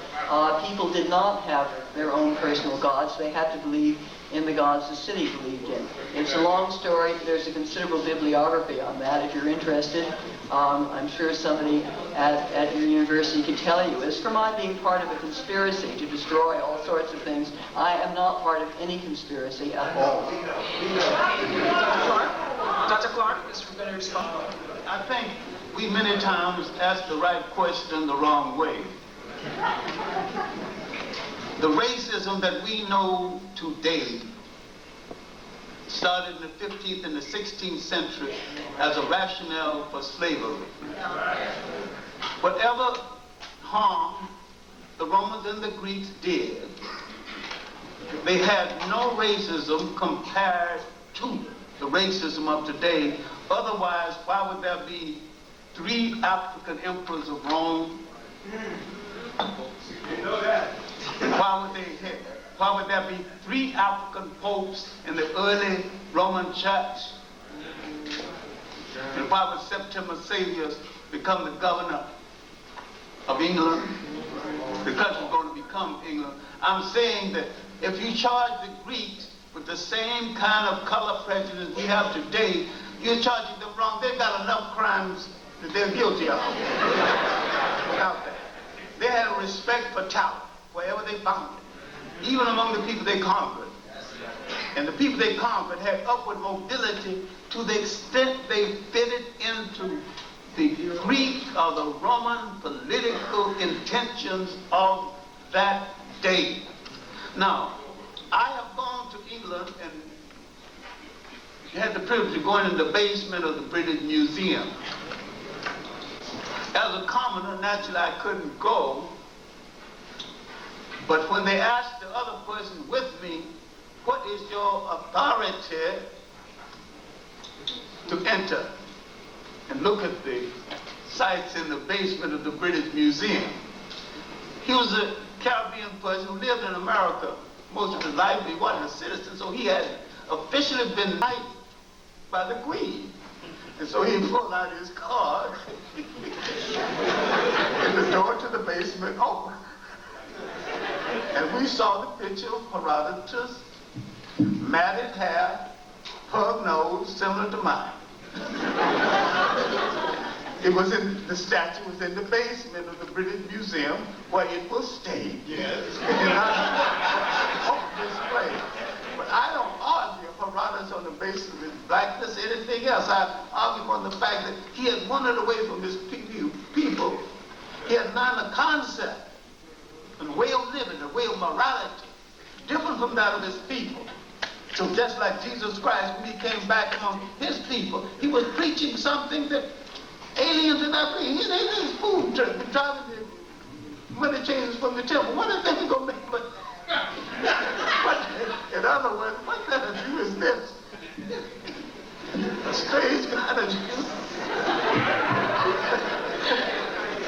People did not have their own personal gods. They had to believe in the gods the city believed in. It's a long story. There's a considerable bibliography on that if you're interested. I'm sure somebody at your university could tell you. As for my being part of a conspiracy to destroy all sorts of things, I am not part of any conspiracy at all. Dr. Clark is going to respond. I think we many times ask the right question the wrong way. The racism that we know today started in the 15th and the 16th century as a rationale for slavery. Whatever harm the Romans and the Greeks did, they had no racism compared to the racism of today. Otherwise, why would there be 3 African emperors of Rome? You know that. Why would there be 3 African popes in the early Roman church? And why would Septimus Severus become the governor of England? The country was going to become England. I'm saying that if you charge the Greeks with the same kind of color prejudice we have today, you're charging them wrong. They've got enough crimes that they're guilty of. Without that. They had a respect for talent wherever they found it, even among the people they conquered. And the people they conquered had upward mobility to the extent they fitted into the Greek or the Roman political intentions of that day. Now, I have gone to England and had the privilege of going in the basement of the British Museum. As a commoner, naturally I couldn't go, but when they asked the other person with me, what is your authority to enter and look at the sites in the basement of the British Museum? He was a Caribbean person who lived in America most of his life. He wasn't a citizen, so he had officially been knighted by the Queen. And so he pulled out his card and the door to the basement opened. And we saw the picture of Herodotus, matted hair, pug nose, similar to mine. The statue was in the basement of the British Museum where it was staged. Yes. On display. But I don't argue Herodotus on the basis of his blackness, anything else. I argue on the fact that he had wandered away from his people. He had learned a concept, a way of living, a way of morality, different from that of his people. So just like Jesus Christ, when he came back among his people, he was preaching something that aliens did not preach. He did his food trip, driving the money changers from the temple. What is that going to make? But in other words, what kind of Jew is this? A strange kind of Jew.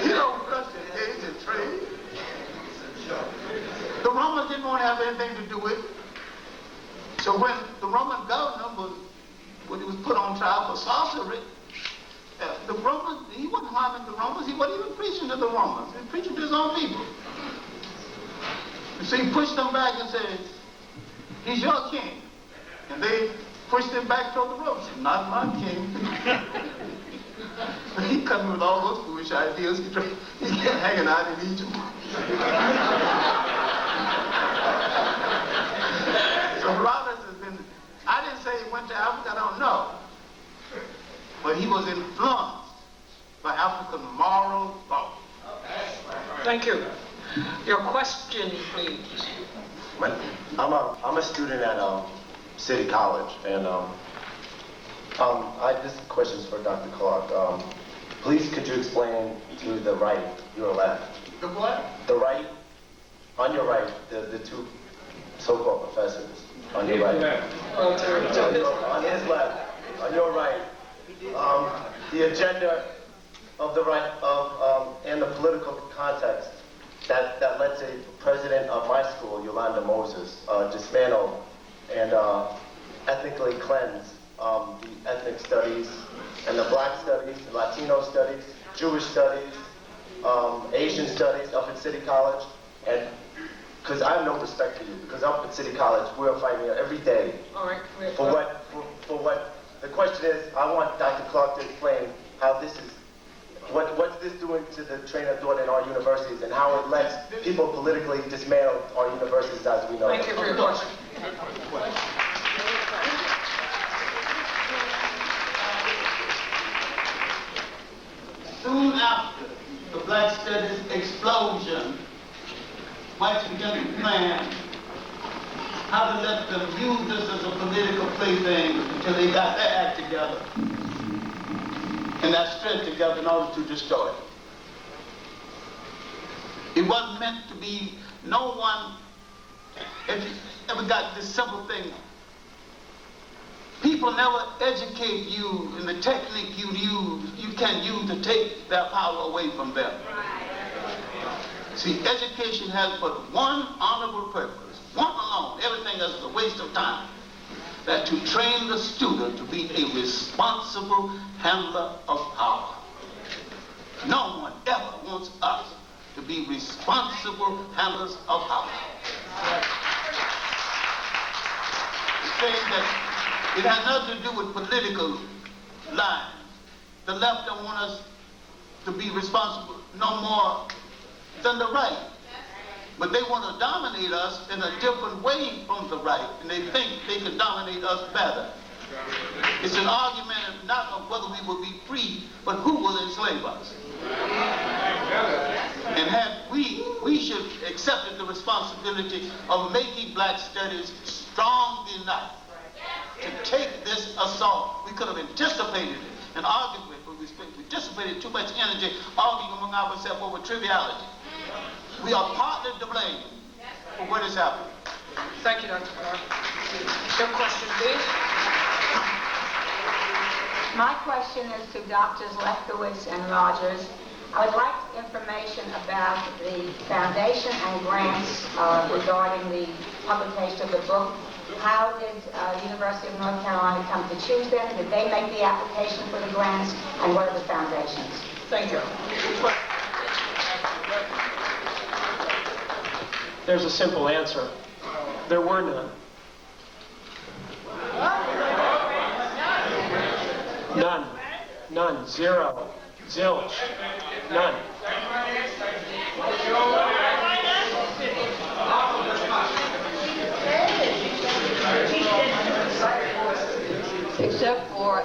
He don't trust engage in trade. The Romans didn't want to have anything to do with it. So when the Roman governor when he was put on trial for sorcery, the Romans, he wasn't harming the Romans. He wasn't even preaching to the Romans. He was preaching to his own people. So he pushed them back and said, he's your king. And they pushed him back toward the road. Said, not my king. He coming with all those foolish ideas. He kept hanging out in Egypt. So Herodotus has been, I didn't say he went to Africa, I don't know. But he was influenced by African moral thought. Thank you. Your question, please. Well, I'm a student at City College, and this question is for Dr. Clarke. Please, could you explain to the right, your left? The what? The right, on your right, the two so-called professors. On your right. On his left, on your right. The agenda of the right and the political context that led to president of my school, Yolanda Moses, dismantle and ethnically cleanse the ethnic studies and the black studies, the Latino studies, Jewish studies, Asian studies up at City College. And because I have no respect for you, because up at City College, we're fighting here every day. All right. For what the question is, I want Dr. Clarke to explain how this is, what's this doing to the train of thought in our universities and how it lets people politically dismantle our universities as we know. Thank you for your question. Soon after the Black Studies explosion, whites began to plan how to let them use this as a political plaything until they got their act together and that strength together in order to destroy it. It wasn't meant to be, no one, if you ever got this simple thing, people never educate you in the technique you can use to take their power away from them. See, education has but one honorable purpose, one alone. Everything else is a waste of time. That to train the student to be a responsible handler of power. No one ever wants us to be responsible handlers of power. say that it has nothing to do with political lines. The left don't want us to be responsible no more than the right. But they want to dominate us in a different way from the right, and they think they can dominate us better. It's an argument not of whether we will be free, but who will enslave us. And we should accept the responsibility of making black studies strong enough to take this assault. We could have anticipated it and argued with it, but we anticipated too much energy arguing among ourselves over triviality. We are partly to blame for what has happened. Thank you, Dr. Clarke. Your question, please. My question is to Drs. Lefkowitz and Rogers. I would like information about the foundation and grants regarding the publication of the book. How did University of North Carolina come to choose them? Did they make the application for the grants? And what are the foundations? Thank you. There's a simple answer. There were none. None. None. Zero. Zilch. None. Except for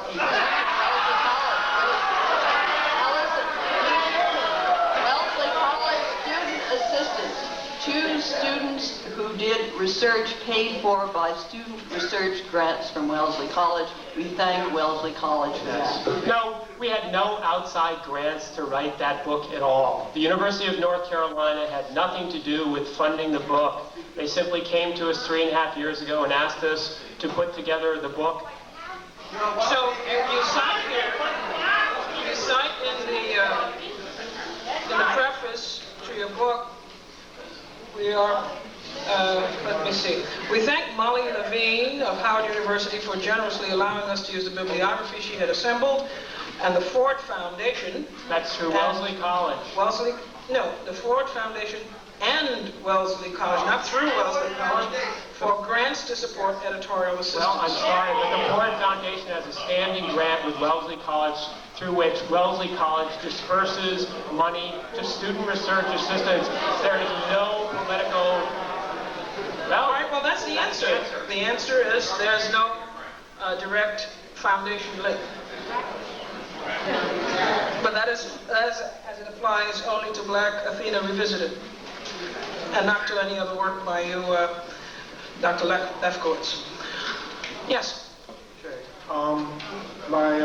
Wellesley College student assistants, 2 students who did research paid for by student research grants from Wellesley College. We thank Wellesley College for that. No, we had no outside grants to write that book at all. The University of North Carolina had nothing to do with funding the book. They simply came to us 3.5 years ago and asked us to put together the book. So you cite here, you cite in the preface to your book, we are, let me see. We thank Molly Levine of Howard University for generously allowing us to use the bibliography she had assembled, and the Ford Foundation. That's through Wellesley College. The Ford Foundation and Wellesley College, not through Wellesley College, for grants to support editorial assistance. Well, I'm sorry, but the Ford Foundation has a standing grant with Wellesley College through which Wellesley College disperses money to student research assistants. There is no political... All right, well, that's the answer. The answer is there's no direct foundation link. But that is, as it applies only to Black Athena Revisited, and not to any other work by you, Dr. Lefkowitz. Yes? Okay. My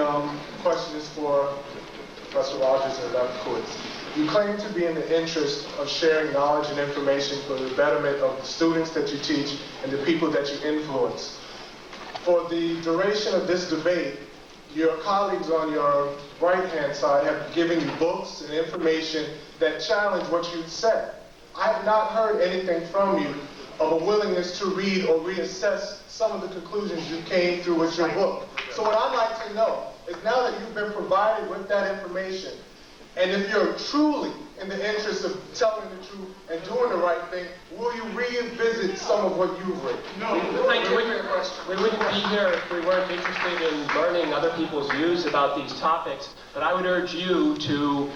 question is for Professor Rogers and Lefkowitz. You claim to be in the interest of sharing knowledge and information for the betterment of the students that you teach and the people that you influence. For the duration of this debate, your colleagues on your right-hand side have given you books and information that challenge what you've said. I have not heard anything from you of a willingness to read or reassess some of the conclusions you came through with your book. So what I'd like to know is, now that you've been provided with that information, and if you're truly in the interest of telling the truth and doing the right thing, will you revisit some of what you've written? No. Thank you for your question. We wouldn't be here if we weren't interested in learning other people's views about these topics, but I would urge you to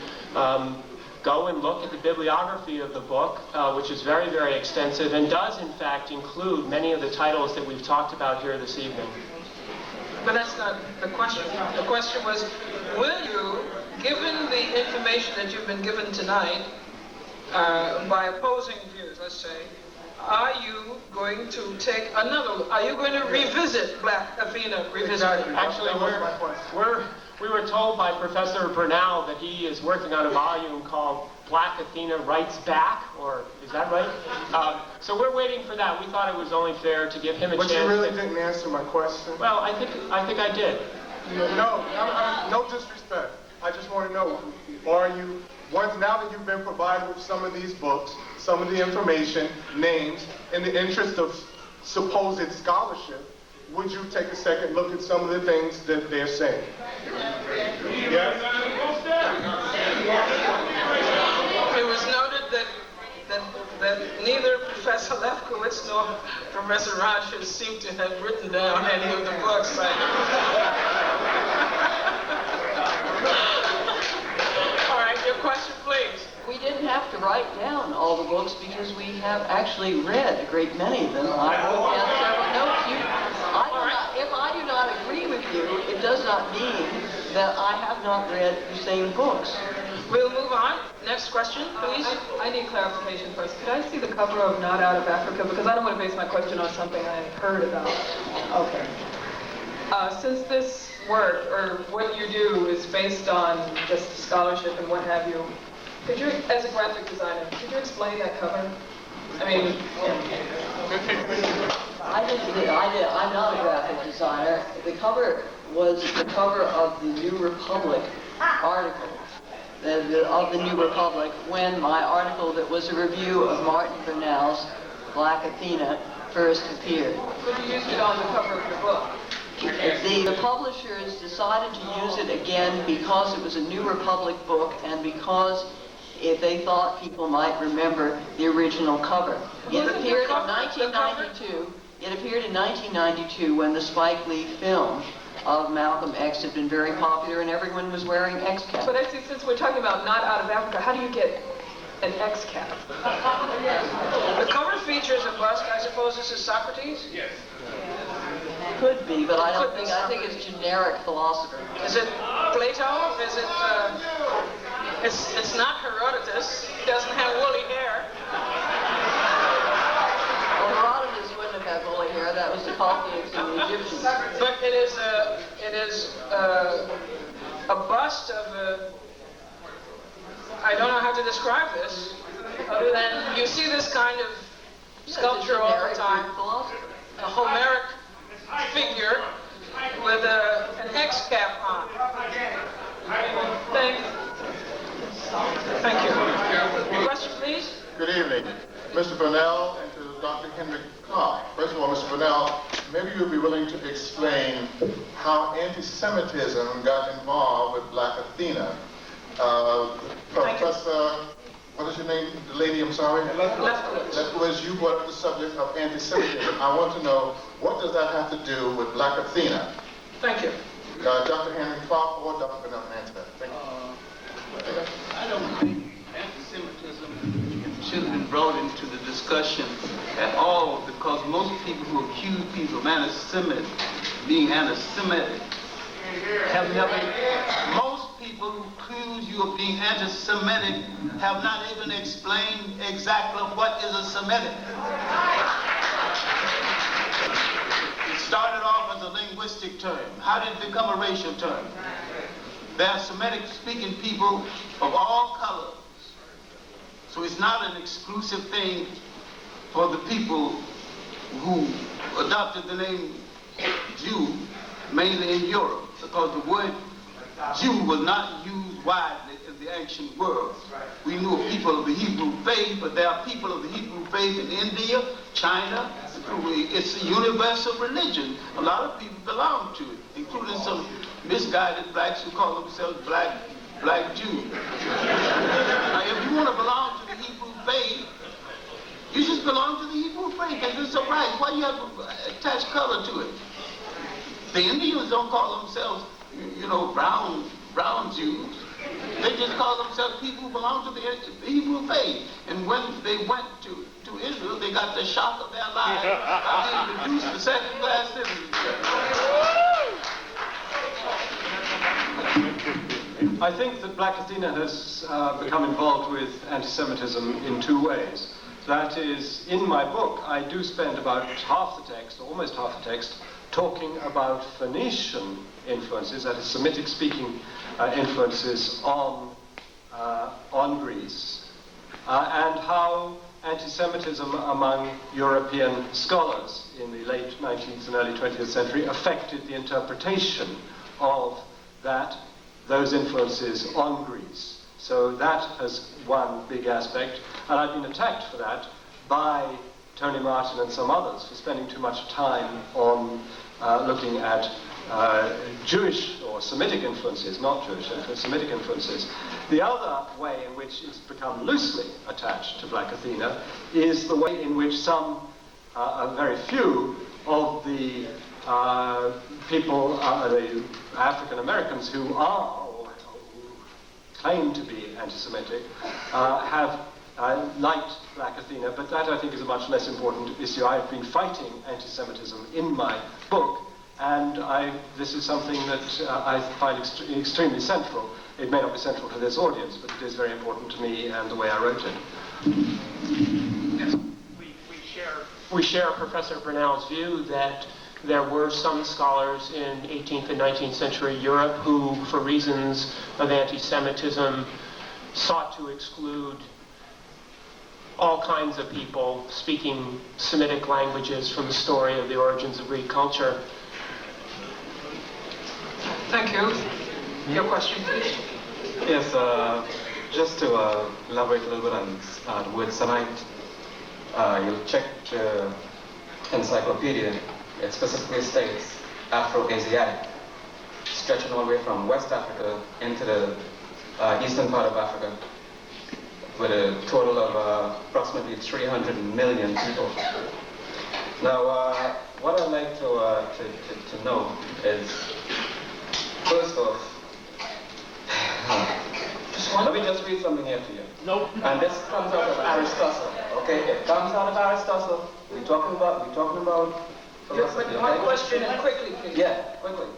go and look at the bibliography of the book, which is very, very extensive and does, in fact, include many of the titles that we've talked about here this evening. But that's not the question. The question was, will you, given the information that you've been given tonight, by opposing views, let's say, are you going to take another look? Are you going to revisit Black Athena Revisited? Actually, we were told by Professor Bernal that he is working on a volume called Black Athena Writes Back, or is that right? So we're waiting for that. We thought it was only fair to give him a chance. But you really didn't answer my question. Well, I think I did. No disrespect. I just want to know, are you, now that you've been provided with some of these books, some of the information, names, in the interest of supposed scholarship, would you take a second look at some of the things that they're saying? Yes? It was noted that neither Professor Lefkowitz nor Professor Rogers seem to have written down any of the books. All right, your question, please. We didn't have to write down all the books because we have actually read a great many of them. I wrote down several notes. If I do not agree with you, it does not mean that I have not read the same books. We'll move on. Next question, please. I need clarification first. Could I see the cover of Not Out of Africa? Because I don't want to base my question on something I heard about. Okay. Since this work, or what you do, is based on just scholarship and what have you, could you, as a graphic designer, could you explain that cover? I mean, I'm not a graphic designer. The cover was the cover of the New Republic article. Of the New Republic, when my article that was a review of Martin Bernal's Black Athena first appeared. Could you use it on the cover of your book? The publishers decided to use it again because it was a New Republic book and because if they thought people might remember the original cover. It appeared in 1992. It appeared in 1992 when the Spike Lee film of Malcolm X had been very popular and everyone was wearing X caps. But actually, since we're talking about Not Out of Africa, how do you get an X cap? The cover features a bust. I suppose this is Socrates? Yes. Could be, but I don't think. I think it's generic philosopher. Is it Plato? Is it? It's not Herodotus. He doesn't have woolly hair. Well, Herodotus wouldn't have had woolly hair. That was the Chaldeans and the Egyptians. But it is a bust of a. I don't know how to describe this, other than you see this kind of sculpture all the time. A Homeric figure with an X cap on. Thank you. Question, please. Good evening. Mr. Bernal and to Dr. Henry Clarke. First of all, Mr. Bernal, maybe you'll be willing to explain how anti-Semitism got involved with Black Athena. Professor, what is your name? The lady, I'm sorry? Lefkowitz. You brought up the subject of anti-Semitism. I want to know, what does that have to do with Black Athena? Thank you. Dr. Henry Clarke or Dr. Bernal answer that. Thank you. I don't think anti-Semitism should have been brought into the discussion at all, because most people who accuse people of being anti-Semitic have never. Most people who accuse you of being anti-Semitic have not even explained exactly what is a Semitic. It started off as a linguistic term. How did it become a racial term? There are Semitic-speaking people of all colors. So it's not an exclusive thing for the people who adopted the name Jew, mainly in Europe, because the word Jew was not used widely in the ancient world. We knew of people of the Hebrew faith, but there are people of the Hebrew faith in India, China. It's a universal religion. A lot of people belong to it, including some misguided blacks who call themselves black Jews. Now, if you want to belong to the Hebrew faith, you just belong to the Hebrew faith, and it's all right. Why do you have to attach color to it? The Indians don't call themselves, brown Jews. They just call themselves people who belong to the Hebrew faith. And when they went to Israel, they got the shock of their lives. They introduced the second-class citizens. I think that Black Athena has become involved with anti-Semitism in two ways. That is, in my book, I do spend about half the text, or almost half the text, talking about Phoenician influences, that is, Semitic-speaking influences on Greece, and how anti-Semitism among European scholars in the late 19th and early 20th century affected the interpretation of those influences on Greece. So that has one big aspect, and I've been attacked for that by Tony Martin and some others for spending too much time on looking at Jewish or Semitic influences, not Jewish influences, Semitic influences. The other way in which it's become loosely attached to Black Athena is the way in which some, very few, of the people, the African Americans who are, or who claim to be anti-Semitic, have liked Black Athena, but that I think is a much less important issue. I've been fighting anti-Semitism in my book, and this is something that I find extremely central. It may not be central to this audience, but it is very important to me and the way I wrote it. Yes, we share Professor BERNAL's view that there were some scholars in 18th and 19th century Europe who, for reasons of anti-Semitism, sought to exclude all kinds of people speaking Semitic languages from the story of the origins of Greek culture. Thank you. Your question, please. Yes, just to elaborate a little bit on the word Semite, you check the encyclopedia, it specifically states Afro-Asiatic, stretching all the way from West Africa into the eastern part of Africa, with a total of approximately 300 million people. Now, what I'd like to know is, first off, let me just read something here to you. Nope. And this comes out of Aristotle. Okay, it comes out of Aristotle. We're talking about philosophy. One question, and quickly, please. Yeah, quickly.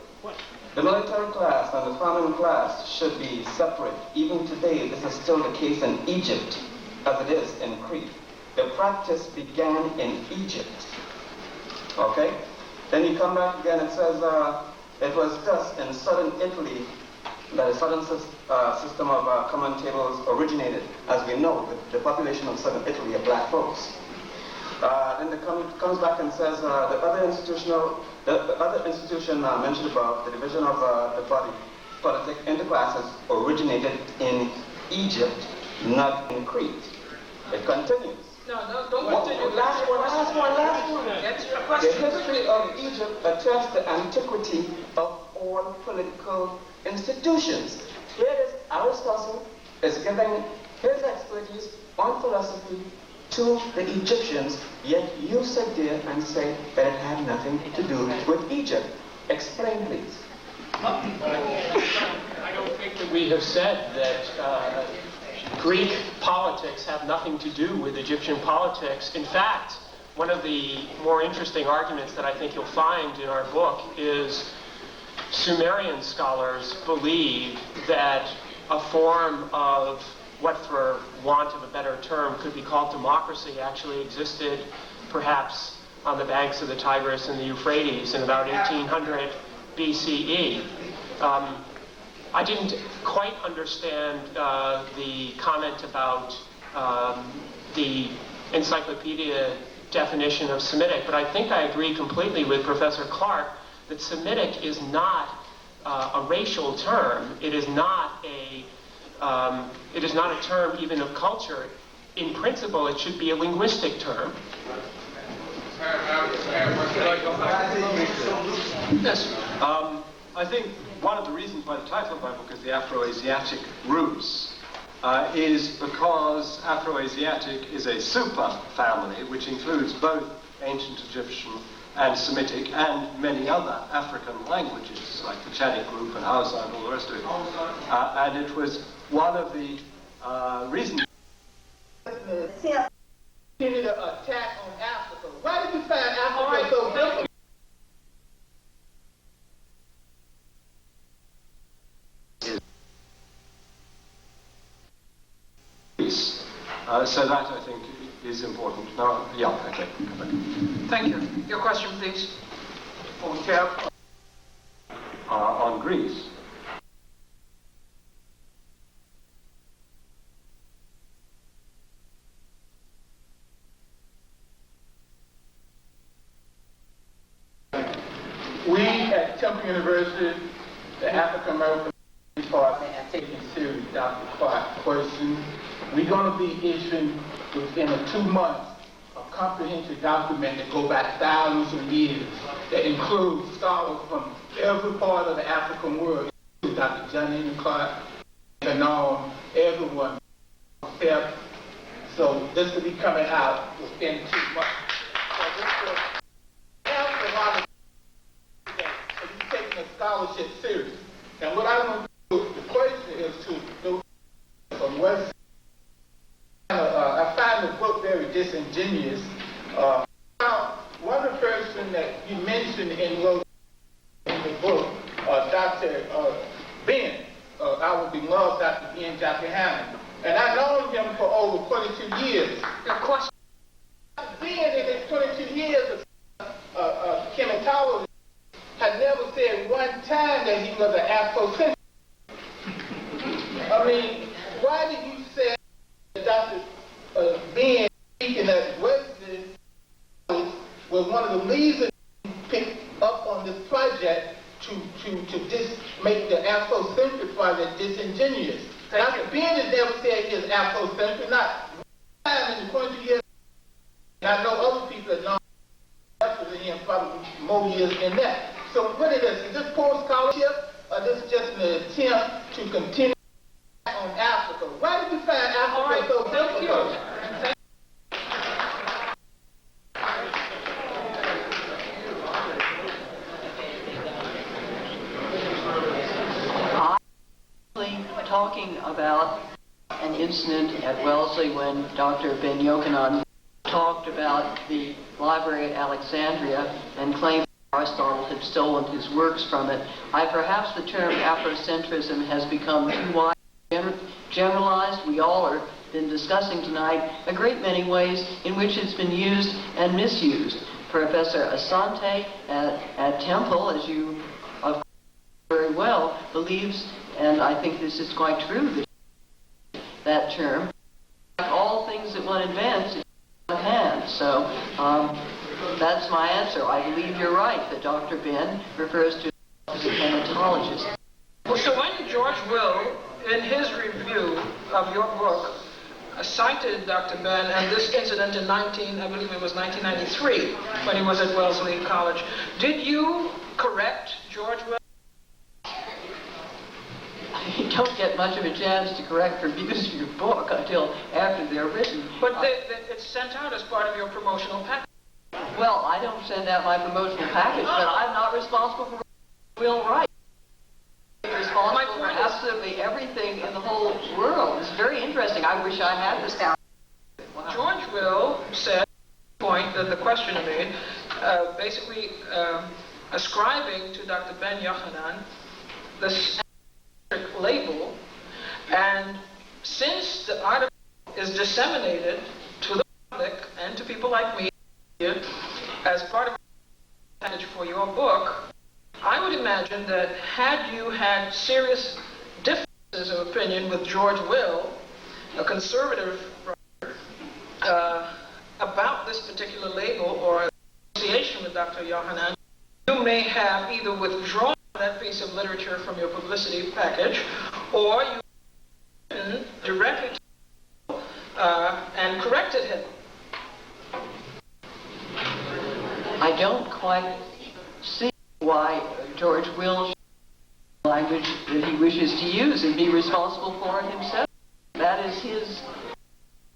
The military class and the farming class should be separate. Even today, this is still the case in Egypt, as it is in Crete. The practice began in Egypt. Okay? Then you come back again, it says, it was thus in southern Italy that the southern system of common tables originated. As we know, the population of southern Italy are black folks. Then it comes back and says the other institution mentioned above, the division of the body politic into classes, originated in Egypt, not in Crete. It continues. No, don't continue. Last one. That's your question. The history of Egypt attests the antiquity of all political institutions. Here is Aristotle is giving his expertise on philosophy to the Egyptians, yet you sit there and say that it had nothing to do with Egypt. Explain, please. I don't think that we have said that Greek politics have nothing to do with Egyptian politics. In fact, one of the more interesting arguments that I think you'll find in our book is Sumerian scholars believe that a form of what, for want of a better term, could be called democracy actually existed perhaps on the banks of the Tigris and the Euphrates in about 1800 BCE. I didn't quite understand the comment about the encyclopedia definition of Semitic, but I think I agree completely with Professor Clarke that Semitic is not a racial term. It is not a term even of culture. In principle, it should be a linguistic term. Yes. I think one of the reasons why the title of my book is The Afro-Asiatic Roots is because Afro-Asiatic is a super family which includes both ancient Egyptian and Semitic and many other African languages like the Chadic group and Hausa and all the rest of it. And it was one of the reasons. An attack on Africa. Why did you find Africa so difficult? So that, I think, is important. Now, yeah, okay. Thank you. Your question, please. On Greece. We at Temple University, the African American Department, are taking serious Dr. Clarke's question. We're going to be issuing within 2 months a comprehensive document that go back thousands of years that includes scholars from every part of the African world, Dr. John Clarke, everyone. So this will be coming out within 2 months. So this will help a lot of people so you're taking a scholarship serious. And what I want to do, the question is to do from West. I find the book very disingenuous. One person that you mentioned in the book, Dr. Ben, our beloved Dr. Ben Jackson, and I've known him for over 22 years. Of course, Ben in his 22 years of chematology had never said one time that he was an Afrocentric. I mean, why did you say that Dr. Ben speaking at Wesley was one of the reasons he picked up on this project to just make the Afrocentric project disingenuous? Dr. Ben has never said he is Afrocentric, not one time in the 20 years. And I know other people that know after him probably more years than that. So what is this? Is this poor scholarship, or this just an attempt to continue on Africa? Why did you find Africa so difficult? Talking about an incident at Wellesley when Dr. Ben Yochanan talked about the library at Alexandria and claimed Aristotle had stolen his works from it. Perhaps the term Afrocentrism has become too wide generalized. We all have been discussing tonight a great many ways in which it's been used and misused. Professor Asante at Temple, as you very well, believes, and I think this is quite true, that term, like all things that one invents, is in hand. So that's my answer. I believe you're right that Dr. Ben refers to as a hematologist. Well, so when George Will, in his review of your book, cited Dr. Ben and this incident in I believe it was 1993, when he was at Wellesley College, did you correct George Will? You don't get much of a chance to correct reviews of your book until after they're written. But it's sent out as part of your promotional package. Well, I don't send out my promotional package, but I'm not responsible for Will Wright. I'm responsible for absolutely everything in the whole world. It's very interesting. I wish I had this down. Wow. George Will said, point that the questioner made, basically ascribing to Dr. Ben Yochanan this label, and since the article is disseminated to the public and to people like me as part of the package for your book, I would imagine that had you had serious differences of opinion with George Will, a conservative writer, about this particular label or association with Dr. Yochanan, you may have either withdrawn that piece of literature from your publicity package, or you directly and corrected him. I don't quite see why George Will language that he wishes to use and be responsible for it himself. That is his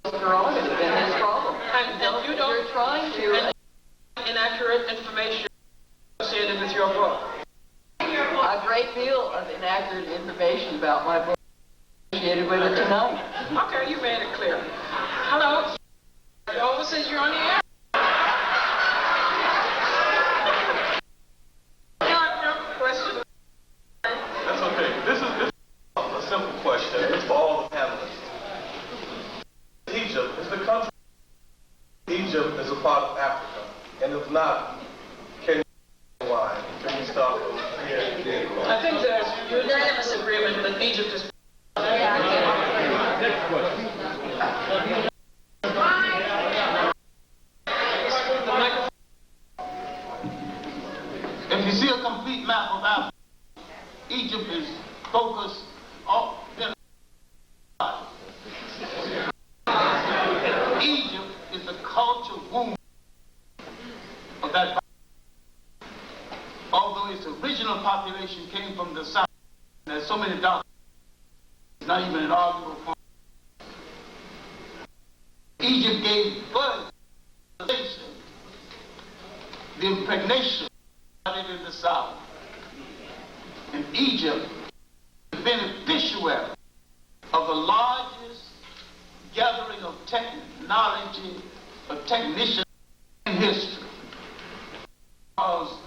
prerogative and his problem. And you don't, you're trying to inaccurate information associated with your book. A great deal of inaccurate information about my book associated with it tonight. Okay, you made it clear. Hello. It almost says you're on the air. Question. That's okay. This is a simple question. It's for all the panelists. Egypt is the country. Egypt is a part of Africa, and if not, can we start from here? I think there's unanimous agreement that Egypt is. Next question. If you see a complete map of Africa, Egypt is focused on Egypt is the culture womb original population came from the south. There's so many doctors, not even an arguable point. Egypt gave birth to the impregnation started in the south. And Egypt, the beneficiary of the largest gathering of technology, of technicians in history. Because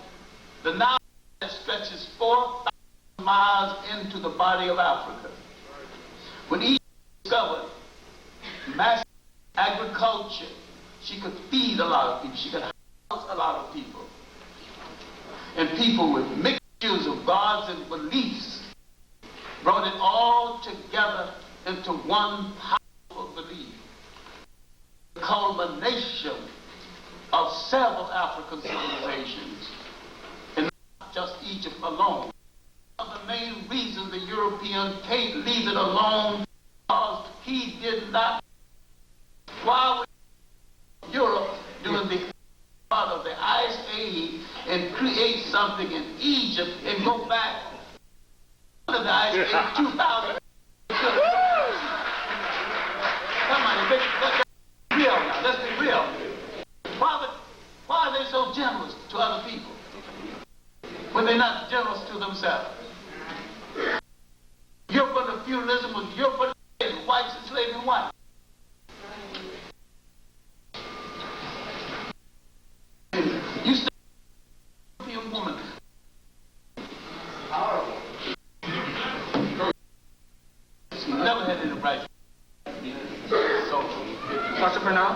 the Nile stretches 4,000 miles into the body of Africa. When Egypt discovered massive agriculture, she could feed a lot of people, she could house a lot of people. And people with mixtures of gods and beliefs brought it all together into one powerful belief. The culmination of several African civilizations, and not just Egypt alone. One of the main reasons the European can't leave it alone because he did not. Why would Europe doing the part of the Ice Age and create something in Egypt and go back to the Ice Age 2000? Come on, let's be real now. Let's be real. Why are they so generous to other people when they're not generous to themselves? Europe under feudalism was Europe under slavery, whites enslaving whites. You still be a woman. Powerful. She never had any right. Dr. Bernal?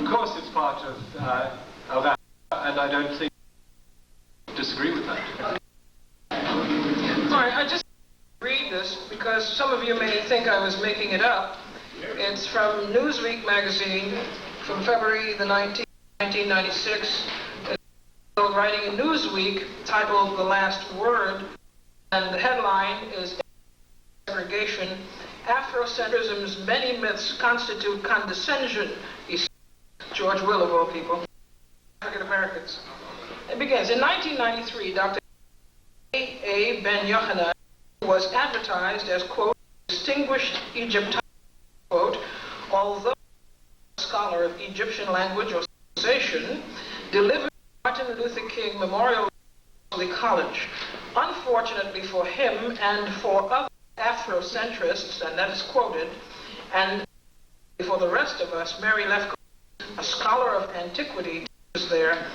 Of course it's part of that, and I don't think I disagree with that. All right, I just read this because some of you may think I was making it up. It's from Newsweek magazine from February the 19th, 1996. It's writing in Newsweek titled The Last Word, and the headline is Segregation. Afrocentrism's many myths constitute condescension, he said. George Will, of all people, African Americans. It begins, in 1993, Dr. A. Ben Yochanan was advertised as, quote, distinguished Egyptologist, quote, although a scholar of Egyptian language or civilization, delivered Martin Luther King Memorial College. Unfortunately for him and for other Afrocentrists, and that is quoted, and for the rest of us, Mary Lefkowitz, a scholar of antiquity, is there